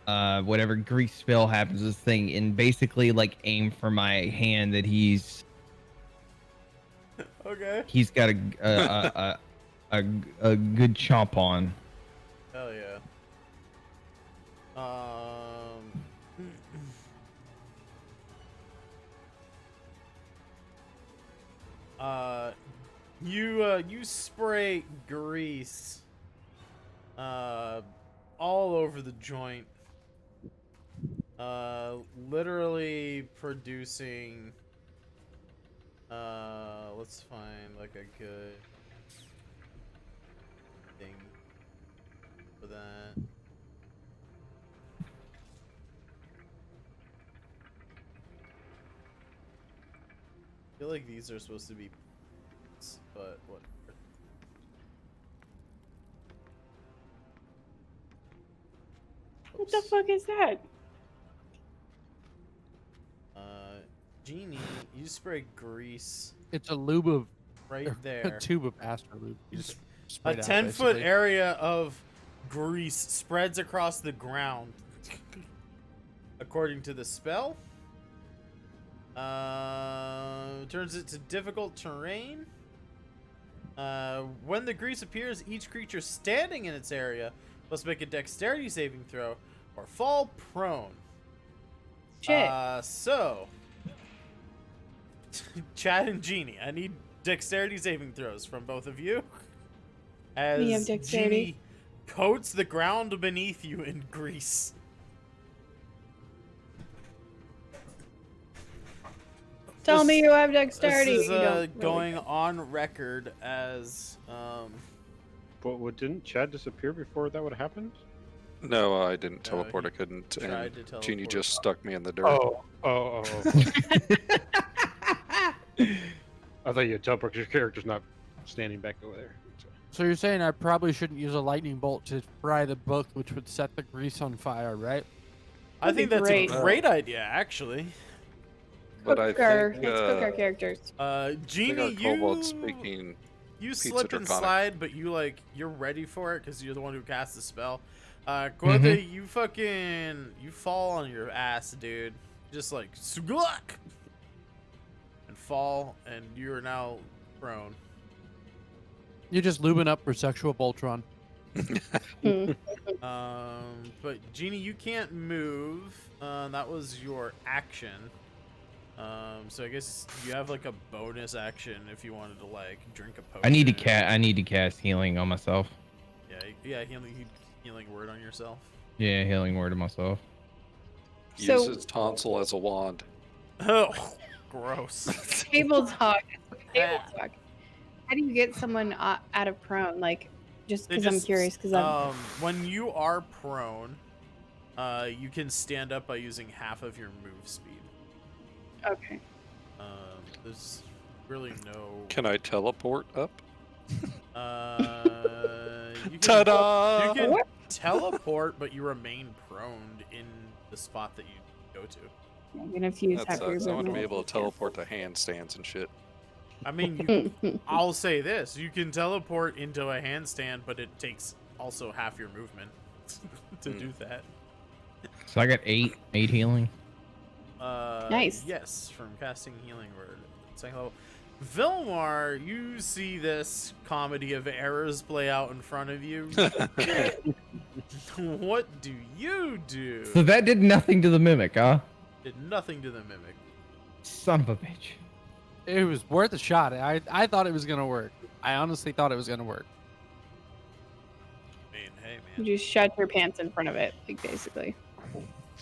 whatever grease spell happens to this thing, and basically like aim for my hand that he's Okay. got a good chomp on. Hell yeah. You spray grease all over the joint, literally producing. Let's find like a good thing for that. I feel like these are supposed to be, but whatever. What the fuck is that? Genie, you spray grease It's a lube of right a there. tube of Astro lube. You just spray A it out, 10-foot basically. area of grease spreads across the ground. According to the spell, turns it to difficult terrain. When the grease appears, each creature standing in its area must make a dexterity saving throw or fall prone. Shit. So, Chad and Genie, I need dexterity saving throws from both of you. As Me have dexterity. Genie coats the ground beneath you in grease. Tell me you have dexterity. This is You don't really. going on record as But didn't Chad disappear before that would have happened? No, I didn't No, teleport. he I couldn't. tried And to Genie teleport. just stuck me in the dirt. Oh. I thought you had teleport 'cause your character's not standing back over there. So you're saying I probably shouldn't use a lightning bolt to fry the book, which would set the grease on fire, right? I think that's That'd be a great idea, actually. But I Let's cook think our characters. I Genie, think our kobold speaking. you Pizza slip and Draconic. slide, but you're ready for it because you're the one who cast the spell. Gortha, you fall on your ass, dude. Just like sugluck and fall, and you are now prone. You're just lubing up for sexual Voltron. But Genie, you can't move. That was your action. So I guess you have like a bonus action if you wanted to like drink a potion. I need to cast healing on myself. Yeah, healing word on yourself. Yeah, healing word on myself. So- Use his tonsil as a wand. Oh, gross. Table talk. Table talk. How do you get someone out of prone? Like, just They because I'm just, curious. Because I'm. when you are prone, you can stand up by using half of your move speed. Okay. There's really no. Can I teleport up? You can, Ta-da! You can What? teleport, but you remain prone in the spot that you go to. I'm gonna fuse That half your sucks. I want to be movement. able to teleport to handstands and shit. I mean, I'll say this: you can teleport into a handstand, but it takes also half your movement to do that. So I got eight healing. Nice. Yes, from casting Healing Word. Second level. Vilmar, you see this comedy of errors play out in front of you. What do you do? So that did nothing to the mimic, huh? Did nothing to the mimic. Son of a bitch. It was worth a shot. I thought it was gonna work. I honestly thought it was gonna work. I mean, hey You man. just shut your pants in front of it, like basically.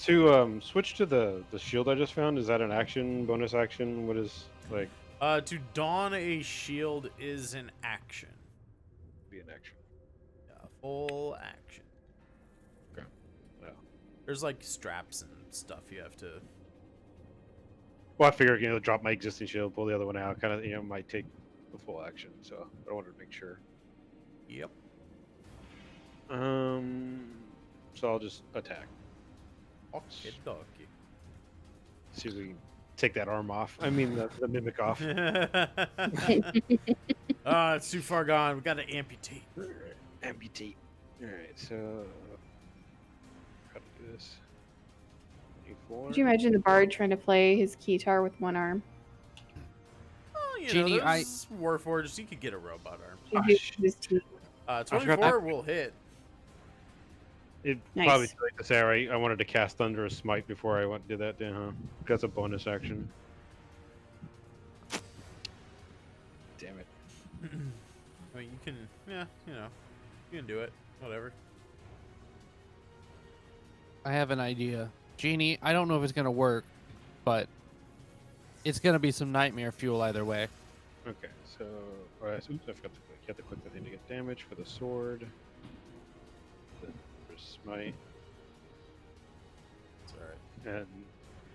To switch to the shield I just found, is that an action, bonus action? What is like To don a shield is an action. be an action? Yeah, full action. Okay. Yeah. There's like straps and stuff you have to. Well, I figured drop my existing shield, pull the other one out, kind of might take the full action. So I wanted to make sure. Yep. So I'll just attack. Okay, dokie. See if we can take that arm off. I mean the mimic off. Oh, it's too far gone. We gotta amputate. Amputate. All right, so how to do this? Could you imagine the bard trying to play his keytar with one arm? Oh, Genie, there's Warforged. You could get a robot arm. Oh, He shit. uses his teeth. forgot 24 will hit. It Nice. probably too late to say. I wanted to cast Thunderous Smite before I went and did that. Then, huh? That's a bonus action. Damn it. I mean, you can, yeah, you know, you can do it. Whatever. I have an idea. Genie, I don't know if it's going to work, but it's going to be some nightmare fuel either way. Okay, so oops, I forgot to click. You have to click the thing to get damage for the sword. For smite, It's alright. and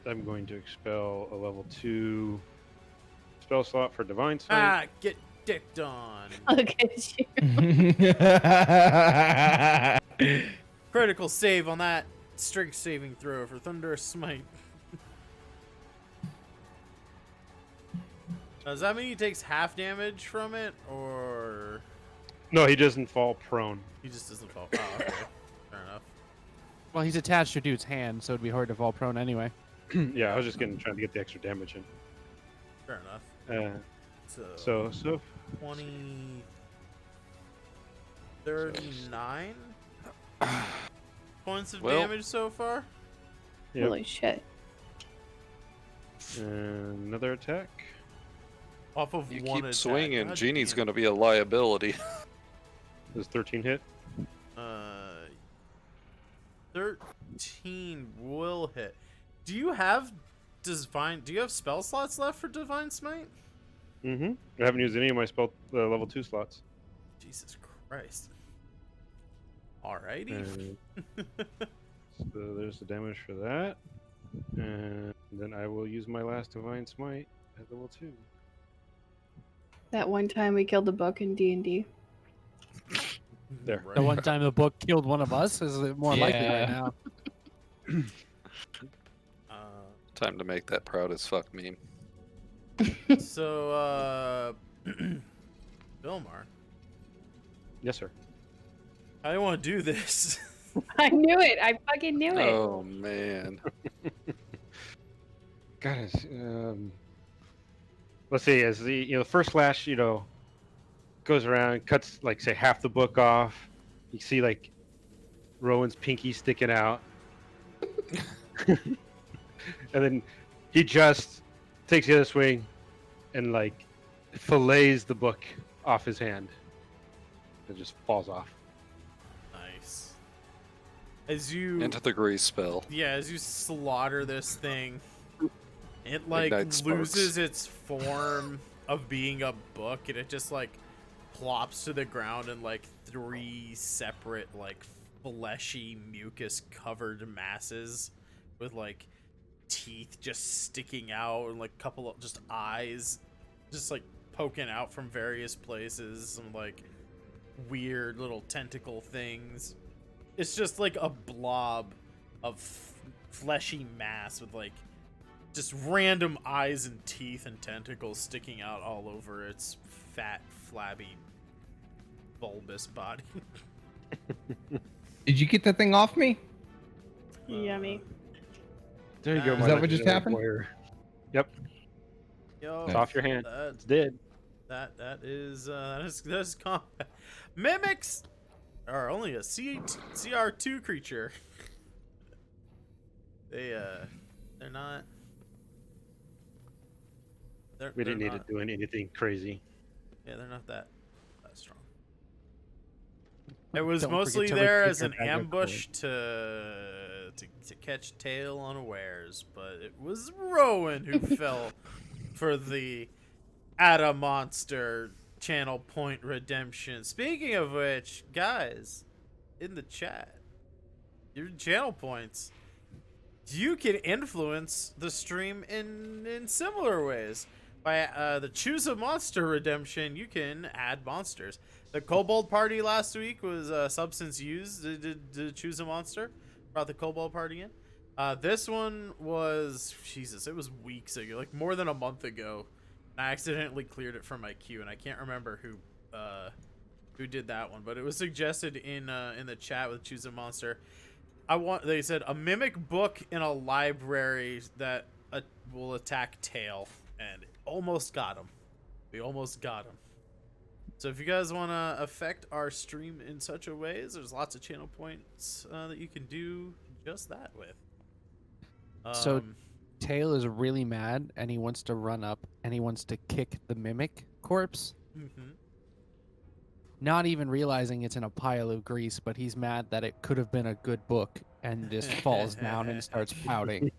I'm going to expel a level 2 spell slot for divine smite. Ah, get dicked on. Look at you. Critical save on that strength saving throw for Thunderous Smite. Does that mean he takes half damage from it, or No, he doesn't fall prone. he just doesn't fall? Oh, okay. Fair enough. Well, he's attached to dude's hand, so it'd be hard to fall prone anyway. Yeah, I was just trying to get the extra damage in. Fair enough. So 20... 39 points of Well- damage so far. Yep. Holy shit. And another attack. Off of You one keep attack. swinging, God Genie's damn. going to be a liability. Does 13 hit? 13 will hit. Do you have spell slots left for Divine Smite? Mm-hmm. I haven't used any of my spell level 2 slots. Jesus Christ. Alrighty. And so there's the damage for that. And then I will use my last divine smite at level 2. That one time we killed the book in D&D. There. Right. The one time the book killed one of us is it more likely right Yeah. now. Time to make that proud as fuck meme. So, Vilmar, Yes, sir. I want to do this. I knew it. I fucking knew it. Oh, man. Guys, let's see. As the first slash, goes around, cuts like say half the book off. You see like Rowan's pinky sticking out, and then he just takes the other swing and like fillets the book off his hand. It just falls off. Nice. As you Into the grease spell. as you slaughter this thing, it like Ignite sparks. loses its form of being a book, and it just like plops to the ground in like 3 separate like fleshy mucus covered masses with like teeth just sticking out and like a couple of just eyes just like poking out from various places, some like weird little tentacle things. It's just like a blob of fleshy mass with like just random eyes and teeth and tentacles sticking out all over its fat, flabby, bulbous body. Did you get that thing off me? Yummy. There you go. Is my that what just legendary happened? warrior. Yep, Yo, it's off your hand. that It's dead. that is combat. Mimics are only a CR2 creature. They're not. We didn't they're need not, to do anything crazy. Yeah, they're not that strong. It was Don't forget mostly to there retrieve as your an bag of ambush to catch tail unawares, but it was Rowan who fell for the Ada Monster channel point redemption. Speaking of which, guys, in the chat, your channel points, you can influence the stream in similar ways. By the Choose a Monster redemption, you can add monsters. The Kobold Party last week was substance used to choose a monster. Brought the Kobold Party in. This one was, Jesus, it was weeks ago, like more than a month ago. I accidentally cleared it from my queue, and I can't remember who did that one, but it was suggested in the chat with Choose a Monster. They said a mimic book in a library that will attack tail, and almost got him. We almost got him. So if you guys want to affect our stream in such a ways, there's lots of channel points that you can do just that with. So Tail is really mad and he wants to run up and he wants to kick the mimic corpse. Mhm. not even realizing it's in a pile of grease, but he's mad that it could have been a good book and just falls down and starts pouting.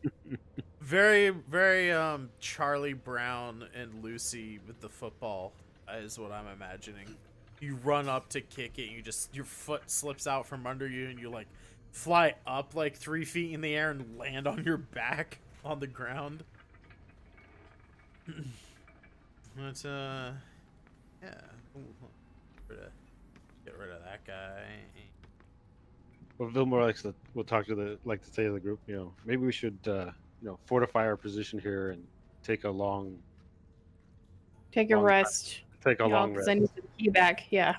Very, very Charlie Brown and Lucy with the football is what I'm imagining. You run up to kick it, and your foot slips out from under you, and you like fly up like 3 feet in the air and land on your back on the ground. But yeah. Ooh, get rid of that guy. Well, Vilmore we'll talk to the say to the group, maybe we should fortify our position here and take a long rest. Take a long Because rest. I need the key back. Yeah.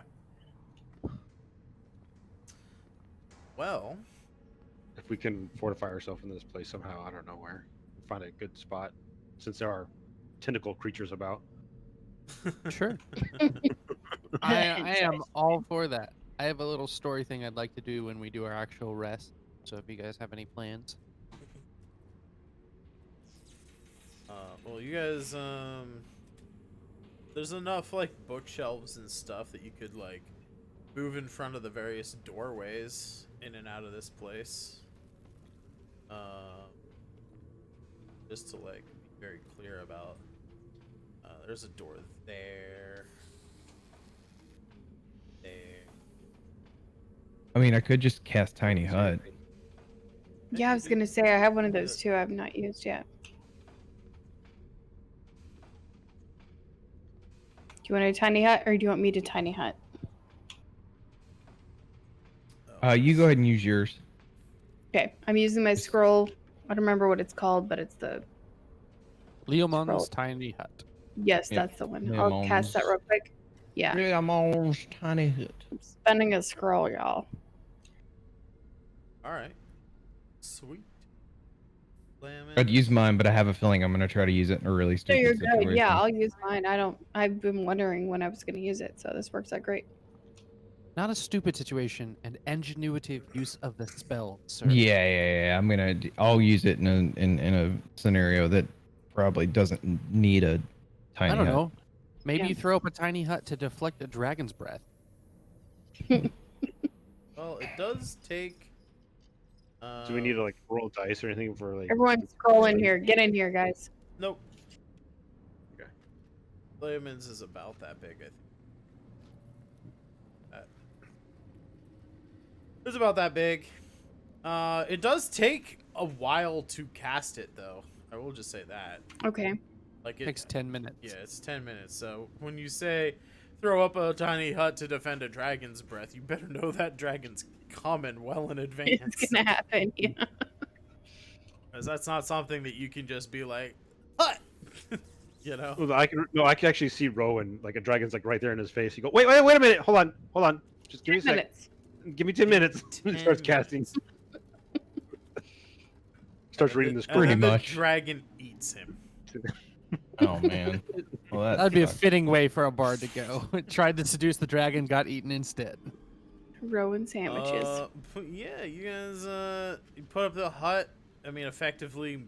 Well, If we can fortify ourselves in this place somehow, I don't know where. Find a good spot, since there are tentacle creatures about. Sure. I am all for that. I have a little story thing I'd like to do when we do our actual rest. So if you guys have any plans. well, you guys, there's enough like bookshelves and stuff that you could like move in front of the various doorways in and out of this place. Just to like be very clear about. There's a door there. There. I mean, I could just cast Tiny Hut. Yeah, I was gonna say I have one of those too. I've not used yet. Do you want a tiny hut, or do you want me to tiny hut? You go ahead and use yours. Okay, I'm using my scroll. I don't remember what it's called, but it's the Leomon's Scroll. Tiny Hut. yes, Yep, that's the one. I'll cast that real quick. Yeah, Yeah, I'm on Tiny Hut. I'm spending a scroll, y'all. All right. Sweet. Lemon. I'd use mine, but I have a feeling I'm gonna try to use it in a really So stupid you're situation. good. Yeah, I'll use mine. I've been wondering when I was gonna use it, so this works out great. Not a stupid situation, an ingenuitive use of the spell, sir. Yeah. I'll use it in a scenario that probably doesn't need a tiny I don't hut. know. Maybe Yeah. you throw up a tiny hut to deflect a dragon's breath. Well, it does take. Do we need to like roll dice or anything for like? Everyone scroll in here. Get in here, guys. Nope. Okay. Lemons is about that big, I think. It's about that big. It does take a while to cast it, though. I will just say that. Okay. Like It takes 10 minutes. Yeah, it's 10 minutes. So when you say throw up a tiny hut to defend a dragon's breath, you better know that dragon's coming well in advance. It's gonna happen. Yeah. Because that's not something that you can just be like, hut! You know? Well, I can actually see Rowan, like a dragon's like right there in his face. You go, wait a minute, hold on, just give me a 10 second. minutes. Give me 10 minutes. 10 Starts casting. minutes. Starts reading the And script. Pretty then the much. dragon eats him. Oh man. Well, That'd be a sucks. fitting way for a bard to go. Tried to seduce the dragon, got eaten instead. Rowan sandwiches. Yeah, you guys, you put up the hut. I mean, effectively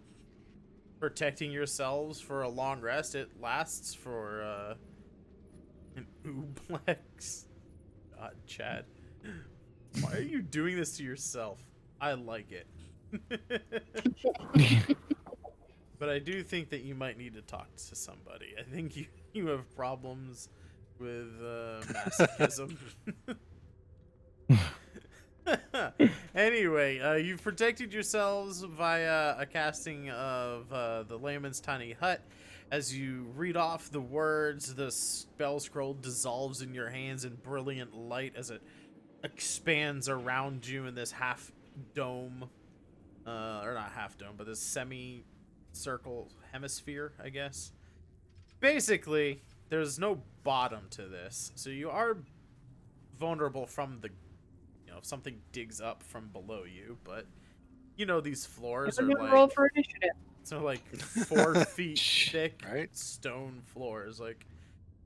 protecting yourselves for a long rest. It lasts for, an ooblex. God, Chad. Why are you doing this to yourself? I like it. But I do think that you might need to talk to somebody. I think you have problems with masochism. Anyway, you've protected yourselves via a casting of the layman's tiny hut. As you read off the words, the spell scroll dissolves in your hands in brilliant light as it expands around you in this half dome, or not half dome, but this semi-circle hemisphere, I guess. Basically, there's no bottom to this, so you are vulnerable from the, if something digs up from below you, but these floors are like Roll for initiative. so like 4 feet thick Right. stone floors, like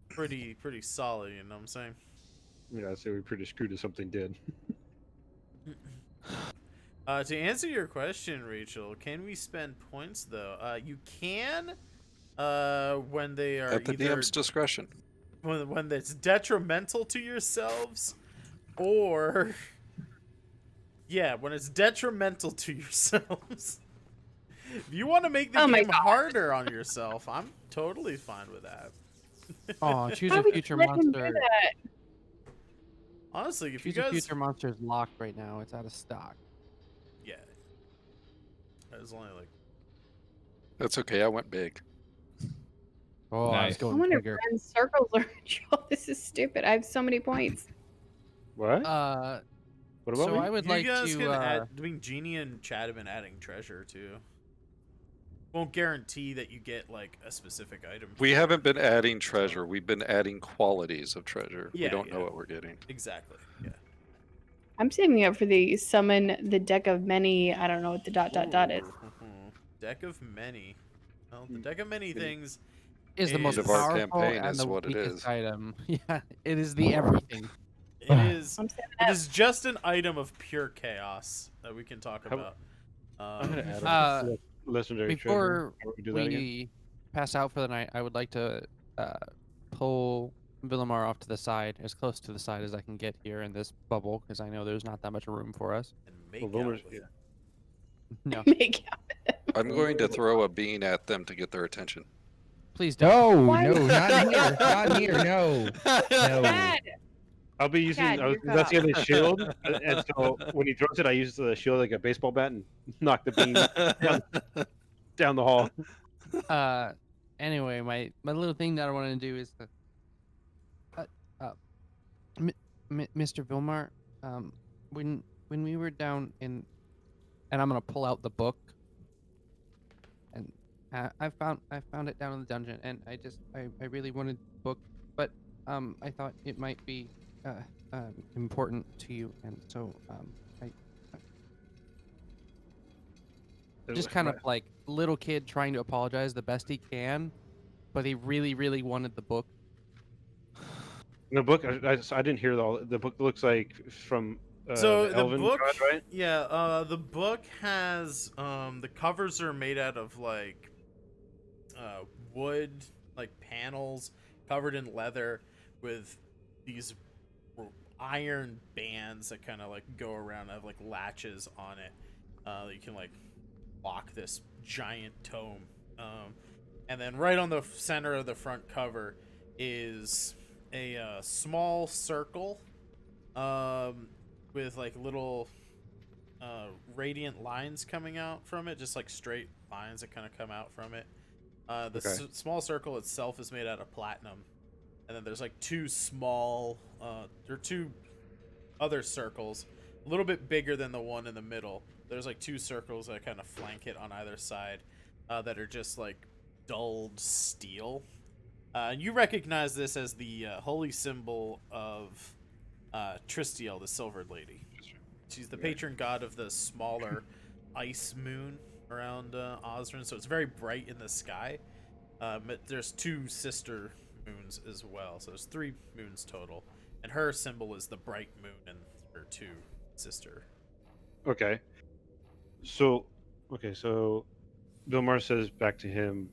pretty solid. You know what I'm saying? Yeah, so we're pretty screwed if something did. To answer your question, Rachel, can we spend points though? You can. When they are At the either DM's discretion. when it's detrimental to yourselves, or yeah, when it's detrimental to yourselves. If you want to make the Oh my game God. harder on yourself, I'm totally fine with that. Oh, choose Why a would you future let him do monster. that? Honestly, if you Choose a guys, future monster is locked right now. It's out of stock. yeah, there's only like That's okay. I went big. Oh, I was Nice. I going wonder if bigger. Ren's circles are. Oh, this is stupid. I have so many points. What? What about So me? I would you like guys to. can add. I mean, Genie and Chad have been adding treasure too. Won't guarantee that you get like a specific item. We for haven't it, been adding so- treasure. We've been adding qualities of treasure. Yeah, We don't know yeah. what we're getting. Exactly. Yeah. I'm saving up for the summon the deck of many. I don't know what the ... is. Ooh. Deck of many. Well, the deck of many things Is the most Of our powerful campaign and is the what it weakest is. item. Yeah, it is the everything. It is. I'm saving It up. is just an item of pure chaos that we can talk How- about. I'm gonna add Uh, a legendary treasure. Before How we do that again? we pass out for the night, I would like to pull Villamar off to the side, as close to the side as I can get here in this bubble, because I know there's not that much room for us. And make Well, out Wilmer's- with yeah. it. No, Make out. I'm going to throw a bean at them to get their attention. please don't. No, Why- no, not here. Not here. No. No. Chad, I'll be using. Chad, I was you're that's the cut other shield, and so when he throws it, I use the shield like a baseball bat and knock the beam down the hall. Anyway, my little thing that I want to do is Mr. Vilmar, when we were down in, and I'm gonna pull out the book, and I found it down in the dungeon, and I really wanted the book, but I thought it might be important to you, and so I just kind of like little kid trying to apologize the best he can, but he really wanted the book. The book. I didn't hear all. The book looks like from So the the Elven book, god, right? yeah, the book has the covers are made out of like wood, like panels covered in leather with these iron bands that kind of like go around and have like latches on it. You can like lock this giant tome, and then right on the center of the front cover is a small circle with like little radiant lines coming out from it, just like straight lines that kind of come out from it. The Okay. small circle itself is made out of platinum, and then there's like two small or two other circles a little bit bigger than the one in the middle. There's like two circles that kind of flank it on either side that are just like dulled steel. And you recognize this as the holy symbol of Tristiel, the Silvered Lady. She's the patron god of the smaller ice moon around Osrynn, so it's very bright in the sky. But there's two sister moons as well, so there's 3 moons total. And her symbol is the bright moon and her 2 sister. Okay. So Vilmar says back to him,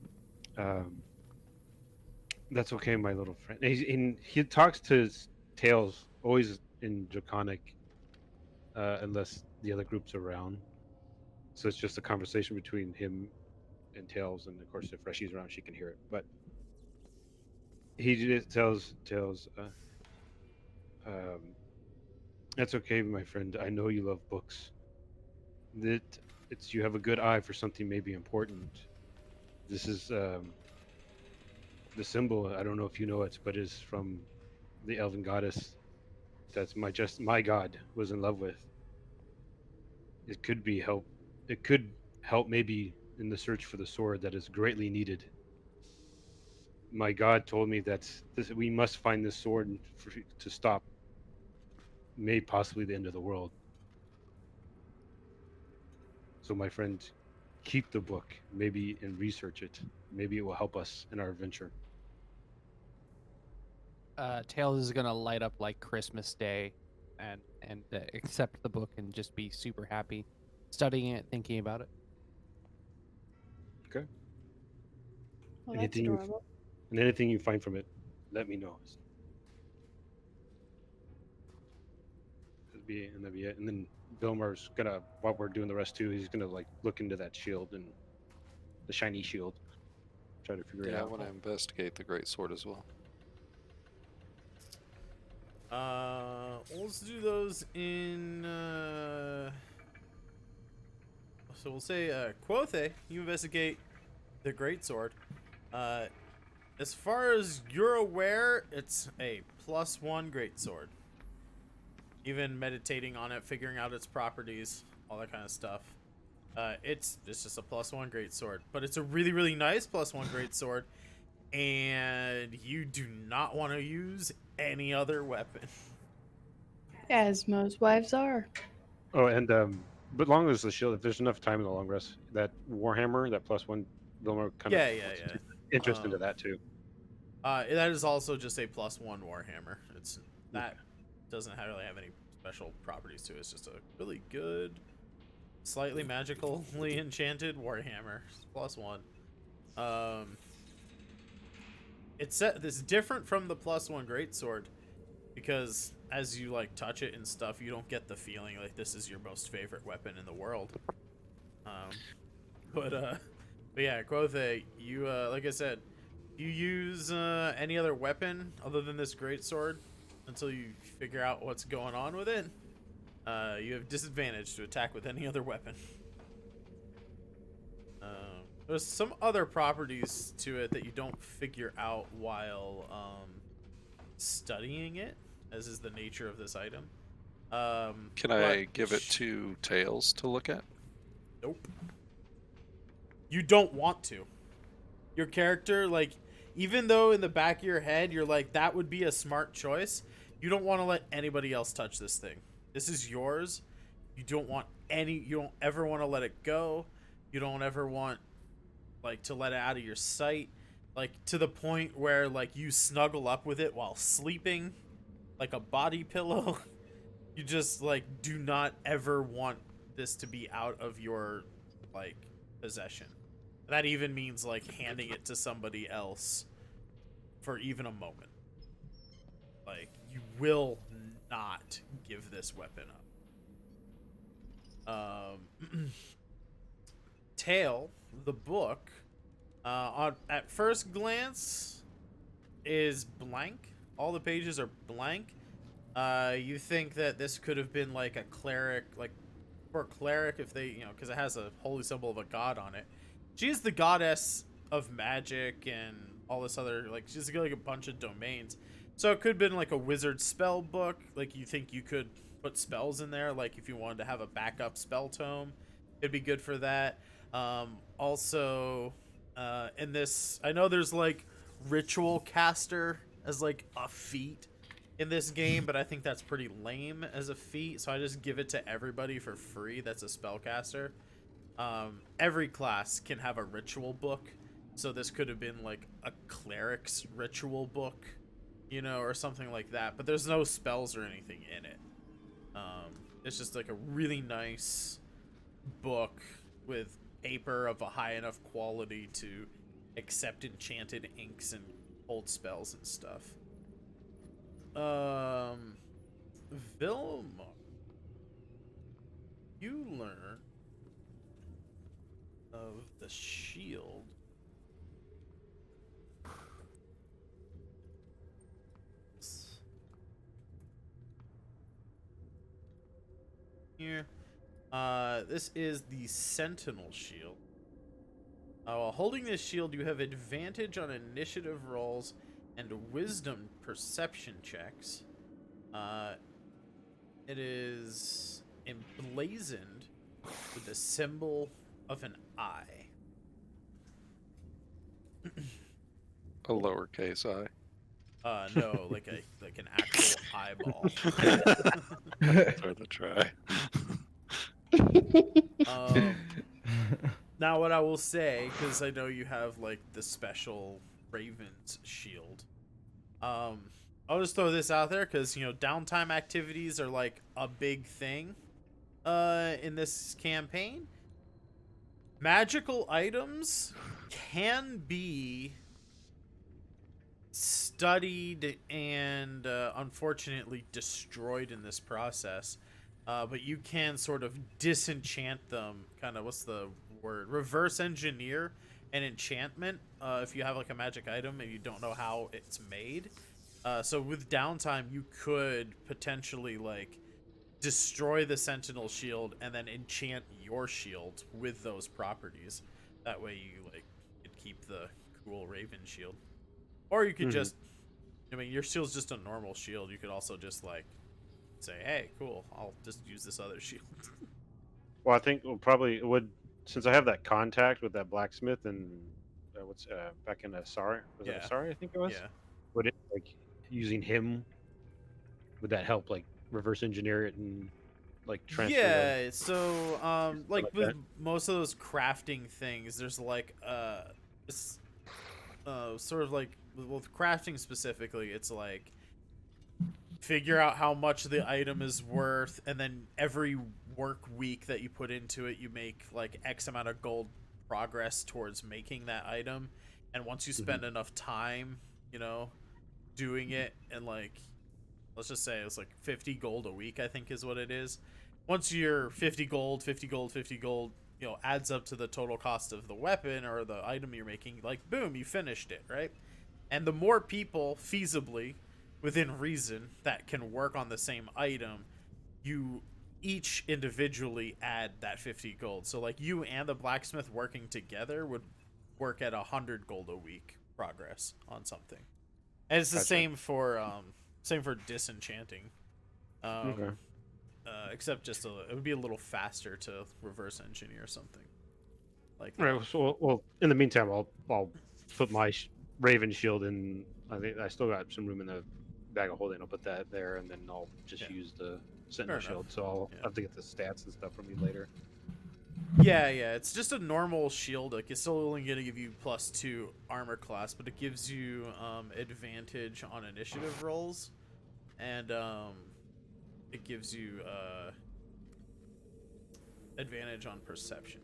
"That's okay, my little friend." And he talks to Tails always in Draconic, unless the other group's around. So it's just a conversation between him and Tails, and of course, if Reshi's around, she can hear it. But he just tells Tails, "That's okay, my friend. I know you love books. That you have a good eye for something maybe important. This is the symbol. I don't know if you know it, but is from the elven goddess that's my god was in love with. It could be help. It could help maybe in the search for the sword that is greatly needed. My god told me that we must find this sword to stop possibly the end of the world. So my friend, keep the book, maybe, and research it. Maybe it will help us in our adventure." Tails is gonna light up like Christmas Day, and accept the book and just be super happy, studying it, thinking about it. Well, that's Anything you- adorable. And anything you find from it, let me know. That'd be it. And then Vilmar's gonna, while we're doing the rest too, he's gonna like look into that shield and the shiny shield, try to figure it Yeah, I out. want to investigate the great sword as well. Let's do those in. So we'll say, Quothe, you investigate the greatsword. As far as you're aware, it's a +1 greatsword. Even meditating on it, figuring out its properties, all that kind of stuff. It's just a +1 greatsword, but it's a really, really nice +1 greatsword, and you do not want to use any other weapon. As most wives are. Oh, and but long as the shield, if there's enough time in the long rest, that Warhammer, that +1, Vilmar kind Yeah, of yeah. interest into that too. That is also just a +1 Warhammer. It's that doesn't really have any special properties to it. It's just a really good, slightly magically enchanted Warhammer. +1. It's different from the +1 greatsword because as you like touch it and stuff, you don't get the feeling like this is your most favorite weapon in the world. But yeah, Quothe, you like I said, you use any other weapon other than this greatsword until you figure out what's going on with it. You have disadvantage to attack with any other weapon. There's some other properties to it that you don't figure out while studying it, as is the nature of this item. Can I give it to Tails to look at? Nope. You don't want to. Your character, like, even though in the back of your head you're like, that would be a smart choice, you don't want to let anybody else touch this thing. This is yours. You don't ever want to let it go. You don't ever want, like, to let it out of your sight. Like, to the point where, like, you snuggle up with it while sleeping, like a body pillow. You just, like, do not ever want this to be out of your, like, possession. That even means, like, handing it to somebody else for even a moment. Like, you will not give this weapon up. Tale, the book, at first glance, is blank. All the pages are blank. You think that this could have been like a cleric, like for a cleric, if they, you know, because it has a holy symbol of a god on it. She's the goddess of magic and all this other, like, she's got like a bunch of domains. So it could have been like a wizard spell book. Like, you think you could put spells in there, like if you wanted to have a backup spell tome, it'd be good for that. Also, in this, I know there's like ritual caster as like a feat in this game, but I think that's pretty lame as a feat, so I just give it to everybody for free that's a spellcaster. Every class can have a ritual book, so this could have been like a cleric's ritual book, you know, or something like that, but there's no spells or anything in it. It's just like a really nice book with paper of a high enough quality to accept enchanted inks and hold spells and stuff. Vilma, you learn of the shield. Here. This is the Sentinel shield. While holding this shield, you have advantage on initiative rolls and wisdom perception checks. It is emblazoned with the symbol of an eye. A lowercase I. No, like an actual eyeball. Worth a try. Now what I will say, because I know you have like the special Raven's shield, I'll just throw this out there because, you know, downtime activities are like a big thing in this campaign. Magical items can be studied and unfortunately destroyed in this process. But you can sort of disenchant them. Kind of, what's the word? Reverse engineer an enchantment if you have like a magic item and you don't know how it's made. So with downtime, you could potentially like destroy the Sentinel shield and then enchant your shield with those properties. That way you like could keep the cool Raven shield. Or you could just, I mean, your shield's just a normal shield. You could also just like say, hey, cool, I'll just use this other shield. Well, I think probably it would, since I have that contact with that blacksmith and what's back in Asari. Was it Asari? I think it was. Yeah. Would it like using him? Would that help like reverse engineer it and like transfer? Yeah. So like like with that? most of those crafting things, there's like it's sort of like with crafting specifically, it's like figure out how much the item is worth, and then every work week that you put into it, you make like X amount of gold progress towards making that item. And once you spend enough time, you know, doing it, and like, let's just say it's like 50 gold a week, I think is what it is. Once you're 50 gold, 50 gold, 50 gold, you know, adds up to the total cost of the weapon or the item you're making, like, boom, you finished it, right? And the more people feasibly within reason that can work on the same item, you each individually add that 50 gold. So like you and the blacksmith working together would work at 100 gold a week progress on something. And it's the same for disenchanting. Except just it would be a little faster to reverse engineer something like that. Right. So, well, in the meantime, I'll put my Raven shield in. I think I still got some room in the bag of holding. I'll put that there, and then I'll just use the Sentinel Fair enough. shield. So I'll have to get the stats and stuff from you later. Yeah, it's just a normal shield. Like, it's still only gonna give you +2 armor class, but it gives you advantage on initiative rolls, and it gives you advantage on perception.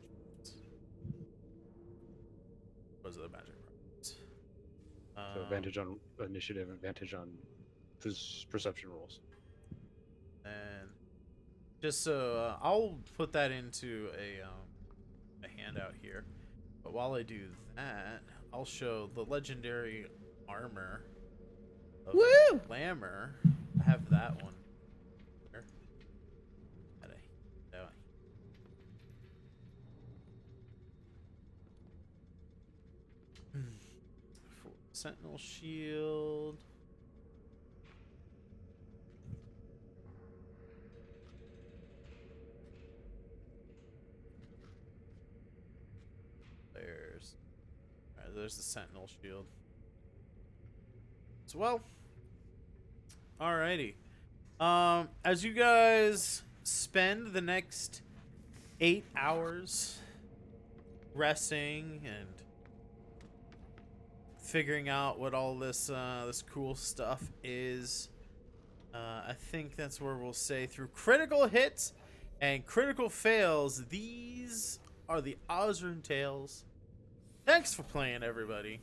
Those are the magic rounds. So advantage on initiative, advantage on perception rolls. And just so I'll put that into a handout here. But while I do that, I'll show the legendary armor of Lammer. I have that one. Sentinel shield. There's the Sentinel shield as well. Alrighty. As you guys spend the next 8 hours resting and figuring out what all this this cool stuff is, I think that's where we'll say through critical hits and critical fails, these are the Osrynn Tales. Thanks for playing, everybody.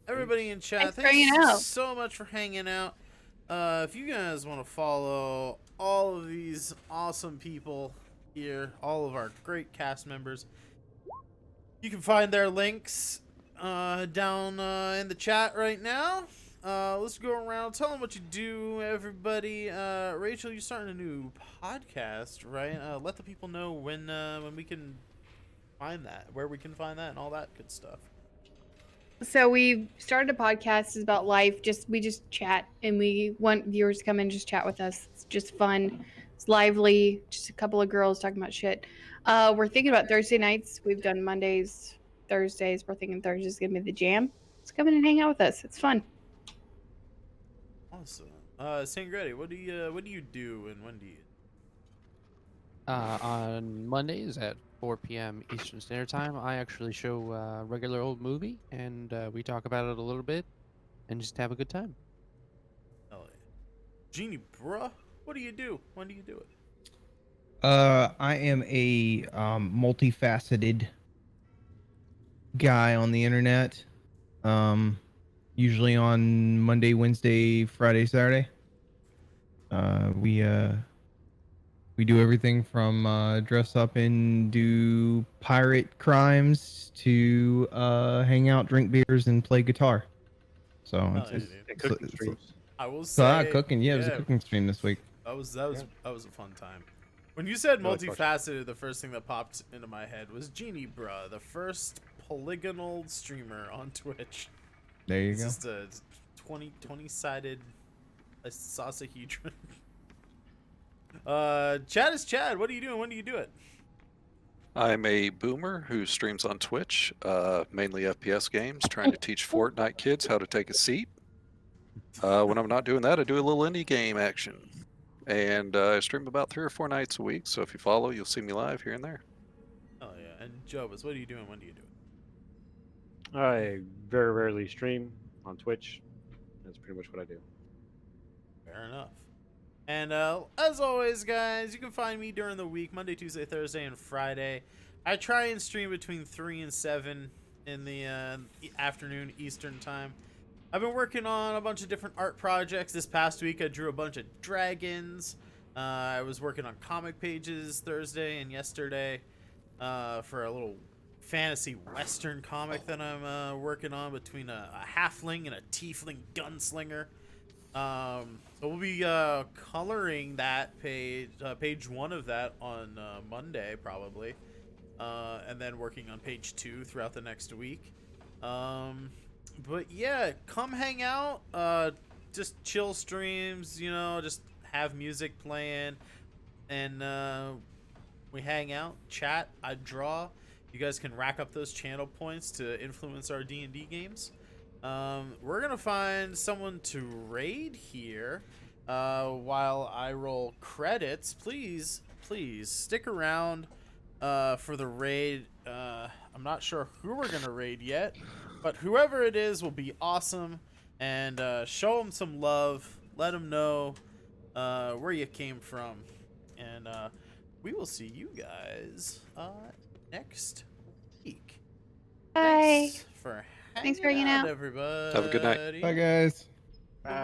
Everybody in chat, thanks so much for hanging out. If you guys want to follow all of these awesome people here, all of our great cast members, you can find their links down in the chat right now. Let's go around, tell them what you do, everybody. Rachel, you're starting a new podcast, right? Let the people know when we can find that, where we can find that, and all that good stuff. So we started a podcast. It's about life. We just chat, and we want viewers to come in and just chat with us. It's just fun. It's lively. Just a couple of girls talking about shit. We're thinking about Thursday nights. We've done Mondays, Thursdays. We're thinking Thursday's gonna be the jam. Let's come in and hang out with us. It's fun. Awesome. Sangretti, what do you do, and when do you? On Mondays at 4 p.m. Eastern Standard Time, I actually show a regular old movie, and we talk about it a little bit, and just have a good time. Oh, yeah. Genie, bruh, what do you do? When do you do it? I am a multifaceted guy on the internet. usually on Monday, Wednesday, Friday, Saturday. We do everything from dress up and do pirate crimes to hang out, drink beers, and play guitar. So Oh, it's, yeah, it's, dude. And cooking streams. I will so, say, cooking. Yeah, it was a cooking stream this week. That was a fun time. When you said Really fun. multifaceted, the first thing that popped into my head was Genie Bruh, the first polygonal streamer on Twitch. There you It's go. just a 20-sided icosahedron. Chad is Chad. What are you doing? When do you do it? I'm a boomer who streams on Twitch, mainly FPS games, trying to teach Fortnite kids how to take a seat. When I'm not doing that, I do a little indie game action. And I stream about 3 or 4 nights a week, so if you follow, you'll see me live here and there. Oh yeah. And Jobus, what are you doing? When do you do it? I very rarely stream on Twitch. That's pretty much what I do. Fair enough. And as always, guys, you can find me during the week, Monday, Tuesday, Thursday, and Friday. I try and stream between 3 and 7 in the afternoon Eastern time. I've been working on a bunch of different art projects. This past week, I drew a bunch of dragons. I was working on comic pages Thursday and yesterday for a little fantasy western comic that I'm working on between a halfling and a tiefling gunslinger. So we'll be coloring that page 1 of that on Monday probably, and then working on page 2 throughout the next week. But yeah, come hang out, just chill streams, you know, just have music playing, and we hang out, chat, I draw. You guys can rack up those channel points to influence our D&D games. We're gonna find someone to raid here while I roll credits. Please stick around for the raid. I'm not sure who we're gonna raid yet, but whoever it is will be awesome, and show them some love. Let them know where you came from, and we will see you guys next week. Bye. Thanks for Thanks for hanging out. everybody. Have a good night. Bye, guys. Bye.